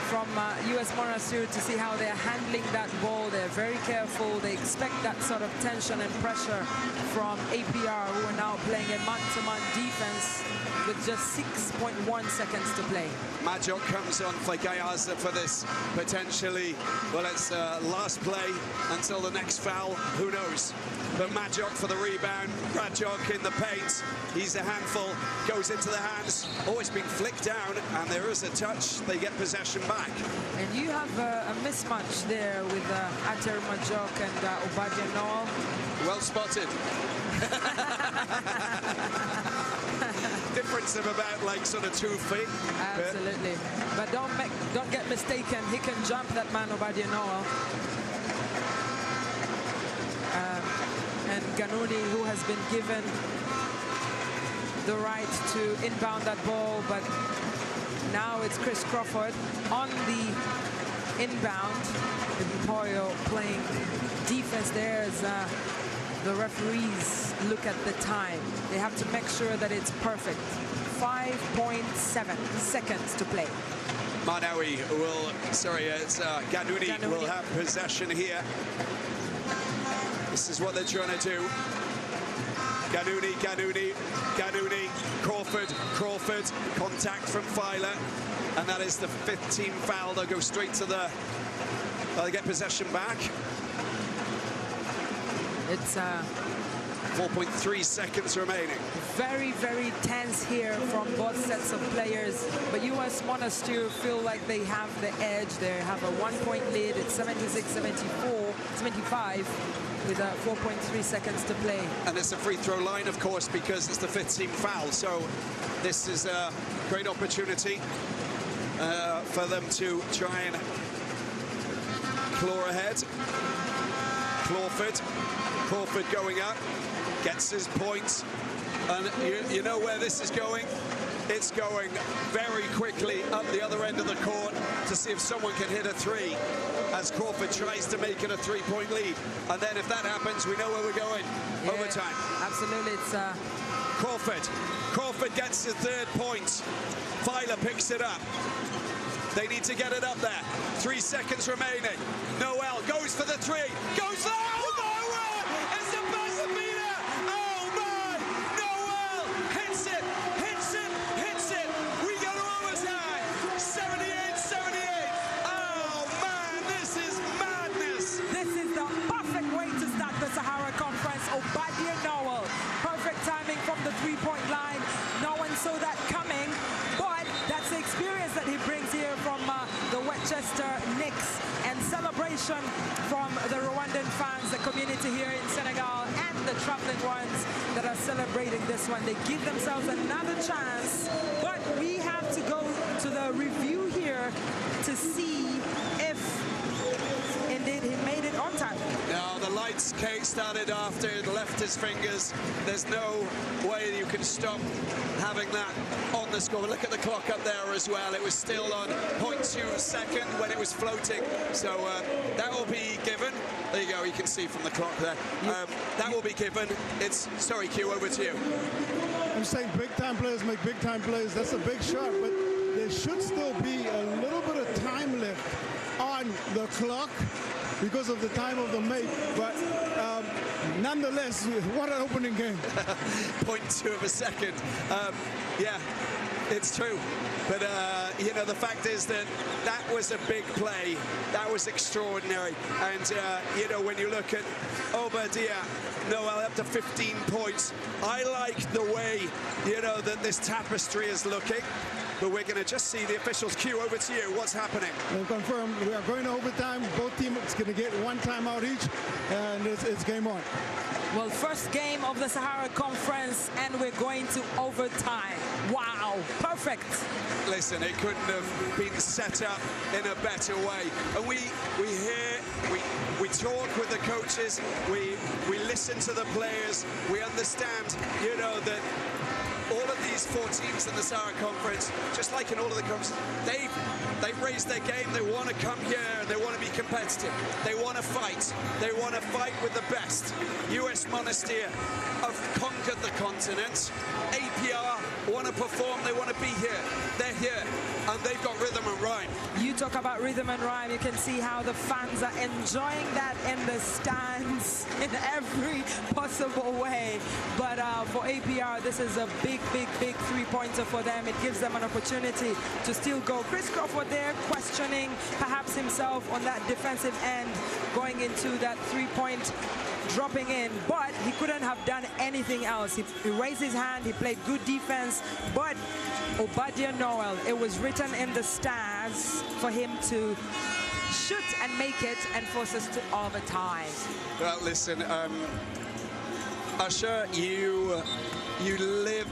from US Monastir to see how they're handling that ball. They're very careful. They expect that sort of tension and pressure from APR, who are now playing a man-to-man defense with just 6.1 seconds to play. Majok comes on for Gayaza for this potentially, well, it's last play until the next foul, who knows. But Majok for the rebound, Majok in the paint, he's a handful, goes into the hands, always been flicked down, and there is a touch, they get possession back. And you have a mismatch there with Ater Majok and Obadia Noel. Well spotted. Difference of about like sort of 2 feet. Absolutely. But don't get mistaken, he can jump, that man Obadia Noel. And Ganouni, who has been given the right to inbound that ball, but now it's Chris Crawford on the inbound. Emporio playing defense there as the referees look at the time. They have to make sure that it's perfect. 5.7 seconds to play. Manawi will, it's Ganouni will have possession here. This is what they're trying to do. Ganouni, Crawford, contact from Filer, and that is the 5th team foul. They'll go straight to the, they get possession back. It's 4.3 seconds remaining. Very, very tense here from both sets of players. But US Monastir feel like they have the edge. They have a 1-point lead. It's 76-75 with 4.3 seconds to play. And it's a free throw line, of course, because it's the 5th team foul. So this is a great opportunity for them to try and claw ahead. Crawford going up, gets his points, and you know where this is going? It's going very quickly up the other end of the court to see if someone can hit a 3 as Crawford tries to make it a 3-point lead. And then if that happens, we know where we're going. Yeah, overtime. Absolutely, it's Crawford gets his 3rd point. Filer picks it up. They need to get it up there. 3 seconds remaining. Noel goes for the 3. Goes there. Oh my word! It's a buzzer beater. Oh my! Noel hits it. We go to overtime. 78-78. celebration from the Rwandan fans, the community here in Senegal, and the traveling ones that are celebrating this one. They give themselves another chance, but we have to go to the review here to see if indeed he made it on time. Now the lights started after it left his fingers. There's no way you can stop having that on the score. Look at the clock up there as well. It was still on 0.2 second when it was floating. So that will be given. There you go. You can see from the clock there. That will be given. It's sorry, Q. Over to you. I'm saying big-time players make big-time plays. That's a big shot, but there should still be a little bit of time left on the clock because of the time of the make. But nonetheless, what an opening game. 0.2 of a second. Yeah, it's true. But, you know, the fact is that that was a big play. That was extraordinary. And, you know, when you look at Obadiah Noel up to 15 points, I like the way, you know, that this tapestry is looking. But we're going to just see the officials. Q, over to you. What's happening? We'll confirm we are going to overtime. Both teams going to get one timeout each, and it's game on. Well, first game of the Sahara Conference, and we're going to overtime. Wow, perfect. Listen, it couldn't have been set up in a better way. And we hear, we talk with the coaches, we listen to the players, we understand, you know, that all of these 4 teams in the Sahara Conference, just like in all of the conferences, they've raised their game. They want to come here and they want to be competitive. They want to fight. They want to fight with the best. US Monastir have conquered the continent. APR want to perform. They want to be here. They're here. And they've got rhythm and rhyme. You talk about rhythm and rhyme. You can see how the fans are enjoying that in the stands in every possible way. But for APR, this is a big three-pointer for them. It gives them an opportunity to still go. Chris Crawford there questioning perhaps himself on that defensive end, going into that three-point, dropping in, but he couldn't have done anything else. He raised his hand, he played good defense, but Obadiah Noel, it was written in the stars for him to shoot and make it and force us to overtime. Well, listen, Usher, you live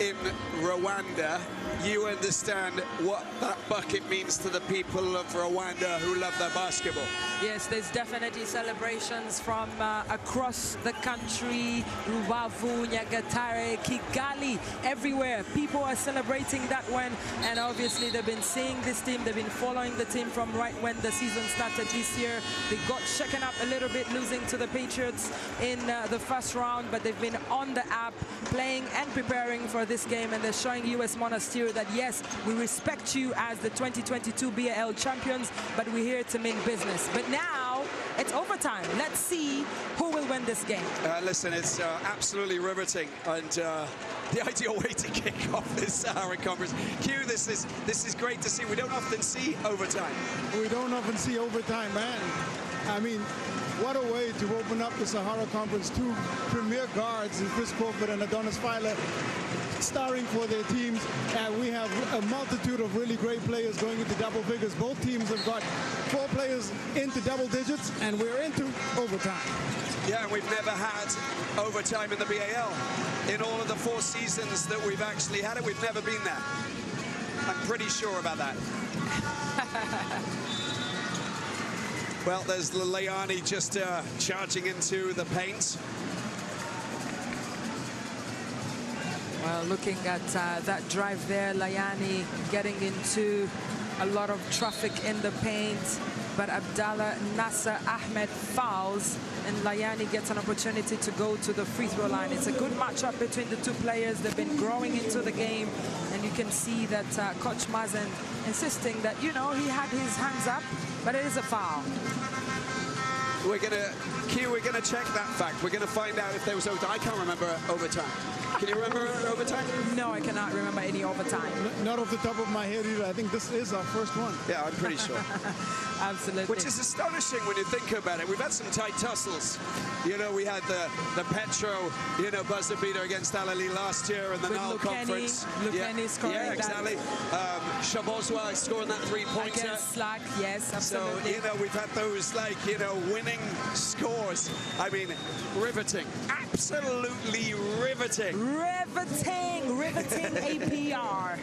in Rwanda. You understand what that bucket means to the people of Rwanda who love their basketball. Yes, there's definitely celebrations from across the country, Rubavu, Nyagatare, Kigali, everywhere. People are celebrating that one, and obviously they've been seeing this team, they've been following the team from right when the season started this year. They got shaken up a little bit, losing to the Patriots in the first round, but they've been on the app, playing and preparing for this game, and they're showing US Monastir that yes, we respect you as the 2022 BAL champions, but we're here to mean business. But now it's overtime. Let's see who will win this game. Listen, it's absolutely riveting, and the ideal way to kick off this Sahara Conference. Q, this is great to see. We don't often see overtime. We don't often see overtime, man. I mean, what a way to open up the Sahara Conference. 2 premier guards in Chris Crawford and Adonis Filer starring for their teams, and we have a multitude of really great players going into double figures. Both teams have got 4 players into double digits, and we're into overtime. Yeah, and we've never had overtime in the BAL. In all of the 4 seasons that we've actually had it, we've never been there. I'm pretty sure about that. Well, there's Layani just charging into the paint. Well, looking at that drive there, Layani getting into a lot of traffic in the paint, but Abdallah Nasser Ahmed fouls, and Layani gets an opportunity to go to the free throw line. It's a good matchup between the 2 players. They've been growing into the game, and you can see that Coach Mazen insisting that, you know, he had his hands up, but it is a foul. We're going to Q, we're going to check that fact. We're going to find out if there was overtime. I can't remember overtime. Can you remember overtime? No, I cannot remember any overtime. Not off the top of my head either. I think this is our first one. Yeah, I'm pretty sure. Absolutely. Which is astonishing when you think about it. We've had some tight tussles. You know, we had the Petro, you know, buzzer beater against Alali last year in the NAL conference. Lukenny scoring yeah, exactly. Shabozwa scoring that three-pointer. Against Slack, yes, absolutely. So, you know, we've had those, like, you know, winning scores. I mean, riveting. Absolutely riveting. Riveting APR.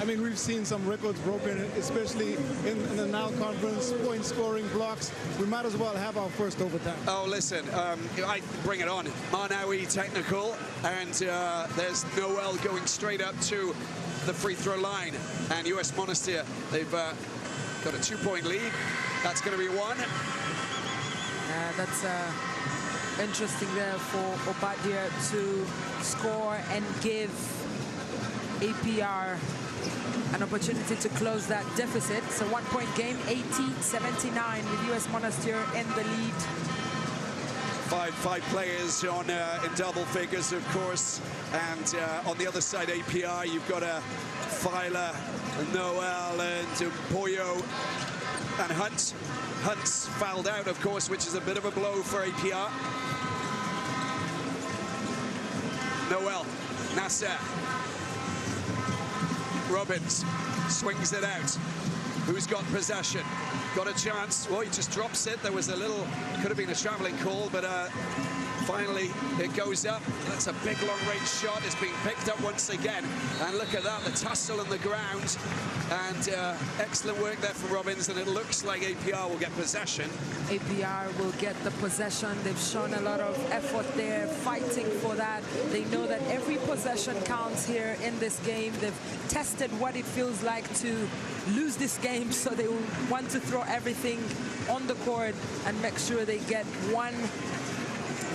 I mean, we've seen some records broken, especially in the NAL conference, point scoring blocks. We might as well have our first overtime. Oh, listen, I bring it on. Marnawi technical, and there's Noel going straight up to the free throw line. And US Monastir, they've got a 2-point lead. That's going to be one. That's interesting there for Obadia to score and give APR an opportunity to close that deficit. It's a 1-point game, 80-79 with US Monastir in the lead. Five players on in double figures, of course, and on the other side, APR, you've got Filer, Noel, and Poyo, and Hunt. Hunt's fouled out, of course, which is a bit of a blow for APR. Noel, Nasser, Robbins swings it out. Who's got possession? Got a chance. Oh, he just drops it. There was a little, could have been a traveling call, but finally it goes up. That's a big long-range shot. It's being picked up once again. And look at that, the tussle on the ground. And excellent work there from Robbins, and it looks like APR will get possession. APR will get the possession. They've shown a lot of effort there, fighting for that. They know that every possession counts here in this game. They've tested what it feels like to lose this game, so they will want to throw everything on the court and make sure they get one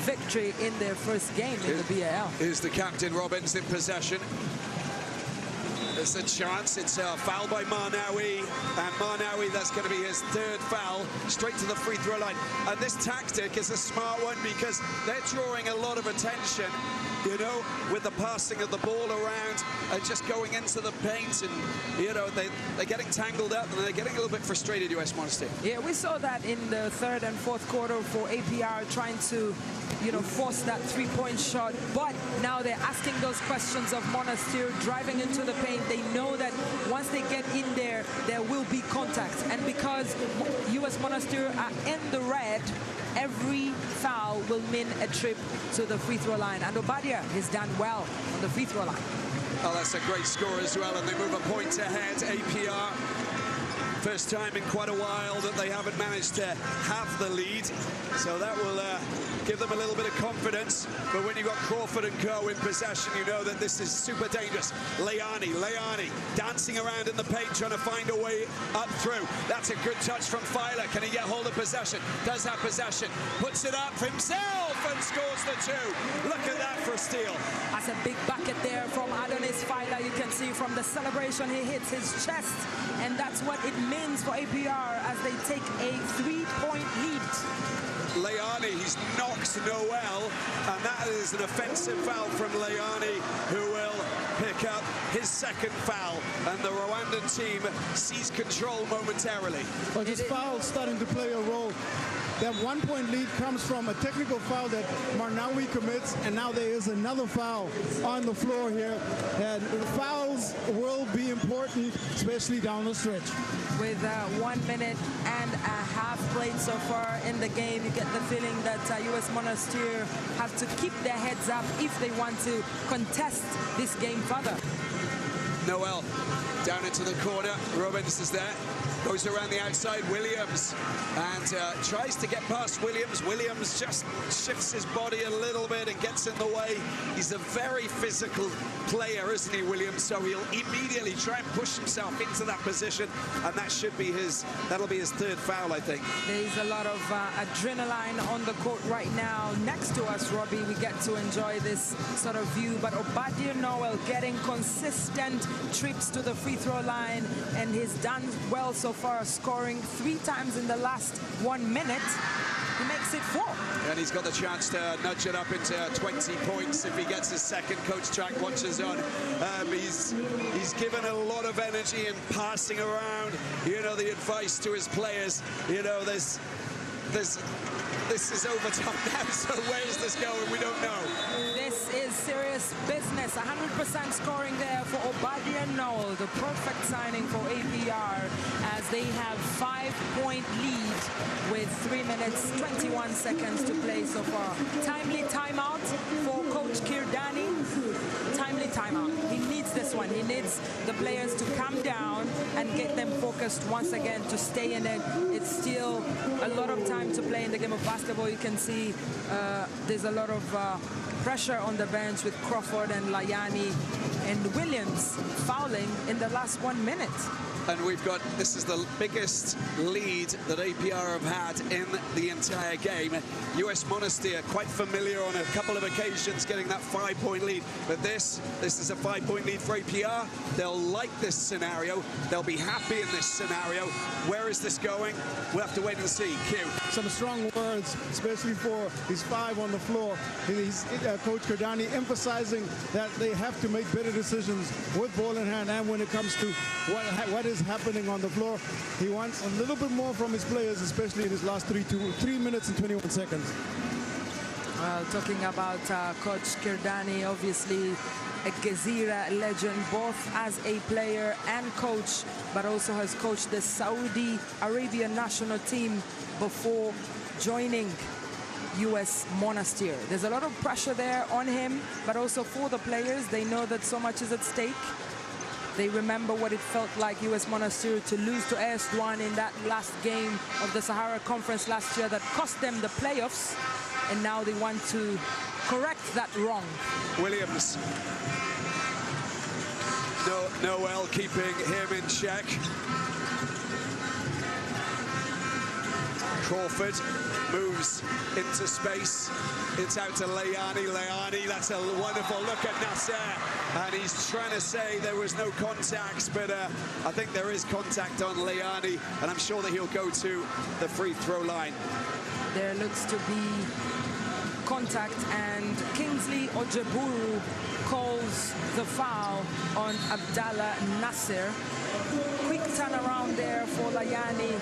victory in their first game in the BAL. Here's the captain, Robbins, in possession. There's a chance. It's a foul by Marnawi, and Marnawi, that's going to be his third foul, straight to the free throw line. And this tactic is a smart one because they're drawing a lot of attention, you know, with the passing of the ball around and just going into the paint, and, you know, they're getting tangled up and they're getting a little bit frustrated, US Monastir. Yeah, we saw that in the third and fourth quarter for APR trying to, you know, force that three-point shot, but now they're asking those questions of Monastir, driving into the paint. They know that once they get in there, there will be contact, and because US Monastir are in the red, every foul will mean a trip to the free throw line, and Obadia has done well on the free throw line. Oh, that's a great score as well, and they move a point ahead. APR, first time in quite a while that they haven't managed to have the lead, so that will give them a little bit of confidence. But when you've got Crawford and Co in possession, you know that this is super dangerous. Leani dancing around in the paint, trying to find a way up through. That's a good touch from Filer. Can he get hold of possession? Does have possession. Puts it up for himself and scores the two. Look at that for a steal. That's a big bucket there from Adonis Filer. You can see from the celebration, he hits his chest, and that's what it means for APR as they take a 3-point lead. Leani, he's knocked Noel, and that is an offensive foul from Leani, who will pick up his second foul, and the Rwandan team sees control momentarily. Well, this foul starting to play a role. That 1-point lead comes from a technical foul that Marnawi commits, and now there is another foul on the floor here. And the fouls will be important, especially down the stretch. With 1 minute and a half played so far in the game, you get the feeling that US Monastir have to keep their heads up if they want to contest this game further. Noel down into the corner. Robbins is there. Goes around the outside, Williams, and tries to get past Williams. Williams just shifts his body a little bit and gets in the way. He's a very physical player, isn't he, Williams? So he'll immediately try and push himself into that position, and that should be that'll be his third foul, I think. There's a lot of adrenaline on the court right now. Next to us, Robbie, we get to enjoy this sort of view, but Obadia Noel getting consistent trips to the free throw line, and he's done well so far, scoring 3 times in the last 1 minute. he makes it 4. And he's got the chance to nudge it up into 20 points if he gets his second. Coach Track watches on. He's given a lot of energy in passing around, you know, the advice to his players. You know, this is overtime now, so where is this going? We don't know. This is serious business. 100% scoring there for Obadiah Knoll, the perfect signing for APR, as they have 5-point lead with 3 minutes 21 seconds to play so far. Timely timeout for Coach Kirdani. Timely timeout. He needs this one. He needs the players to calm down and get them focused once again to stay in it. It's still a lot of time to play in the game of basketball. You can see there's a lot of pressure on the bench with Crawford and Layani and Williams fouling in the last 1 minute. And we've got, this is the biggest lead that APR have had in the entire game. US Monastir quite familiar on a couple of occasions getting that 5-point lead. But this is a 5-point lead for APR. They'll like this scenario. They'll be happy in this scenario. Where is this going? We'll have to wait and see. Q. Some strong words, especially for his 5 on the floor. He's Coach Kirdani emphasizing that they have to make better decisions with ball in hand and when it comes to what is happening on the floor. He wants a little bit more from his players, especially in his last 3 minutes and 21 seconds. Well, talking about Coach Kirdani, obviously a Gezira legend, both as a player and coach, but also has coached the Saudi Arabia national team before joining US Monastir. There's a lot of pressure there on him, but also for the players. They know that so much is at stake. They remember what it felt like US Monastir to lose to AS Douanes in that last game of the Sahara Conference last year that cost them the playoffs, and now they want to correct that wrong. Williams. Noel keeping him in check. Crawford moves into space. It's out to Layani. Layani, that's a wonderful look at Nasser. And he's trying to say there was no contact, but I think there is contact on Layani, and I'm sure that he'll go to the free throw line. There looks to be contact, and Kingsley Ojeburu calls the foul on Abdallah Nasser. Quick turnaround there for Layani.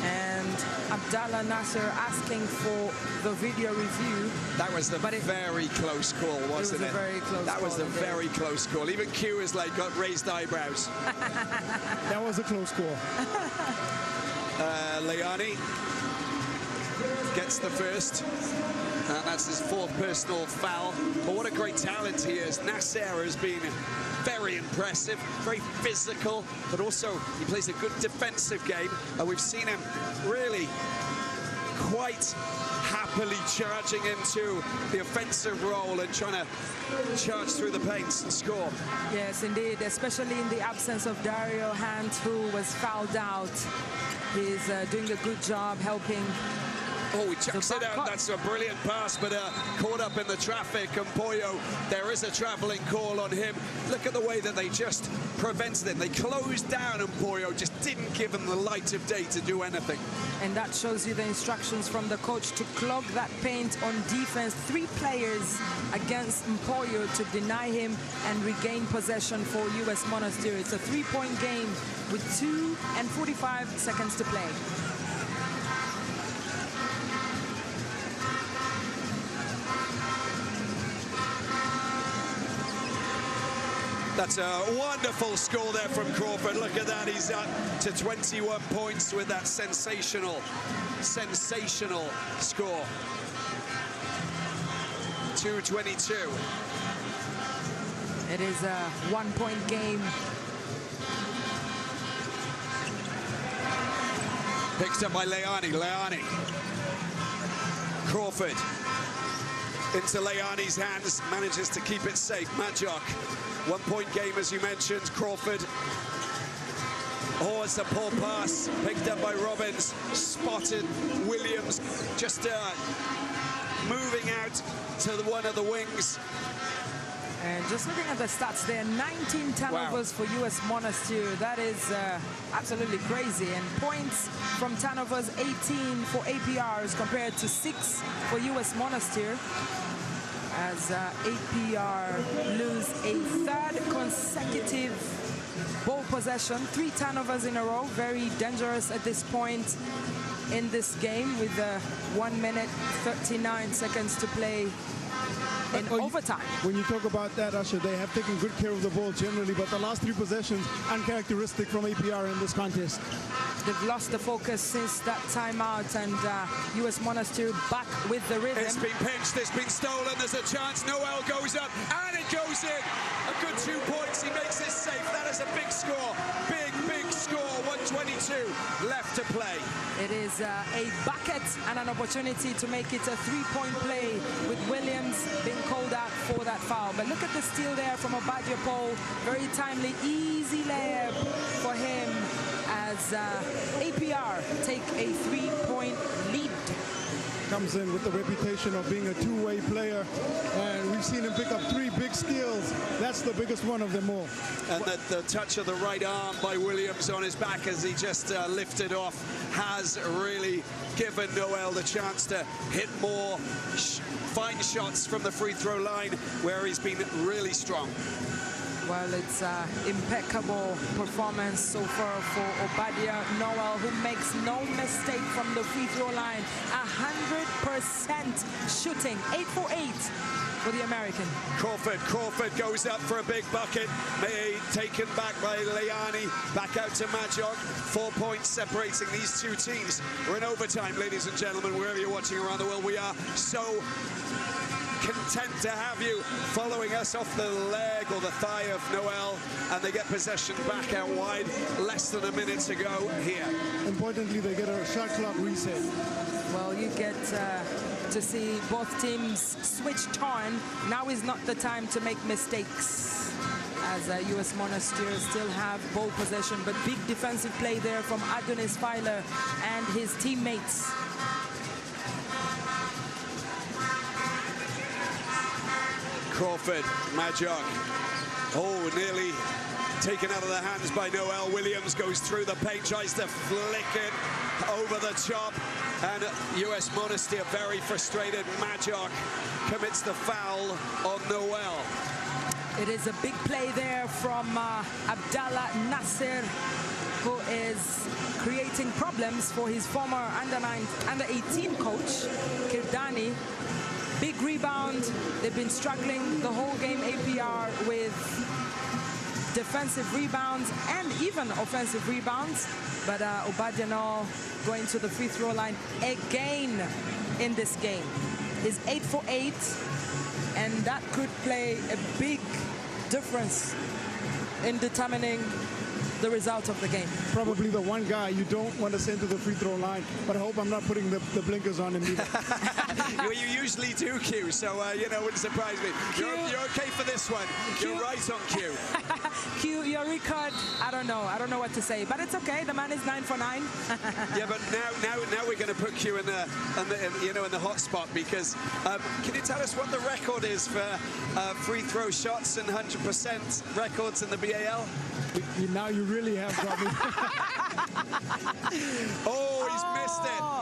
And Abdallah Nasser asking for the video review. That was the very close call, wasn't it? It was a very close call. That was the very close call. Even Q is like got raised eyebrows. That was a close call. Layani gets the first, and that's his 4th personal foul. But what a great talent he is. Nasser has been very impressive, very physical, but also he plays a good defensive game, and we've seen him really quite happily charging into the offensive role and trying to charge through the paints and score. Yes, indeed, especially in the absence of Dario Hunt, who was fouled out. He's doing a good job helping. Oh, he chucks it out. That's a brilliant pass, but caught up in the traffic. And Poyo, there is a traveling call on him. Look at the way that they just prevented him. They closed down, and Poyo just didn't give him the light of day to do anything. And that shows you the instructions from the coach to clog that paint on defense. 3 players against Mpoyo to deny him and regain possession for US Monastir. It's a 3-point game with 2 and 45 seconds to play. That's a wonderful score there from Crawford. Look at that. He's up to 21 points with that sensational score. 2:22. It is a 1-point game. Picked up by Layani. Layani. Crawford into Layani's hands, manages to keep it safe. Majok. 1-point game, as you mentioned. Crawford. Oh, it's a poor pass. Picked up by Robbins. Spotted Williams. Just moving out to one of the wings. And just looking at the stats there, 19 turnovers for U.S. Monastir. That is absolutely crazy. And points from turnovers, 18 for APRs compared to 6 for U.S. Monastir. As APR lose a third consecutive ball possession, 3 turnovers in a row. Very dangerous at this point in this game with 1 minute 39 seconds to play in overtime. When you talk about that, Usher, they have taken good care of the ball generally, but the last 3 possessions uncharacteristic from APR in this contest. They've lost the focus since that timeout, and U.S. Monastir back with the rhythm. It's been pinched, it's been stolen, there's a chance. Noel goes up, and it goes in. A good 2 points, he makes this safe. That is a big score, big score. 1:22 left to play. It is a bucket and an opportunity to make it a 3-point play with Williams being called out for that foul. But look at the steal there from Obadiah-Paul. Very timely, easy layup for him as APR take a 3-point lead. Comes in with the reputation of being a two-way player, and we've seen him pick up 3 big steals. That's the biggest one of them all. And the touch of the right arm by Williams on his back as he just lifted off has really given Noel the chance to hit more fine shots from the free throw line, where he's been really strong. Well, it's impeccable performance so far for Obadiah Noel, who makes no mistake from the free throw line. 100% shooting, 8 for 8 for the American. Crawford goes up for a big bucket. Taken back by Leani. Back out to Majok. 4 points separating these 2 teams. We're in overtime, ladies and gentlemen, wherever you're watching around the world. We are so content to have you following us off the leg or the thigh of Noel, and they get possession back out wide. Less than a minute to go here. Importantly, they get a shot clock reset. Well, you get to see both teams switched on. Now is not the time to make mistakes, as U.S. Monastir still have ball possession, but big defensive play there from Adonis Filer and his teammates. Crawford, Majok. Oh, nearly taken out of the hands by Noel. Williams goes through the paint, tries to flick it over the top, and U.S. Monastir very frustrated. Majok commits the foul on Noel. It is a big play there from Abdallah Nasser, who is creating problems for his former under-18 coach, Kirdani. Big rebound. They've been struggling the whole game, APR, with defensive rebounds and even offensive rebounds. But Obadiah Noel going to the free throw line again in this game. Is 8 for 8, and that could play a big difference in determining the result of the game. Probably the one guy you don't want to send to the free throw line, but I hope I'm not putting the blinkers on him either. Well, you usually do, Q, so, you know, wouldn't surprise me. You're okay for this one. You're right on Q. Q, your record, I don't know what to say, but it's okay. The man is 9 for 9. Yeah, but now we're going to put Q in the hot spot, because can you tell us what the record is for free throw shots and 100% records in the BAL? Now you really have got me. Oh, he's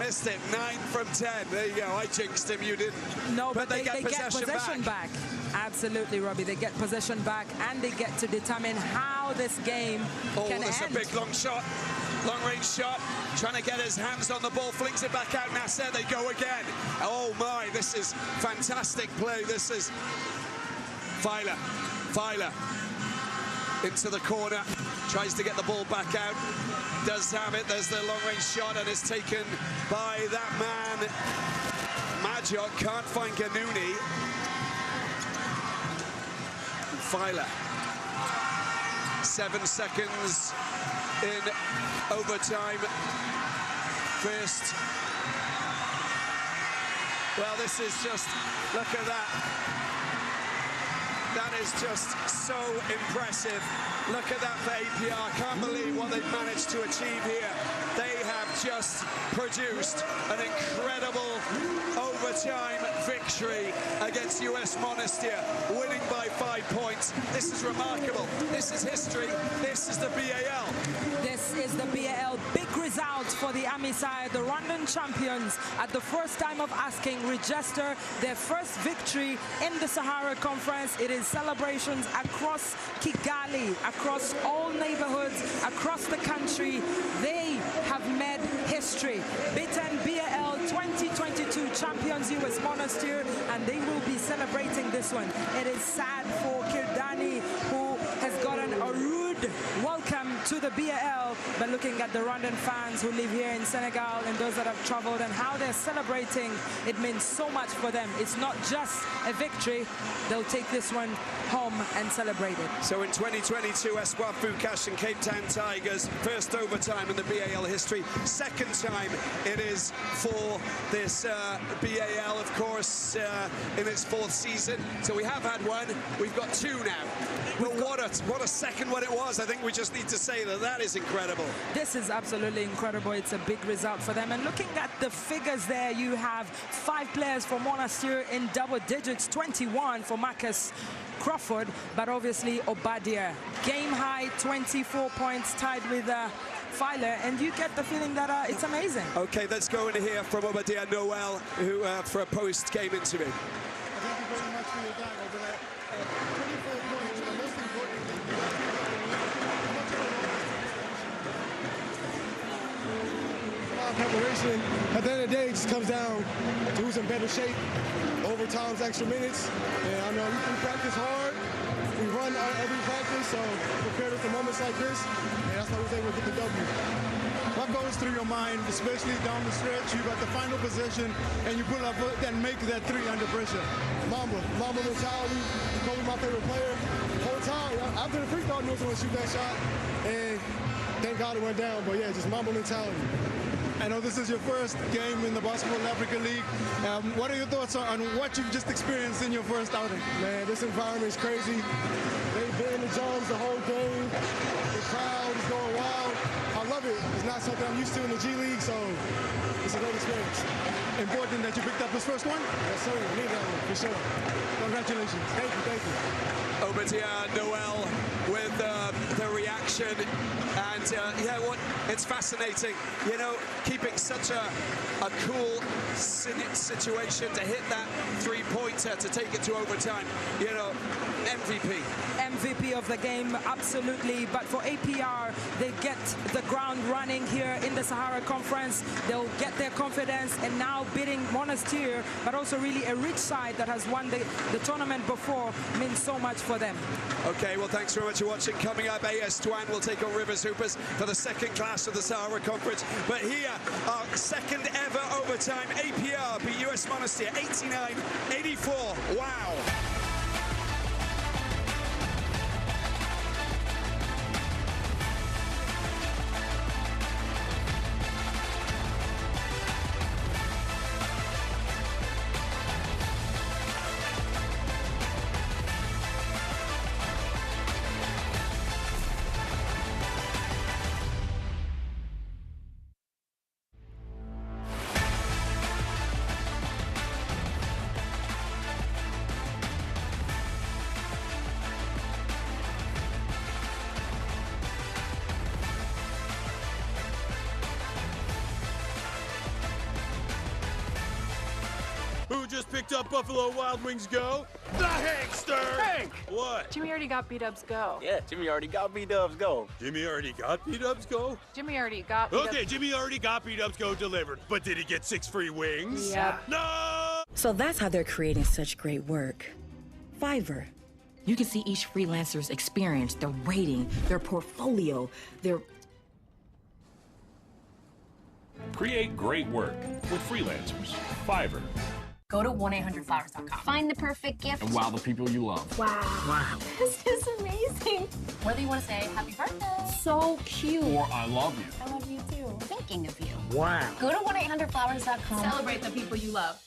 missed it. 9 from 10. There you go. I jinxed him. You didn't. No, but they get possession back. Absolutely, Robbie. They get possession back, and they get to determine how this game can end. Oh, that's a big long shot. Long-range shot. Trying to get his hands on the ball. Flings it back out. Nasser, they go again. Oh, my. This is fantastic play. This is Filer. Into the corner, tries to get the ball back out, does have it. There's the long-range shot, and it's taken by that man. Majok can't find Ganuni. Filer. 7 seconds in overtime. First. Well, this is just, look at that. That is just so impressive. Look at that for APR. Can't believe what they've managed to achieve here. They have have just produced an incredible overtime victory against US Monastir, winning by 5 points. This is remarkable. This is history. This is the BAL. This is the BAL. Big result for the Ami side. The Rwandan champions, at the first time of asking, register their first victory in the Sahara Conference. It is celebrations across Kigali, across all neighborhoods, across the country. They have made history. Beaten BAL 2022 champions US Monastir, and they will be celebrating this one. It is sad for Kirdani, who has gotten a rude welcome to the BAL, but looking at the Rwandan fans who live here in Senegal and those that have traveled and how they're celebrating, it means so much for them. It's not just a victory. They'll take this one home and celebrate it. So in 2022, Espoir Fukash and Cape Town Tigers, first overtime in the BAL history. Second time it is for this BAL, of course, in its 4th season. So we have had one. We've got 2 now. But what a second one it was. I think we just need to say that is incredible. This is absolutely incredible. It's a big result for them. And looking at the figures there, you have 5 players for Monastir in double digits, 21 for Marcus Crawford, but obviously Obadia. Game high, 24 points, tied with Filer, and you get the feeling that it's amazing. Okay, let's go in here from Obadia Noel, who for a post-game interview. Thank you very much for your time over there. 24 points, but most importantly, preparation. At the end of the day, it just comes down to who's in better shape. Overtime's extra minutes. And I know we practice hard. We run every practice, so prepared for moments like this. And that's how we was able to get the W. What goes through your mind, especially down the stretch? You got the final possession, and you pull up and make that 3 under pressure. Mamba mentality. Kobe, my favorite player. Whole time after the free throw, I knew I was going to shoot that shot, and thank God it went down. But yeah, just Mamba mentality. I know this is your first game in the Basketball Africa League. What are your thoughts on what you've just experienced in your first outing? Man, this environment is crazy. They've been in the Jones the whole game. The crowd is going wild. I love it. It's not something I'm used to in the G League, so it's a great experience. Important that you picked up this first one? Yes, sir. We need that one, for sure. Congratulations. Thank you, thank you. Obadia Noel with the reaction, and yeah, it's fascinating, you know, keeping such a cool situation to hit that 3-pointer to take it to overtime. You know, MVP of the game, absolutely. But for APR, they get the ground running here in the Sahara Conference. They'll get their confidence, and now beating Monastir, but also really a rich side that has won the tournament before, means so much for them. Okay, well, thanks very much for watching. Coming up, AS Douanes will take on Rivers Hoopers for the second class of the Sahara Conference. But here, our second ever overtime, APR beat US Monastir 89-84. Wow. Who just picked up Buffalo Wild Wings Go? The Hankster! Hank! What? Jimmy already got B-Dubs Go. Yeah, Jimmy already got B-Dubs Go. Jimmy already got B-Dubs Go? Jimmy already got B-Dubs. Okay, Jimmy already got B-Dubs Go delivered, but did he get 6 free wings? Yep. No! So that's how they're creating such great work. Fiverr. You can see each freelancer's experience, their rating, their portfolio, their... Create great work with freelancers. Fiverr. Go to 1-800-Flowers.com. Find the perfect gift. And wow the people you love. Wow. This is amazing. Whether you want to say happy birthday. So cute. Or I love you. I love you too. Thinking of you. Wow. Go to 1-800-Flowers.com. Celebrate the people you love.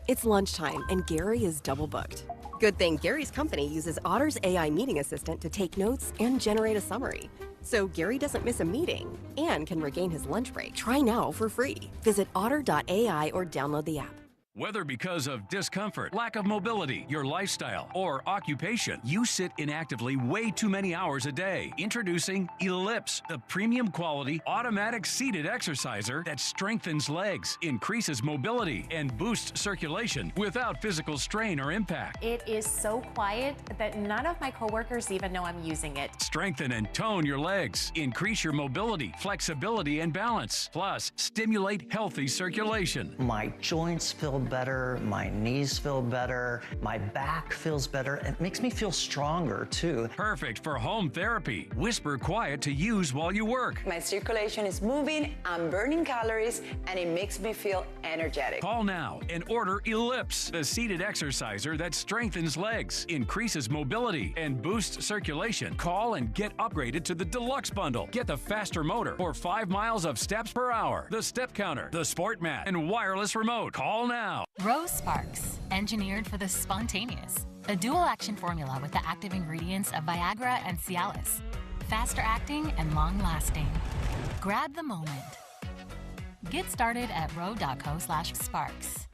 It's lunchtime, and Gary is double booked. Good thing Gary's company uses Otter's AI meeting assistant to take notes and generate a summary. So Gary doesn't miss a meeting and can regain his lunch break. Try now for free. Visit otter.ai or download the app. Whether because of discomfort, lack of mobility, your lifestyle, or occupation, you sit inactively way too many hours a day. Introducing Ellipse, the premium quality automatic seated exerciser that strengthens legs, increases mobility, and boosts circulation without physical strain or impact. It is so quiet that none of my coworkers even know I'm using it. Strengthen and tone your legs, increase your mobility, flexibility, and balance. Plus, stimulate healthy circulation. My joints feel better, my knees feel better, my back feels better. It makes me feel stronger too. Perfect for home therapy. Whisper quiet to use while you work. My circulation is moving, I'm burning calories, and it makes me feel energetic. Call now and order Ellipse, the seated exerciser that strengthens legs, increases mobility, and boosts circulation. Call and get upgraded to the Deluxe Bundle. Get the faster motor or 5 miles of steps per hour, the step counter, the sport mat, and wireless remote. Call now. Rose Sparks, engineered for the spontaneous. A dual-action formula with the active ingredients of Viagra and Cialis. Faster acting and long-lasting. Grab the moment. Get started at ro.co/sparks.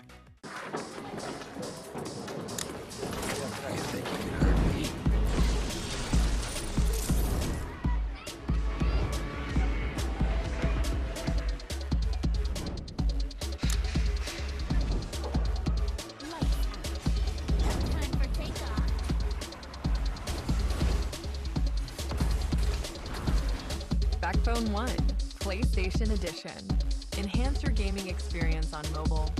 Backbone One, PlayStation Edition. Enhance your gaming experience on mobile.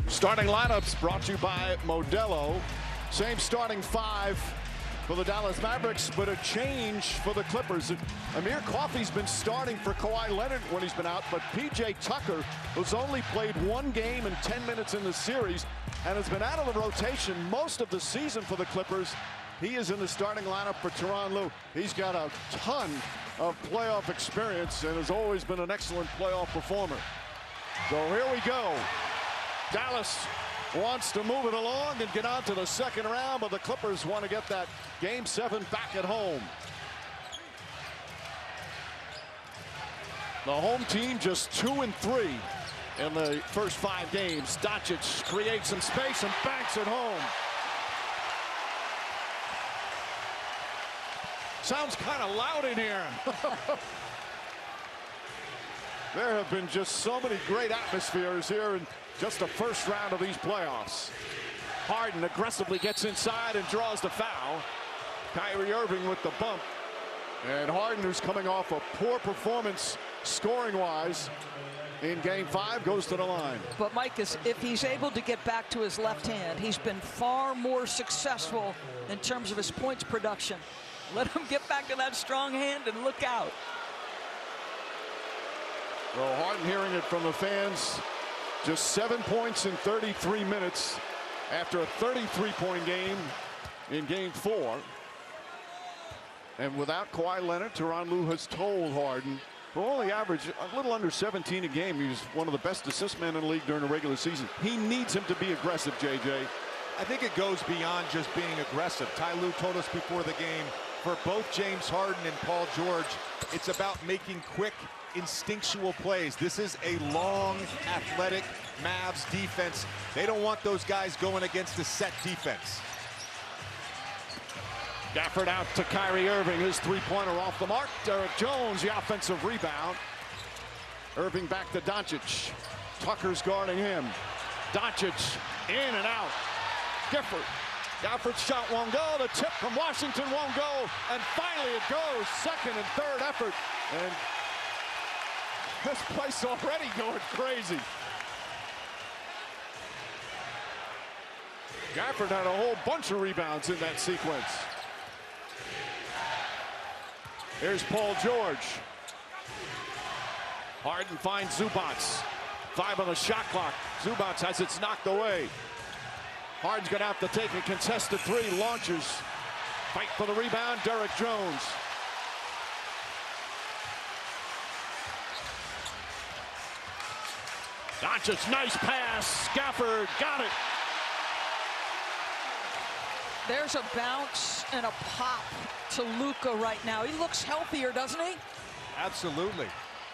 Starting lineups brought to you by Modelo. Same starting five for the Dallas Mavericks, but a change for the Clippers. Amir Coffey's been starting for Kawhi Leonard when he's been out, but P.J. Tucker, who's only played 1 game and 10 minutes in the series and has been out of the rotation most of the season for the Clippers, he is in the starting lineup for Tyronn Lue. He's got a ton of playoff experience and has always been an excellent playoff performer. So here we go. Dallas wants to move it along and get on to the second round, but the Clippers want to get that Game 7 back at home. The home team just 2-3 in the first 5 games. Doncic creates some space and banks it home. Sounds kind of loud in here. There have been just so many great atmospheres here in just the first round of these playoffs. Harden aggressively gets inside and draws the foul. Kyrie Irving with the bump. And Harden, who's coming off a poor performance scoring-wise in Game 5, goes to the line. But Mike, if he's able to get back to his left hand, he's been far more successful in terms of his points production. Let him get back to that strong hand and look out. Well, Harden hearing it from the fans. Just 7 points in 33 minutes after a 33-point game in Game 4. And without Kawhi Leonard, Tyronn Lue has told Harden, who only averaged a little under 17 a game, he's one of the best assist men in the league during the regular season. He needs him to be aggressive, JJ. I think it goes beyond just being aggressive. Ty Lue told us before the game, for both James Harden and Paul George, it's about making quick, instinctual plays. This is a long, athletic Mavs defense. They don't want those guys going against a set defense. Gafford out to Kyrie Irving. His three-pointer off the mark. Derek Jones, the offensive rebound. Irving back to Doncic. Tucker's guarding him. Doncic in and out. Gifford. Gafford's shot won't go. The tip from Washington won't go. And finally it goes. Second and third effort. And this place already going crazy. Gafford had a whole bunch of rebounds in that sequence. Here's Paul George. Harden finds Zubac. 5 on the shot clock. Zubac has it knocked away. Harden's going to have to take a contested three. Launches. Fight for the rebound. Derrick Jones. Doncic, nice pass. Gafford got it. There's a bounce and a pop to Luka right now. He looks healthier, doesn't he? Absolutely.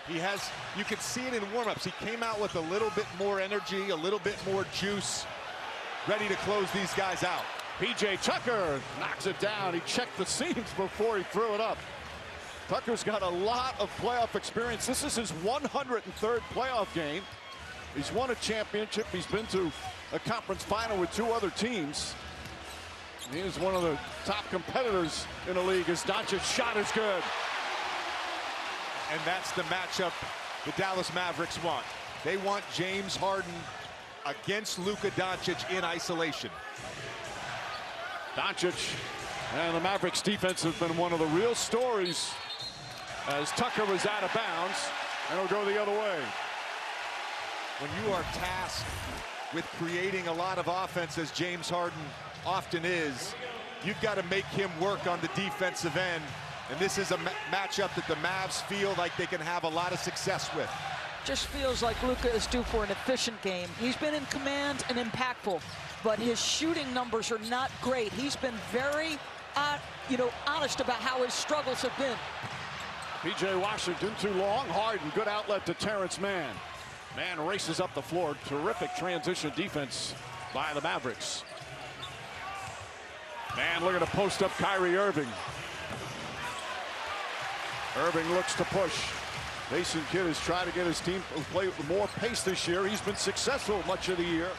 He has, you can see it in warm-ups. He came out with a little bit more energy, a little bit more juice, ready to close these guys out. PJ Tucker knocks it down. He checked the seams before he threw it up. Tucker's got a lot of playoff experience. This is his 103rd playoff game. He's won a championship. He's been to a conference final with 2 other teams. He is one of the top competitors in the league. His Doncic shot is good. And that's the matchup the Dallas Mavericks want. They want James Harden against Luka Doncic in isolation. Doncic and the Mavericks defense have been one of the real stories as Tucker was out of bounds, and it'll go the other way. When you are tasked with creating a lot of offense, as James Harden often is, you've got to make him work on the defensive end. And this is a matchup that the Mavs feel like they can have a lot of success with. Just feels like Luka is due for an efficient game. He's been in command and impactful, but his shooting numbers are not great. He's been very, honest about how his struggles have been. PJ Washington too long. Harden, good outlet to Terrence Mann. Mann races up the floor. Terrific transition defense by the Mavericks. Mann looking to post up Kyrie Irving. Irving looks to push. Jason Kidd has tried to get his team to play with more pace this year. He's been successful much of the year.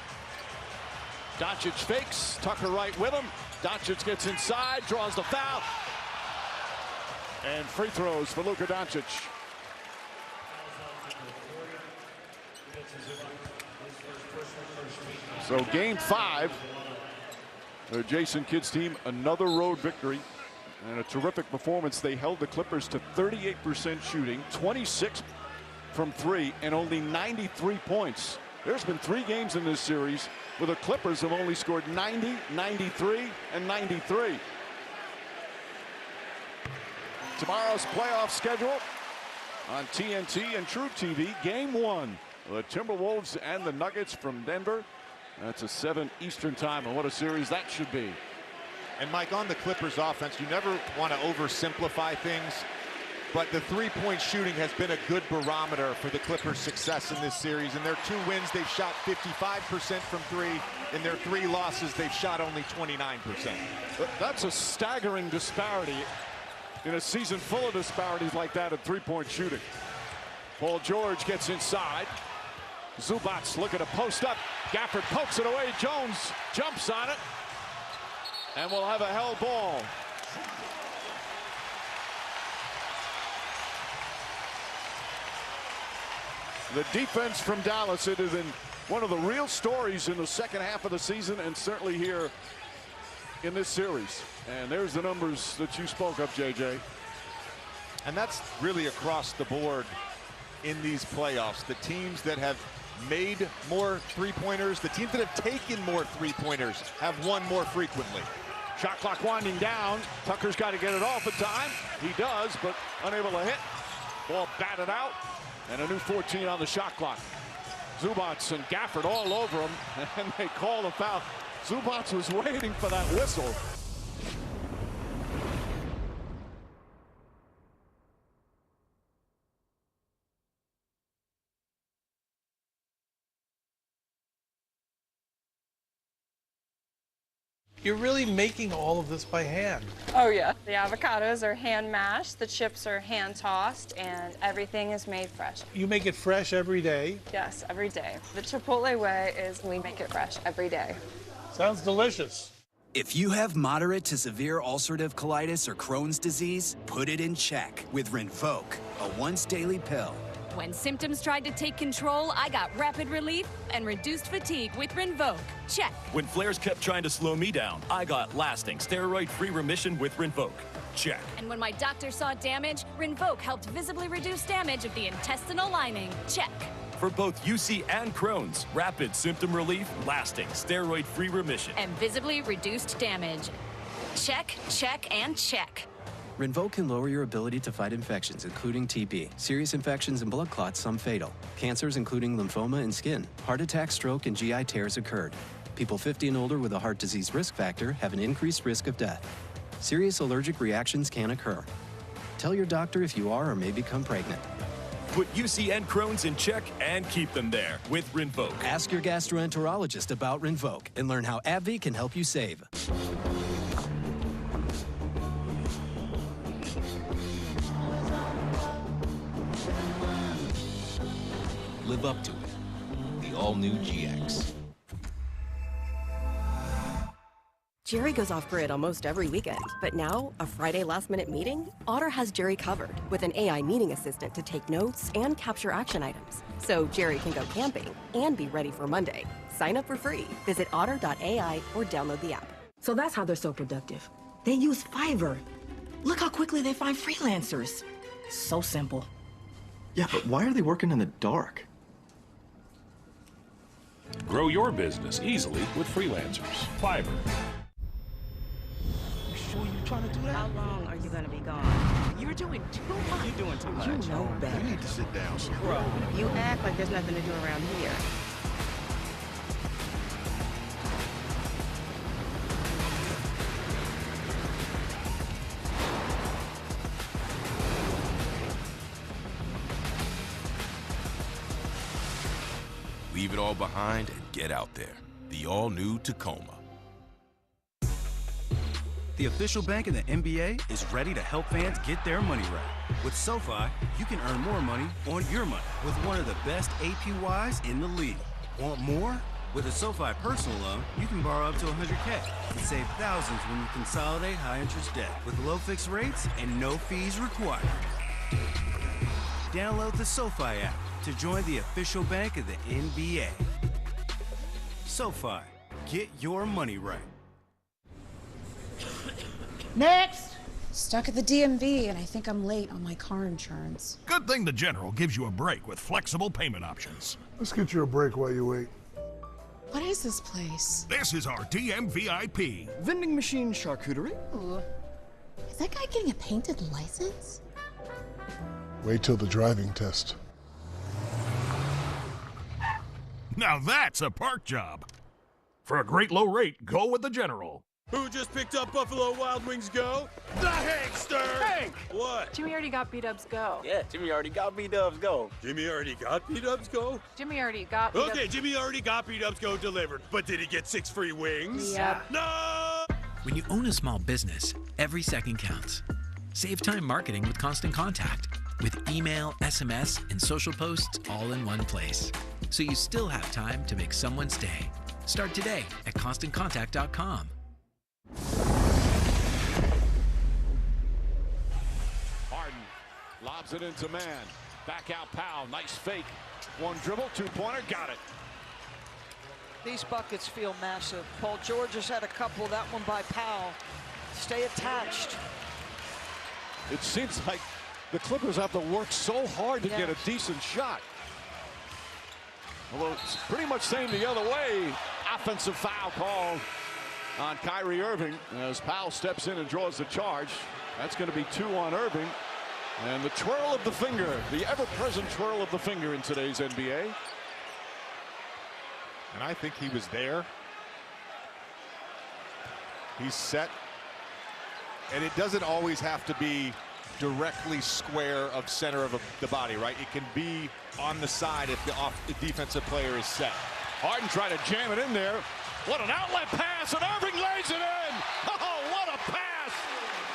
Doncic fakes. Tucker right with him. Doncic gets inside, draws the foul. And free throws for Luka Doncic. So game 5, Jason Kidd's team, another road victory and a terrific performance. They held the Clippers to 38% shooting, 26 from 3, and only 93 points. There's been 3 games in this series where the Clippers have only scored 90, 93, and 93. Tomorrow's playoff schedule on TNT and True TV. Game 1, the Timberwolves and the Nuggets from Denver. That's a 7 Eastern time, and what a series that should be. And Mike, on the Clippers offense, you never want to oversimplify things, but the three-point shooting has been a good barometer for the Clippers' success in this series. In their 2 wins, they've shot 55% from 3. In their 3 losses, they've shot only 29%. That's a staggering disparity in a season full of disparities like that in three-point shooting. Paul George gets inside. Zubac looking to post up. Gafford pokes it away. Jones jumps on it. And we'll have a held ball. The defense from Dallas, it has been one of the real stories in the second half of the season, and certainly here in this series. And there's the numbers that you spoke of, JJ. And that's really across the board in these playoffs. The teams that have made more three-pointers, the teams that have taken more three-pointers have won more frequently. Shot clock winding down. Tucker's got to get it off in time. He does, but unable to hit. Ball batted out, and a new 14 on the shot clock. Zubac and Gafford all over him, and they call the foul. Zubac was waiting for that whistle. You're really making all of this by hand. Oh yeah. The avocados are hand mashed, the chips are hand tossed, and everything is made fresh. You make it fresh every day. Yes, every day. The Chipotle way is we make it fresh every day. Sounds delicious. If you have moderate to severe ulcerative colitis or Crohn's disease, put it in check with Rinvoq, a once-daily pill. When symptoms tried to take control, I got rapid relief and reduced fatigue with Rinvoq. Check. When flares kept trying to slow me down, I got lasting steroid-free remission with Rinvoq. Check. And when my doctor saw damage, Rinvoq helped visibly reduce damage of the intestinal lining. Check. For both UC and Crohn's, rapid symptom relief, lasting steroid-free remission. And visibly reduced damage. Check, check, and check. Rinvoq can lower your ability to fight infections, including TB, serious infections and blood clots, some fatal. Cancers, including lymphoma and skin. Heart attack, stroke, and GI tears occurred. People 50 and older with a heart disease risk factor have an increased risk of death. Serious allergic reactions can occur. Tell your doctor if you are or may become pregnant. Put UC and Crohn's in check and keep them there with Rinvoq. Ask your gastroenterologist about Rinvoq and learn how AbbVie can help you save. Live up to it. The all-new GX. Jerry goes off-grid almost every weekend, but now, a Friday last-minute meeting? Otter has Jerry covered with an AI meeting assistant to take notes and capture action items, so Jerry can go camping and be ready for Monday. Sign up for free. Visit otter.ai or download the app. So that's how they're so productive. They use Fiverr. Look how quickly they find freelancers. So simple. Yeah, but why are they working in the dark? Grow your business easily with freelancers. Fiverr. You sure you're trying to do that? How long are you going to be gone? You're doing too much. You're doing too much. You know better. You need to sit down, sir. Bro, you act like there's nothing to do around here. Leave it all behind and get out there. The all-new Tacoma. The official bank of the NBA is ready to help fans get their money right. With SoFi, you can earn more money on your money with one of the best APYs in the league. Want more? With a SoFi personal loan, you can borrow up to $100K and save thousands when you consolidate high-interest debt with low fixed rates and no fees required. Download the SoFi app to join the official bank of the NBA. SoFi, get your money right. Next! Stuck at the DMV and I think I'm late on my car insurance. Good thing the General gives you a break with flexible payment options. Let's get you a break while you wait. What is this place? This is our DMVIP. Vending machine charcuterie. Ooh. Is that guy getting a painted license? Wait till the driving test. Now that's a park job. For a great low rate, go with the General. Who just picked up Buffalo Wild Wings Go? The Hankster! Hank! What? Jimmy already got B-Dubs Go. Yeah, Jimmy already got B-Dubs Go. Jimmy already got B-Dubs Go? Jimmy already got B-Dubs. Okay, Jimmy already got B-Dubs Go delivered, but did he get 6 free wings? Yep. No! When you own a small business, every second counts. Save time marketing with Constant Contact. With email, SMS, and social posts all in one place. So you still have time to make someone's day. Start today at ConstantContact.com. Harden lobs it into man. Back out Powell. Nice fake. One dribble, two-pointer. Got it. These buckets feel massive. Paul George has had a couple. That one by Powell. Stay attached. It seems like the Clippers have to work so hard to get a decent shot. Although it's pretty much same the other way. Offensive foul called on Kyrie Irving as Powell steps in and draws the charge. That's going to be 2 on Irving. And the twirl of the finger, the ever-present twirl of the finger in today's NBA. And I think he was there. He's set. And it doesn't always have to be directly square of center of the body, right? It can be on the side if the defensive player is set. Harden tried to jam it in there. What an outlet pass, and Irving lays it in. Oh, what a pass.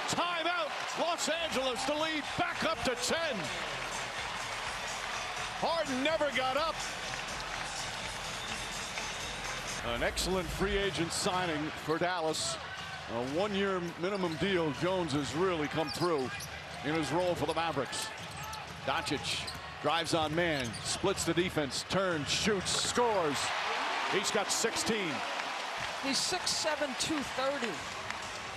Timeout, Los Angeles, the lead back up to 10. Harden never got up. An excellent free agent signing for Dallas. A 1-year minimum deal. Jones has really come through in his role for the Mavericks. Doncic drives on man, splits the defense, turns, shoots, scores. He's got 16. He's 6'7", 230.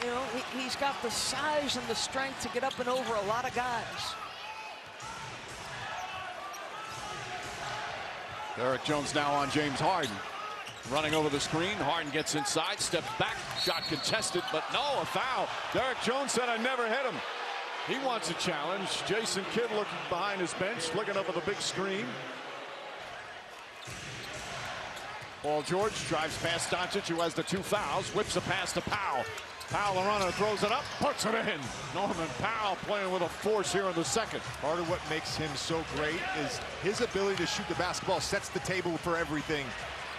You know, he's got the size and the strength to get up and over a lot of guys. Derek Jones now on James Harden. Running over the screen. Harden gets inside, steps back. Shot contested, but no, a foul. Derek Jones said, I never hit him. He wants a challenge. Jason Kidd looking behind his bench, looking up at the big screen. Paul George drives past Doncic, who has the 2 fouls, whips a pass to Powell. Powell, the runner, throws it up, puts it in. Norman Powell playing with a force here in the second. Part of what makes him so great is his ability to shoot the basketball sets the table for everything.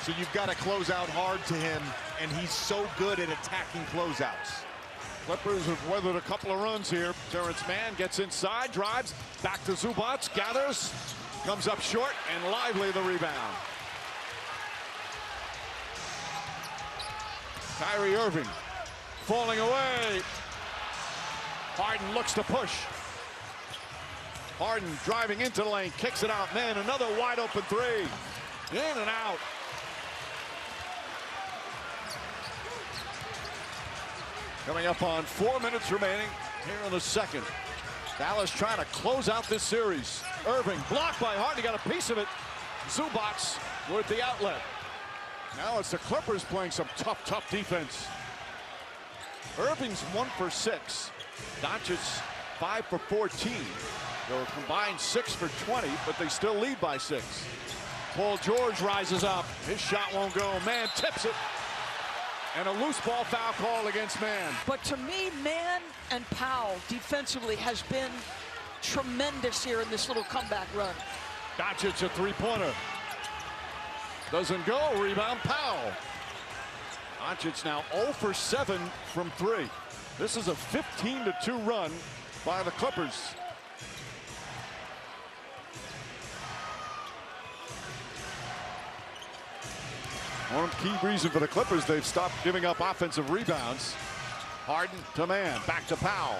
So you've got to close out hard to him, and he's so good at attacking closeouts. Clippers have weathered a couple of runs here. Terrence Mann gets inside, drives, back to Zubac, gathers, comes up short, and Lively the rebound. Kyrie Irving falling away. Harden looks to push. Harden driving into the lane, kicks it out. Man, another wide open 3. In and out. Coming up on 4 minutes remaining here in the second. Dallas trying to close out this series. Irving blocked by Harden. He got a piece of it. Zubac with the outlet. Now it's the Clippers playing some tough defense. Irving's 1 for 6. Doncic 5 for 14. They were combined 6 for 20, but they still lead by 6. Paul George rises up. His shot won't go. Mann tips it. And a loose ball foul call against Mann. But to me, Mann and Powell defensively has been tremendous here in this little comeback run. Doncic a 3-pointer. Doesn't go. Rebound Powell. Doncic now 0 for 7 from 3. This is a 15-2 run by the Clippers. One key reason for the Clippers, they've stopped giving up offensive rebounds. Harden to Mann, back to Powell.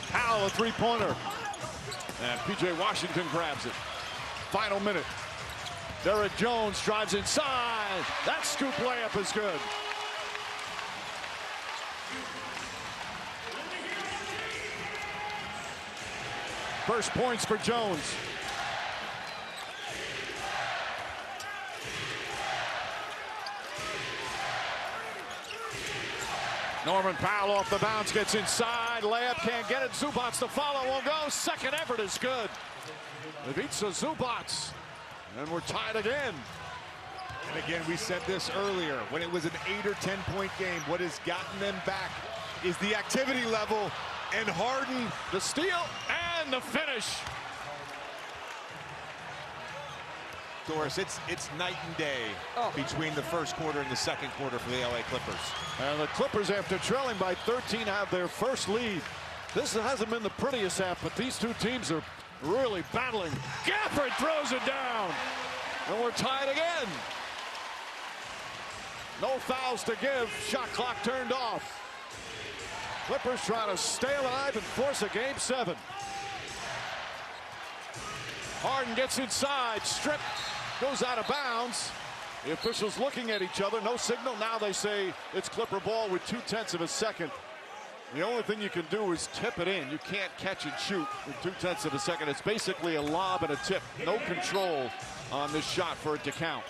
Powell a 3-pointer. And P.J. Washington grabs it. Final minute. Derek Jones drives inside. That scoop layup is good. First points for Jones. Norman Powell off the bounce, gets inside. Layup, can't get it. Zubac the follow will go. Second effort is good. It beats Zubac. And we're tied again. And again, we said this earlier, when it was an 8 or 10 point game, what has gotten them back is the activity level, and Harden, the steal and the finish. Doris, it's night and day between the first quarter and the second quarter for the LA Clippers. And the Clippers, after trailing by 13, have their first lead. This hasn't been the prettiest half, but these two teams are really battling. Gafford throws it down. And we're tied again. No fouls to give. Shot clock turned off. Clippers trying to stay alive and force a game 7. Harden gets inside. Strip goes out of bounds. The officials looking at each other. No signal. Now they say it's Clipper ball with 0.2 of a second. The only thing you can do is tip it in. You can't catch and shoot with 0.2 of a second. It's basically a lob and a tip. No control on this shot for it to count.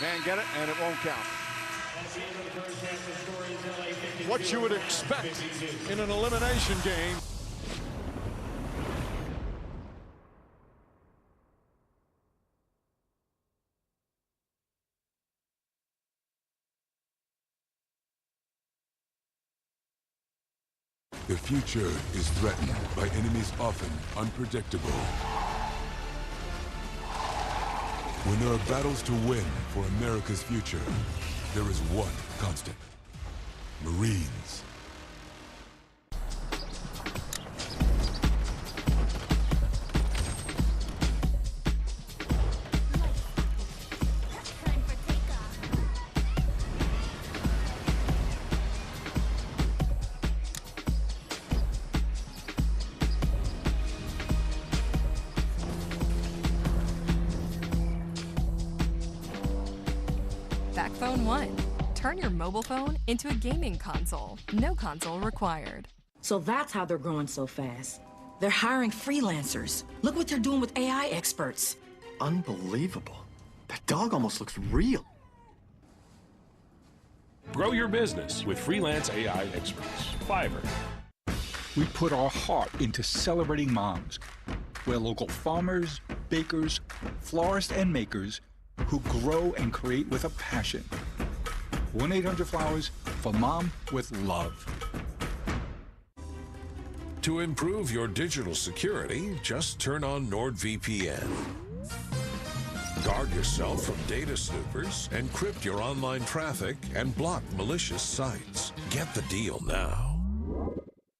Man, get it, and it won't count. What you would expect in an elimination game. The future is threatened by enemies often unpredictable. When there are battles to win for America's future, there is one constant: Marines. Backphone One. Turn your mobile phone into a gaming console. No console required. So that's how they're growing so fast. They're hiring freelancers. Look what they're doing with AI experts. unbelievable. That dog almost looks real. Grow your business with freelance AI experts. Fiverr. We put our heart into celebrating moms. We're local farmers, bakers, florists, and makers who grow and create with a passion. 1-800-Flowers for mom with love. To improve your digital security, just turn on NordVPN. Guard yourself from data snoopers, encrypt your online traffic, and block malicious sites. Get the deal now.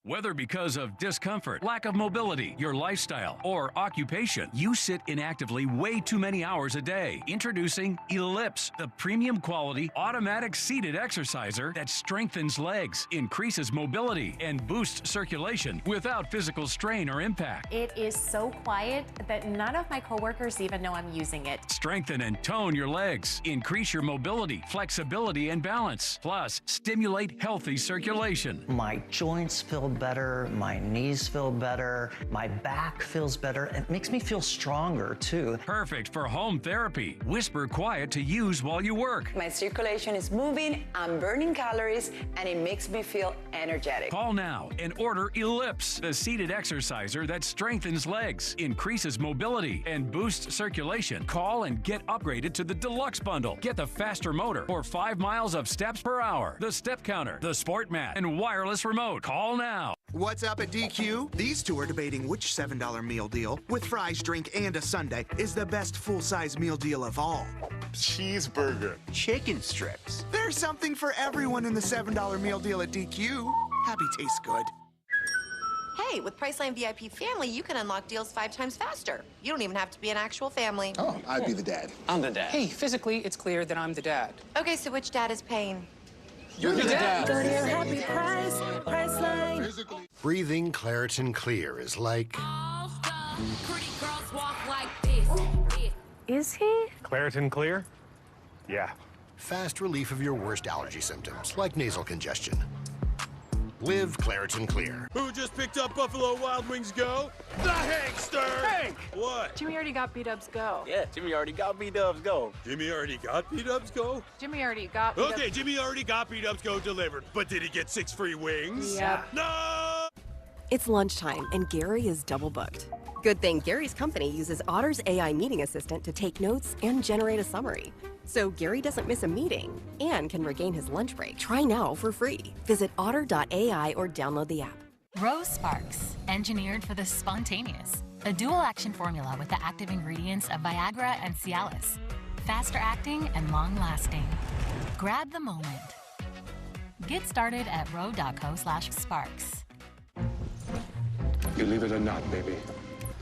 Whether because of discomfort, lack of mobility, your lifestyle, or occupation, you sit inactively way too many hours a day. Introducing Ellipse, the premium quality automatic seated exerciser that strengthens legs, increases mobility, and boosts circulation without physical strain or impact. It is so quiet that none of my coworkers even know I'm using it. Strengthen and tone your legs, increase your mobility, flexibility, and balance. Plus, stimulate healthy circulation. My joints feel better, my knees feel better, my back feels better. It makes me feel stronger too. Perfect for home therapy. Whisper quiet to use while you work. My circulation is moving, I'm burning calories, and it makes me feel energetic. Call now and order Ellipse, the seated exerciser that strengthens legs, increases mobility, and boosts circulation. Call and get upgraded to the Deluxe Bundle. Get the faster motor or 5 miles of steps per hour, the step counter, the sport mat, and wireless remote. Call now. What's up at DQ? These two are debating which $7 meal deal, with fries, drink, and a sundae, is the best full-size meal deal of all. Cheeseburger. Chicken strips. There's something for everyone in the $7 meal deal at DQ. Happy tastes good. Hey, with Priceline VIP Family, you can unlock deals 5 times faster. You don't even have to be an actual family. Oh, I'd be the dad. I'm the dad. Hey, physically, it's clear that I'm the dad. Okay, so which dad is paying? You're the dad. Go to your happy price, Priceline. Breathing Claritin Clear is like... Is he? Claritin Clear? Yeah. Fast relief of your worst allergy symptoms, like nasal congestion. Live Claritin Clear. Who just picked up Buffalo Wild Wings Go? The Hankster! Hank! What? Jimmy already got B-Dubs Go. Yeah, Jimmy already got B-Dubs Go. Jimmy already got B-Dubs Go? Jimmy already got B-Dubs. Okay, Jimmy already got B-Dubs Go delivered, but did he get 6 free wings? Yep. No! It's lunchtime, and Gary is double booked. Good thing Gary's company uses Otter's AI meeting assistant to take notes and generate a summary. So Gary doesn't miss a meeting and can regain his lunch break. Try now for free. Visit otter.ai or download the app. Rose Sparks, engineered for the spontaneous. A dual-action formula with the active ingredients of Viagra and Cialis. Faster acting and long-lasting. Grab the moment. Get started at ro.co/sparks. Believe it or not, baby,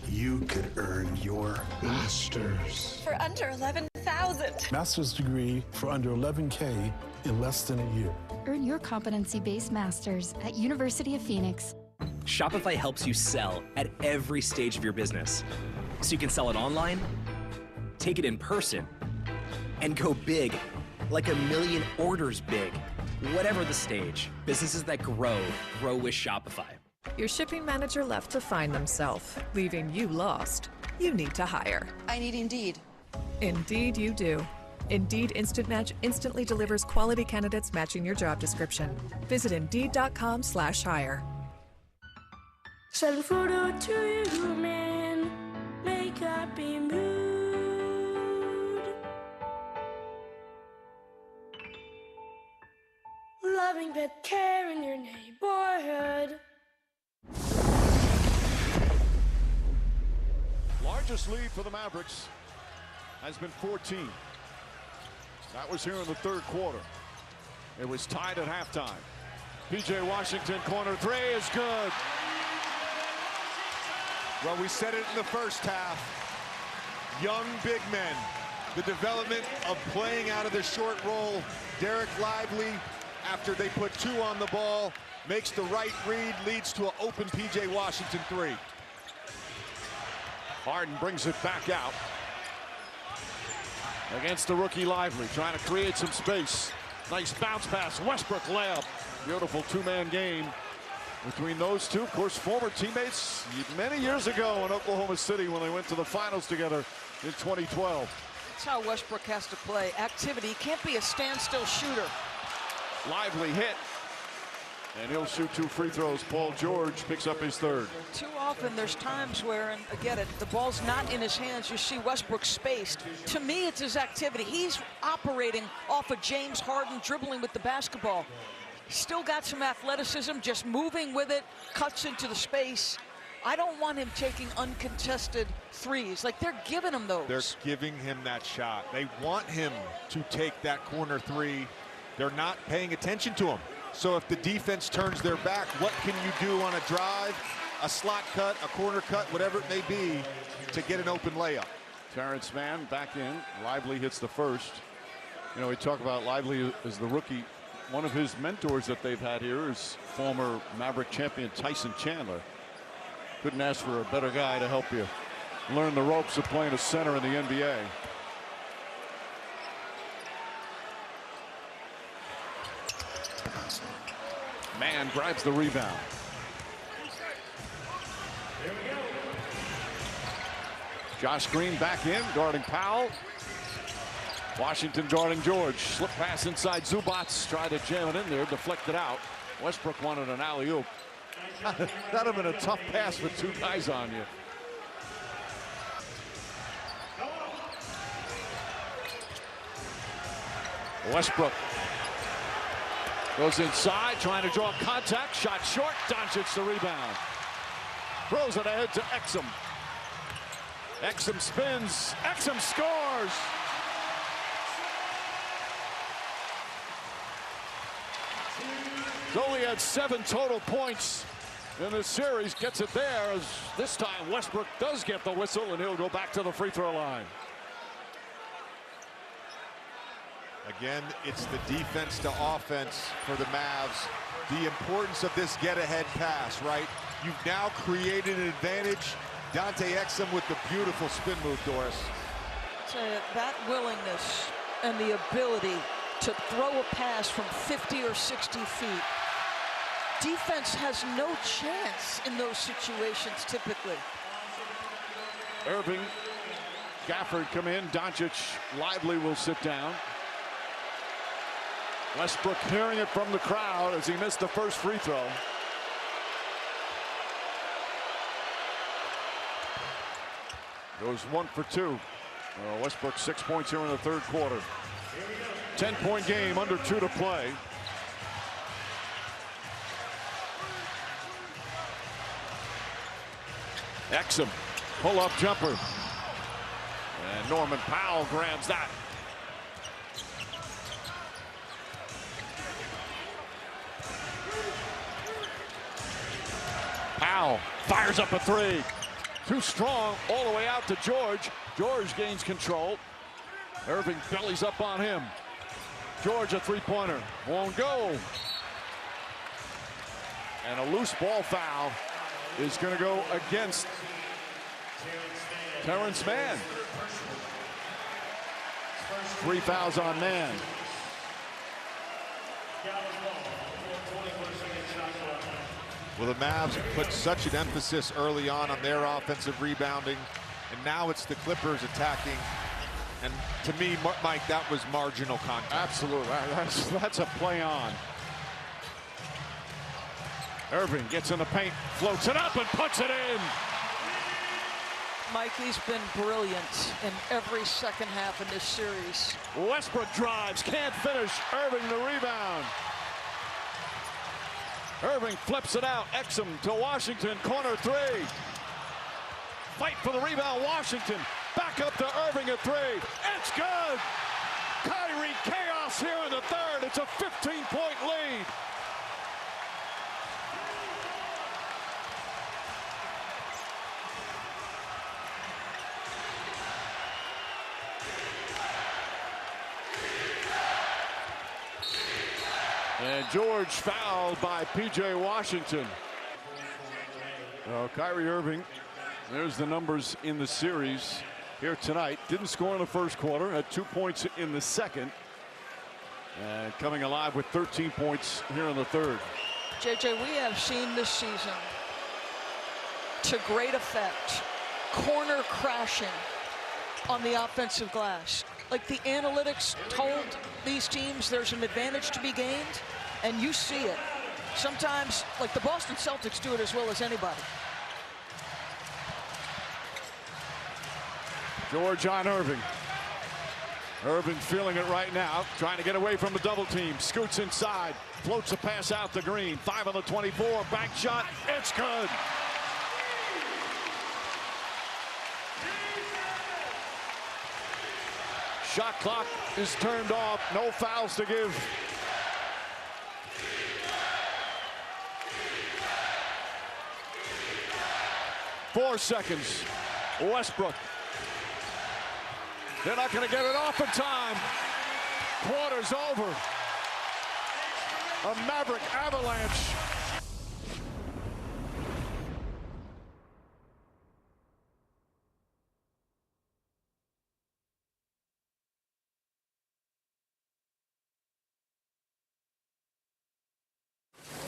You could earn your master's. For under 11,000. Master's degree for under 11K in less than a year. Earn your competency-based masters at University of Phoenix. Shopify helps you sell at every stage of your business. So you can sell it online, take it in person, and go big, like 1 million orders big. Whatever the stage, businesses that grow with Shopify. Your shipping manager left to find themselves, leaving you lost. You need to hire. I need Indeed. Indeed you do. Indeed Instant Match instantly delivers quality candidates matching your job description. Visit Indeed.com/hire. Send photo to you, man. Make happy mood. Loving pet care in your neighborhood. Largest lead for the Mavericks has been 14. That was here in the third quarter. It was tied at halftime. P.J. Washington, corner three is good. Well, we said it in the first half. Young big men. The development of playing out of the short roll. Derek Lively, after they put 2 on the ball, makes the right read, leads to an open P.J. Washington three. Harden brings it back out. Against the rookie Lively, trying to create some space. Nice bounce pass, Westbrook layup. Beautiful 2-man game between those two. Of course, former teammates many years ago in Oklahoma City when they went to the finals together in 2012. That's how Westbrook has to play. Activity. He can't be a standstill shooter. Lively hit. And he'll shoot 2 free throws. Paul George picks up his third. Too often there's times where, and again, the ball's not in his hands. You see Westbrook spaced. To me, it's his activity. He's operating off of James Harden dribbling with the basketball. Still got some athleticism, just moving with it, cuts into the space. I don't want him taking uncontested threes. Like, they're giving him those. They're giving him that shot. They want him to take that corner three. They're not paying attention to him. So if the defense turns their back, what can you do on a drive, a slot cut, a corner cut, whatever it may be, to get an open layup? Terrence Mann back in. Lively hits the first. You know, we talk about Lively as the rookie. One of his mentors that they've had here is former Maverick champion Tyson Chandler. Couldn't ask for a better guy to help you learn the ropes of playing a center in the NBA. Mann grabs the rebound. Josh Green back in, guarding Powell. Washington guarding George. Slip pass inside Zubac. Tried to jam it in there, deflected out. Westbrook wanted an alley-oop. That'd have been a tough pass with 2 guys on you. Westbrook goes inside, trying to draw contact. Shot short. Doncic the rebound. Throws it ahead to Exum. Exum spins. Exum scores. He's only had 7 total points in this series. Gets it there as this time Westbrook does get the whistle, and he'll go back to the free throw line. Again, it's the defense to offense for the Mavs. The importance of this get-ahead pass, right? You've now created an advantage. Dante Exum with the beautiful spin move, Doris. That willingness and the ability to throw a pass from 50 or 60 feet. Defense has no chance in those situations typically. Irving, Gafford come in. Doncic, Lively will sit down. Westbrook hearing it from the crowd as he missed the first free throw. Goes 1 for 2. Westbrook 6 points here in the third quarter. 10-point game, under 2 to play. Exum, pull-up jumper. And Norman Powell grabs that. Powell fires up a 3. Too strong, all the way out to George. George gains control. Irving bellies up on him. George a 3-pointer. Won't go. And a loose ball foul is going to go against Terrence Mann. 3 fouls on Mann. Well, the Mavs put such an emphasis early on their offensive rebounding, and now it's the Clippers attacking. And to me, Mike, that was marginal contact. Absolutely. That's a play on. Irving gets in the paint, floats it up, and puts it in. Mike, he's been brilliant in every second half in this series. Westbrook drives, can't finish. Irving the rebound. Irving flips it out. Exum to Washington, corner 3. Fight for the rebound, Washington. Back up to Irving at 3. It's good. Kyrie chaos here in the third. It's a 15-point lead. And George fouled by P.J. Washington. Kyrie Irving, there's the numbers in the series here tonight. Didn't score in the first quarter, had 2 points in the second. And coming alive with 13 points here in the third. JJ, we have seen this season to great effect corner crashing on the offensive glass. Like the analytics told these teams there's an advantage to be gained, and you see it. Sometimes, like the Boston Celtics do it as well as anybody. George on Irving. Irving feeling it right now, trying to get away from the double team. Scoots inside, floats a pass out to Green. 5 on the 24, back shot, it's good. Shot clock is turned off, no fouls to give. Four seconds, Westbrook. They're not going to get it off in time. Quarter's over. A Maverick avalanche.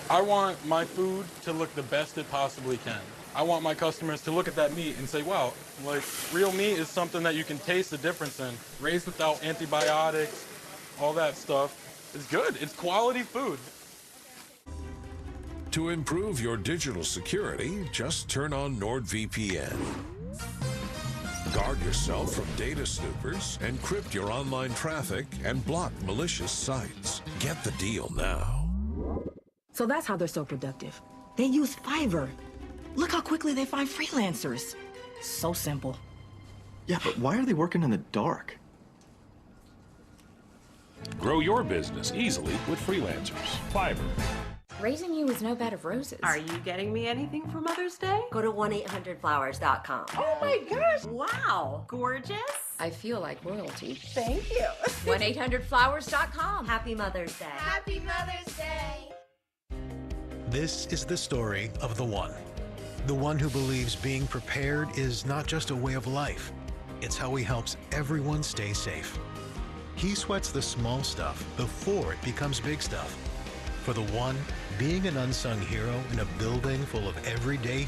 I want my food to look the best it possibly can. I want my customers to look at that meat and say, wow, like real meat is something that you can taste the difference in. Raised without antibiotics, all that stuff is good. It's quality food. To improve your digital security, just turn on NordVPN. Guard yourself from data snoopers, encrypt your online traffic, and block malicious sites. Get the deal now. So that's how they're so productive. They use Fiverr. Look how quickly they find freelancers. So simple. Yeah, but why are they working in the dark? Grow your business easily with freelancers. Fiverr. Raising you is no bed of roses. Are you getting me anything for Mother's Day? Go to 1-800-Flowers.com. Oh my gosh! Wow! Gorgeous? I feel like royalty. Thank you. 1-800-Flowers.com. Happy Mother's Day. Happy Mother's Day. This is the story of the one. The one who believes being prepared is not just a way of life. It's how he helps everyone stay safe. He sweats the small stuff before it becomes big stuff. For the one, being an unsung hero in a building full of everyday heroes